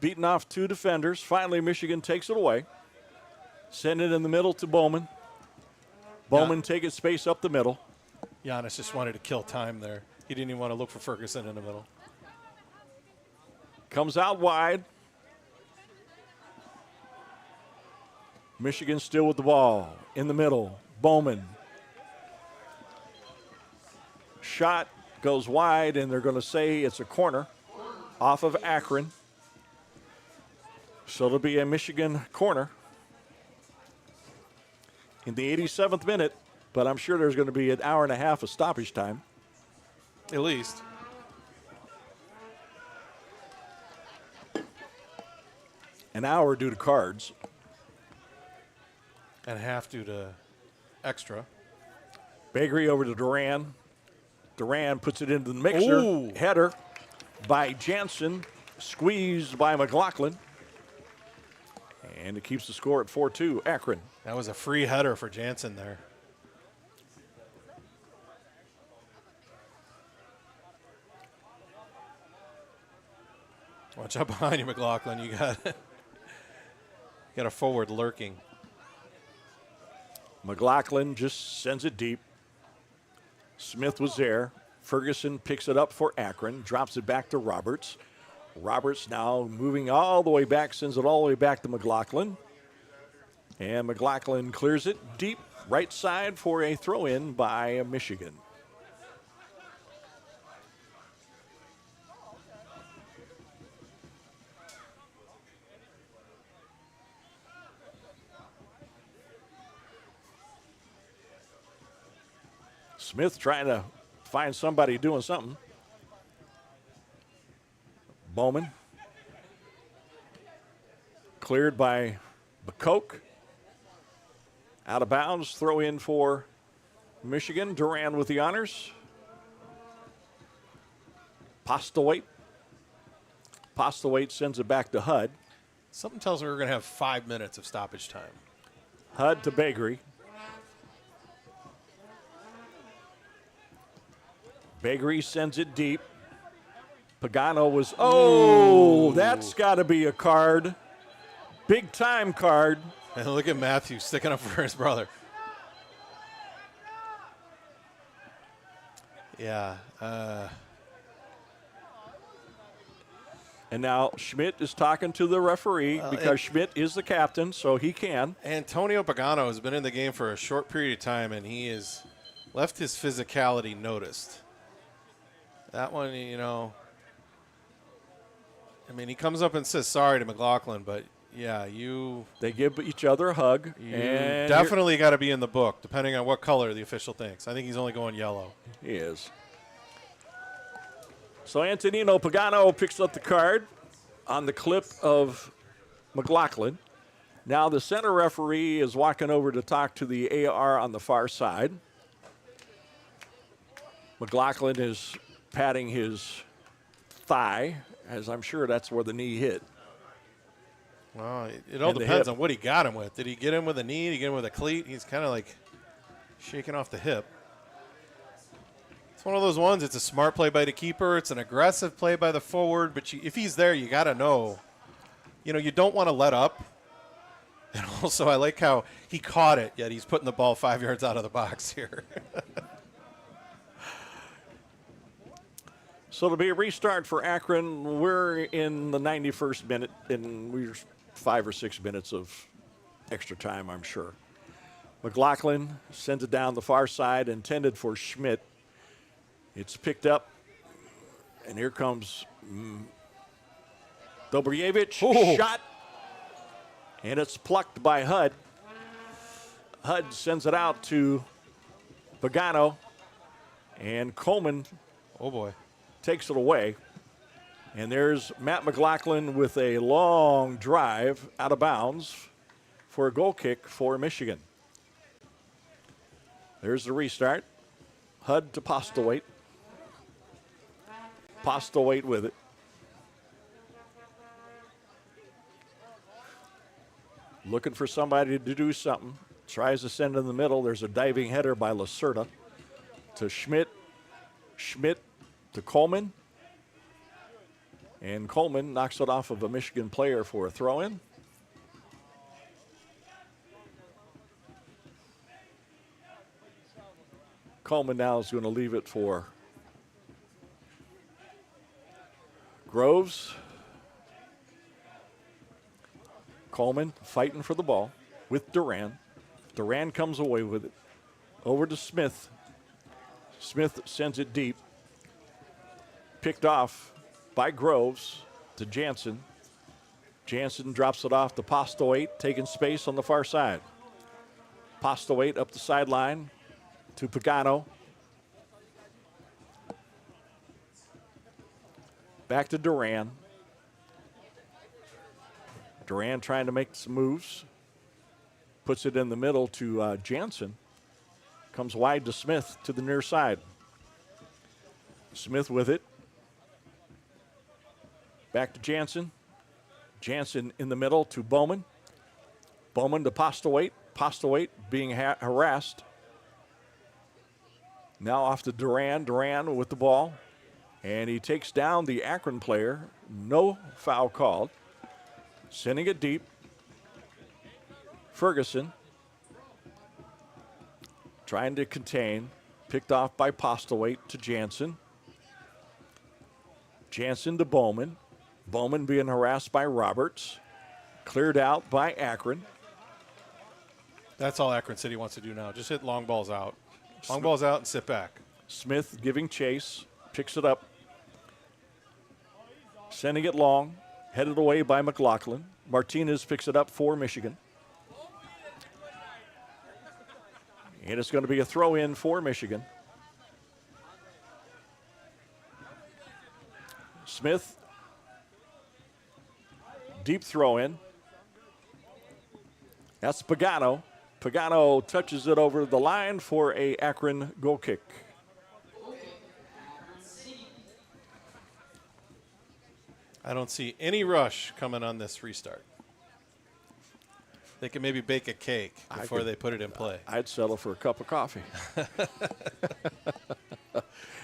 Beating off two defenders. Finally, Michigan takes it away. Send it in the middle to Bowman. Bowman taking space up the middle. Giannis just wanted to kill time there. He didn't even want to look for Ferguson in the middle. Comes out wide. Michigan still with the ball in the middle. Bowman. Shot goes wide, and they're going to say it's a corner off of Akron. So it'll be a Michigan corner in the 87th minute, but I'm sure there's going to be an hour and a half of stoppage time. At least. An hour due to cards. And half due to extra. Bakery over to Duran. Duran puts it into the mixer. Ooh. Header by Jansen. Squeezed by McLaughlin. And it keeps the score at 4-2, Akron. That was a free header for Jansen there. Watch out behind you, McLaughlin. You got a forward lurking. McLaughlin just sends it deep. Smith was there. Ferguson picks it up for Akron, drops it back to Roberts. Roberts now moving all the way back, sends it all the way back to McLaughlin. And McLaughlin clears it deep right side for a throw-in by Michigan. Smith trying to find somebody doing something. Bowman. Cleared by McCoke. Out of bounds. Throw in for Michigan. Duran with the honors. Postlewaite. Postlewaite sends it back to Hud. Something tells me we're going to have 5 minutes of stoppage time. Hud to Bakery. Bakery sends it deep. Pagano was, that's got to be a card. Big time card. And look at Matthew sticking up for his brother. Yeah. And now Schmidt is talking to the referee because Schmidt is the captain, so he can. Antonio Pagano has been in the game for a short period of time, and he has left his physicality noticed. That one, you know, I mean, he comes up and says sorry to McLaughlin, but, yeah, They give each other a hug. and definitely got to be in the book, depending on what color the official thinks. I think he's only going yellow. He is. So Antonino Pagano picks up the card on the clip of McLaughlin. Now the center referee is walking over to talk to the AR on the far side. McLaughlin is patting his thigh, as I'm sure that's where the knee hit. Well, it all And the depends hip. on what he got him with. Did he get him with a knee? Did he get him with a cleat? He's kind of like shaking off the hip. It's one of those ones. It's a smart play by the keeper. It's an aggressive play by the forward. But if he's there, you got to know. You know, you don't want to let up. And also, I like how he caught it, yet he's putting the ball 5 yards out of the box here. So it'll be a restart for Akron. We're in the 91st minute, and we're 5 or 6 minutes of extra time, I'm sure. McLaughlin sends it down the far side, intended for Schmidt. It's picked up, and here comes Dobrjevich. Shot, and it's plucked by Hud. Hud sends it out to Pagano, and Coleman Oh, boy. takes it away. And there's Matt McLaughlin with a long drive out of bounds for a goal kick for Michigan. There's the restart. Hud to Postlewaite. Postlewaite with it. Looking for somebody to do something. Tries to send in the middle. There's a diving header by Lacerda to Schmidt. Schmidt to Coleman. And Coleman knocks it off of a Michigan player for a throw-in. Coleman now is going to leave it for Groves. Coleman fighting for the ball with Duran. Duran comes away with it. Over to Smith. Smith sends it deep. Picked off by Groves to Jansen. Jansen drops it off to Postlewaite, taking space on the far side. Postlewaite up the sideline to Pagano. Back to Duran. Duran trying to make some moves. Puts it in the middle to Jansen. Comes wide to Smith to the near side. Smith with it. Back to Jansen. Jansen in the middle to Bowman. Bowman to Postlewaite. Postlewaite being harassed. Now off to Duran. Duran with the ball. And he takes down the Akron player. No foul called. Sending it deep. Ferguson trying to contain. Picked off by Postlewaite to Jansen. Jansen to Bowman. Bowman being harassed by Roberts. Cleared out by Akron. That's all Akron City wants to do now. Just hit long balls out. Long balls out and sit back. Smith giving chase. Picks it up. Sending it long. Headed away by McLaughlin. Martinez picks it up for Michigan. And it's going to be a throw in for Michigan. Smith. Deep throw in. That's Pagano. Pagano touches it over the line for a Akron goal kick. I don't see any rush coming on this restart. They can maybe bake a cake before they put it in play. I'd settle for a cup of coffee. You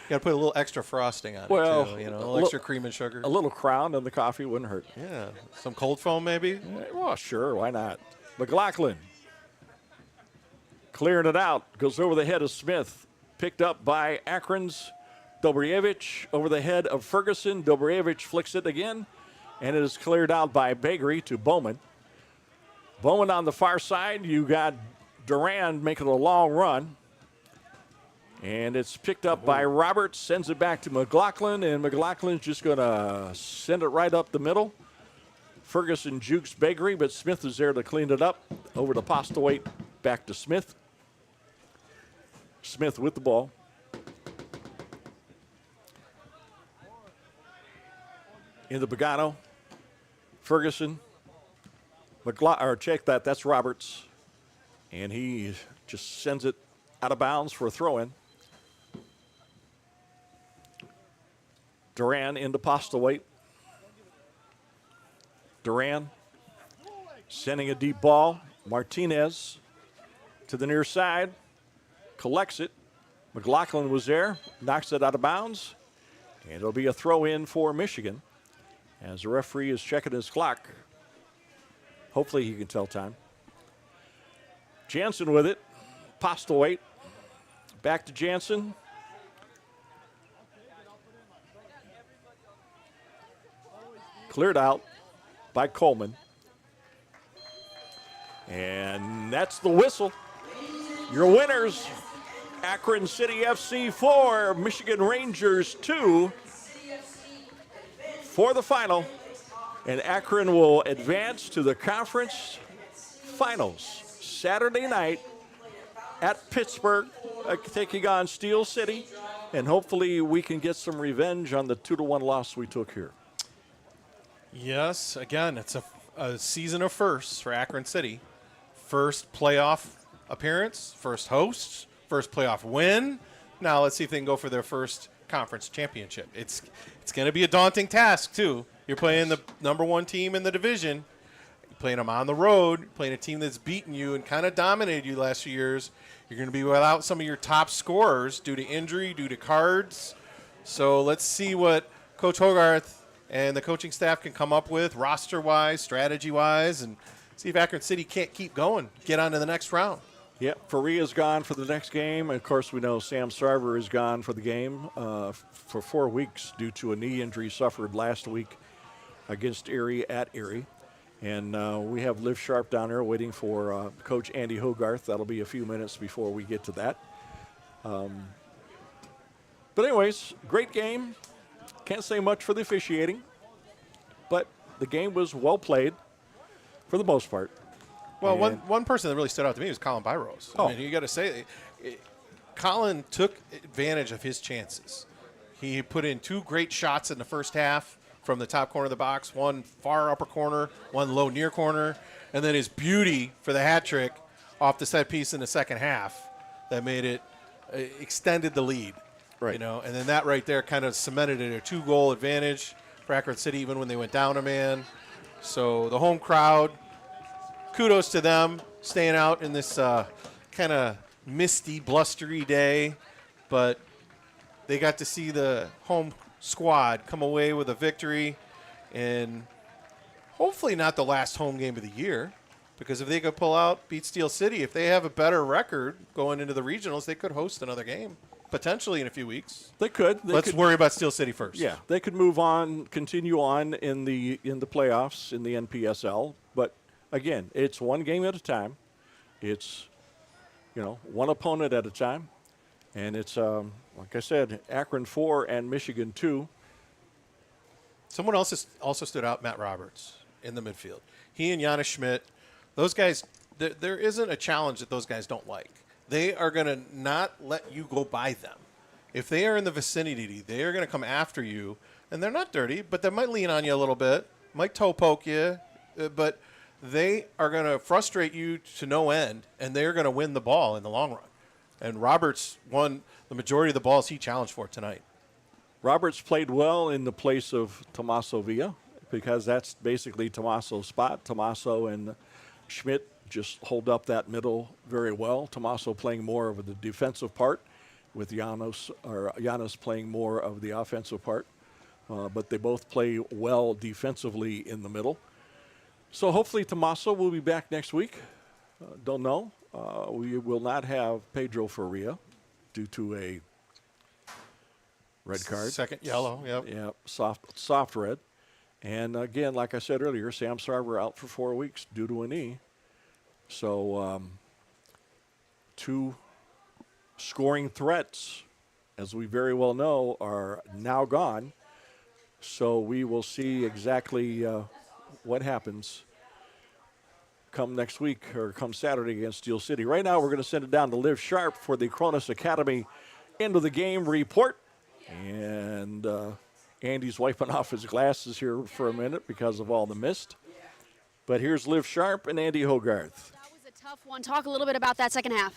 got to put a little extra frosting on it, too. You know, a little extra cream and sugar. A little crown on the coffee wouldn't hurt. Yeah. Some cold foam, maybe? Well, sure. Why not? McLaughlin clearing it out. Goes over the head of Smith. Picked up by Akron's Dobrevich over the head of Ferguson. Dobrevich flicks it again. And it is cleared out by Baggery to Bowman. Bowman on the far side. You got Duran making a long run. And it's picked up by Roberts, sends it back to McLaughlin, and McLaughlin's just going to send it right up the middle. Ferguson jukes Baggery, but Smith is there to clean it up. Over to Postlewaite, back to Smith. Smith with the ball. Into Pagano. Ferguson. Check that, that's Roberts. And he just sends it out of bounds for a throw-in. Duran into Postlewaite. Duran sending a deep ball. Martinez to the near side. Collects it. McLaughlin was there. Knocks it out of bounds. And it'll be a throw-in for Michigan as the referee is checking his clock. Hopefully he can tell time. Jansen with it. Postlewaite. Back to Jansen. Cleared out by Coleman. And that's the whistle. Your winners, Akron City FC 4, Michigan Rangers 2 for the final. And Akron will advance to the conference finals Saturday night at Pittsburgh, taking on Steel City. And hopefully we can get some revenge on the 2-1 loss we took here. Yes, again, it's a season of firsts for Akron City. First playoff appearance, first hosts, first playoff win. Now let's see if they can go for their first conference championship. It's going to be a daunting task, too. You're playing the number one team in the division. You're playing them on the road, playing a team that's beaten you and kind of dominated you the last few years. You're going to be without some of your top scorers due to injury, due to cards. So let's see what Coach Hogarth and the coaching staff can come up with roster-wise, strategy-wise, and see if Akron City can't keep going, get on to the next round. Yeah, Faria's gone for the next game. Of course, we know Sam Sarver is gone for the game for 4 weeks due to a knee injury suffered last week against Erie at Erie. And we have Liv Sharp down there waiting for Coach Andy Hogarth. That'll be a few minutes before we get to that. But anyways, great game. Can't say much for the officiating, but the game was well played for the most part. Well, one person that really stood out to me was Colin Byros. I mean, you got to say, Colin took advantage of his chances. He put in 2 great shots in the first half from the top corner of the box, one far upper corner, one low near corner, and then his beauty for the hat trick off the set piece in the second half that made it extended the lead. Right. You know, and then that right there kind of cemented it a 2-goal advantage for Akron City even when they went down a man. So the home crowd, kudos to them staying out in this kind of misty, blustery day, but they got to see the home squad come away with a victory, and hopefully not the last home game of the year, because if they could pull out, beat Steel City, if they have a better record going into the regionals, they could host another game potentially in a few weeks. They could. Let's worry about Steel City first. Yeah, they could move on, continue on in the playoffs in the NPSL, but again, it's one game at a time. It's, one opponent at a time. And it's, like I said, Akron 4 and Michigan 2. Someone else has also stood out, Matt Roberts, in the midfield. He and Giannis Schmidt, those guys, there isn't a challenge that those guys don't like. They are going to not let you go by them. If they are in the vicinity, they are going to come after you. And they're not dirty, but they might lean on you a little bit, might toe poke you, but they are going to frustrate you to no end, and they're going to win the ball in the long run. And Roberts won the majority of the balls he challenged for tonight. Roberts played well in the place of Tommaso Villa because that's basically Tommaso's spot. Tommaso and Schmidt just hold up that middle very well. Tommaso playing more of the defensive part with Giannis playing more of the offensive part. But they both play well defensively in the middle. So hopefully Tommaso will be back next week. Don't know. We will not have Pedro Faria due to a red card. Second yellow, yep. Yeah, soft red. And again, like I said earlier, Sam Sarver out for 4 weeks due to a knee. So 2 scoring threats, as we very well know, are now gone. So we will see exactly what happens come next week or come Saturday against Steel City. Right now, we're going to send it down to Liv Sharp for the Cronus Academy end of the game report. And Andy's wiping off his glasses here for a minute because of all the mist. But here's Liv Sharp and Andy Hogarth. That was a tough one. Talk a little bit about that second half.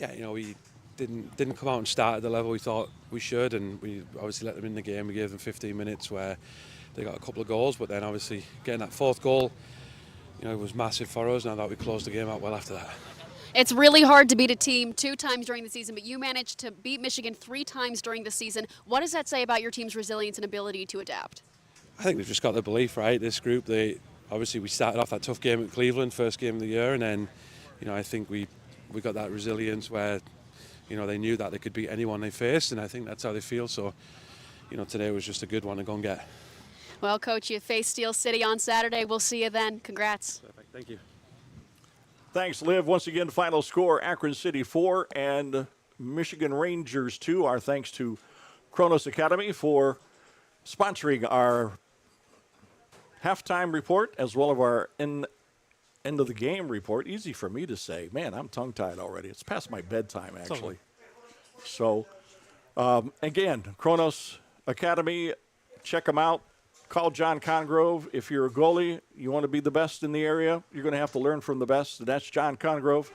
Yeah, we didn't come out and start at the level we thought we should, and we obviously let them in the game. We gave them 15 minutes where they got a couple of goals, but then obviously getting that 4th goal, it was massive for us, and I thought we closed the game out well after that. It's really hard to beat a team 2 times during the season, but you managed to beat Michigan 3 times during the season. What does that say about your team's resilience and ability to adapt? I think they've just got the belief, right? This group, obviously we started off that tough game at Cleveland, first game of the year, and then, I think we got that resilience where, they knew that they could beat anyone they faced, and I think that's how they feel. So, today was just a good one to go and get. Well, Coach, you face Steel City on Saturday. We'll see you then. Congrats. Perfect. Thank you. Thanks, Liv. Once again, final score, Akron City 4 and Michigan Rangers 2. Our thanks to Cronus Academy for sponsoring our halftime report as well as our end of the game report. Easy for me to say. Man, I'm tongue-tied already. It's past my bedtime, actually. So, again, Cronus Academy, check them out. Call John Congrove. If you're a goalie, you want to be the best in the area, you're going to have to learn from the best, and that's John Congrove.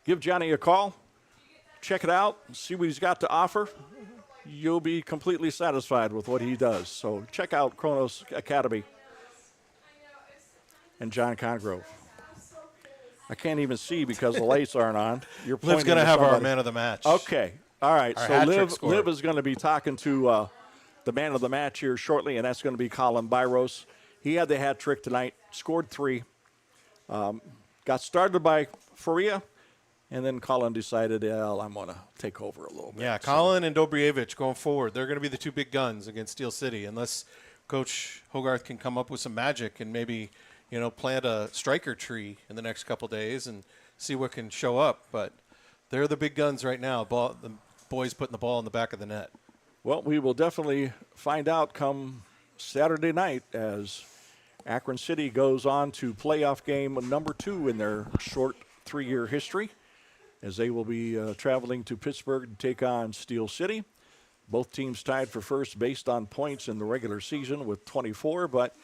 Give Johnny a call. Check it out. See what he's got to offer. You'll be completely satisfied with what he does. So check out Cronus Academy and John Congrove. I can't even see because the lights aren't on. You're Liv's going to have our man of the match. Okay. All right. Our So Liv is going to be talking to the man of the match here shortly, and that's going to be Colin Byros. He had the hat trick tonight, scored 3. Got started by Faria, And then Colin decided, well, I'm going to take over a little bit. Yeah, So- Colin and Dobrievich going forward. They're going to be the two big guns against Steel City, unless Coach Hogarth can come up with some magic and maybe, plant a striker tree in the next couple days and see what can show up. But they're the big guns right now. The boys putting the ball in the back of the net. Well, we will definitely find out come Saturday night as Akron City goes on to playoff game number 2 in their short 3-year history, as they will be traveling to Pittsburgh to take on Steel City. Both teams tied for first based on points in the regular season with 24, but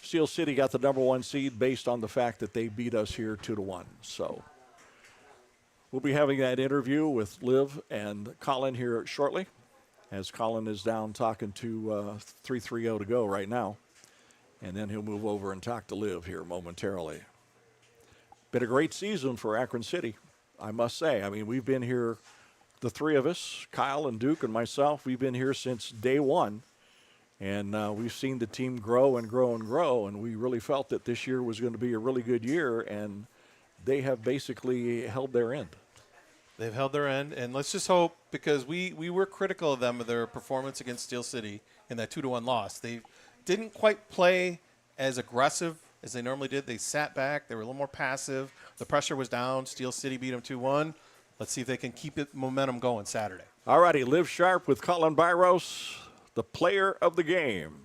Steel City got the number 1 seed based on the fact that they beat us here 2-1. So we'll be having that interview with Liv and Colin here shortly, as Colin is down talking to 3:30 to go right now. And then he'll move over and talk to Liv here momentarily. Been a great season for Akron City, I must say. I mean, we've been here, the three of us, Kyle and Duke and myself, we've been here since day one. And we've seen the team grow and grow and grow. And we really felt that this year was going to be a really good year. And they have basically held their end. They've held their end, and let's just hope, because we were critical of them, of their performance against Steel City in that 2-1 loss. They didn't quite play as aggressive as they normally did. They sat back. They were a little more passive. The pressure was down. Steel City beat them 2-1. Let's see if they can keep it momentum going Saturday. All righty, Liv Sharp with Colin Byros, the player of the game.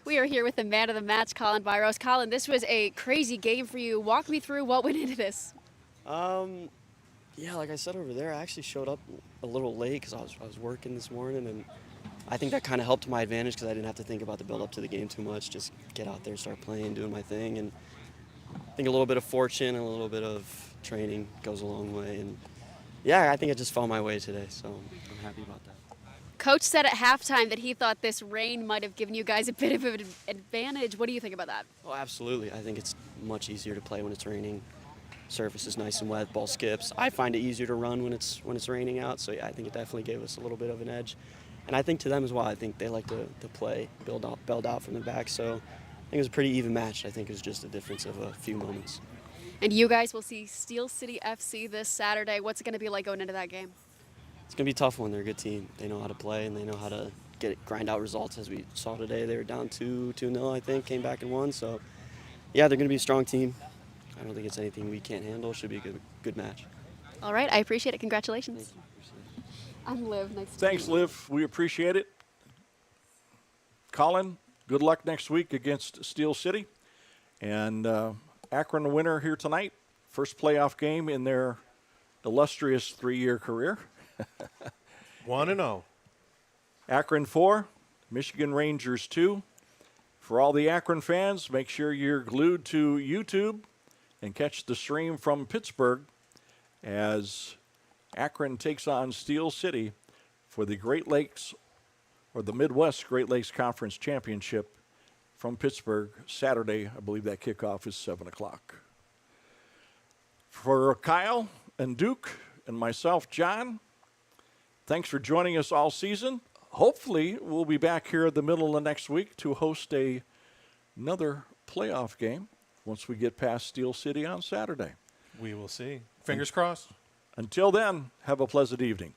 We are here with the man of the match, Colin Byros. Colin, this was a crazy game for you. Walk me through what went into this. Yeah, like I said over there, I actually showed up a little late because I was working this morning, and I think that kind of helped to my advantage because I didn't have to think about the build-up to the game too much. Just get out there, start playing, doing my thing, and I think a little bit of fortune and a little bit of training goes a long way. And yeah, I think I just found my way today, so I'm happy about that. Coach said at halftime that he thought this rain might have given you guys a bit of an advantage. What do you think about that? Oh, absolutely. I think it's much easier to play when it's raining. Surface is nice and wet, ball skips. I find it easier to run when it's raining out, so yeah, I think it definitely gave us a little bit of an edge. And I think to them as well, I think they like to play, build out from the back, so I think it was a pretty even match. I think it was just a difference of a few moments. And you guys will see Steel City FC this Saturday. What's it going to be like going into that game? It's going to be a tough one. They're a good team. They know how to play, and they know how to grind out results, as we saw today. They were down 2-0, I think, came back and won. So, yeah, they're going to be a strong team. I don't think it's anything we can't handle. It should be a good match. All right, I appreciate it. Congratulations. I'm Liv. Nice to meet Thanks, you. Liv. We appreciate it. Colin, good luck next week against Steel City. And Akron, the winner here tonight. First playoff game in their illustrious 3-year career. 1-0. Akron 4, Michigan Rangers 2. For all the Akron fans, make sure you're glued to YouTube and catch the stream from Pittsburgh as Akron takes on Steel City for the Great Lakes, or the Midwest Great Lakes Conference Championship from Pittsburgh Saturday. I believe that kickoff is 7 o'clock. For Kyle and Duke and myself, John, thanks for joining us all season. Hopefully, we'll be back here in the middle of next week to host another playoff game once we get past Steel City on Saturday. We will see. Fingers crossed. Until then, have a pleasant evening.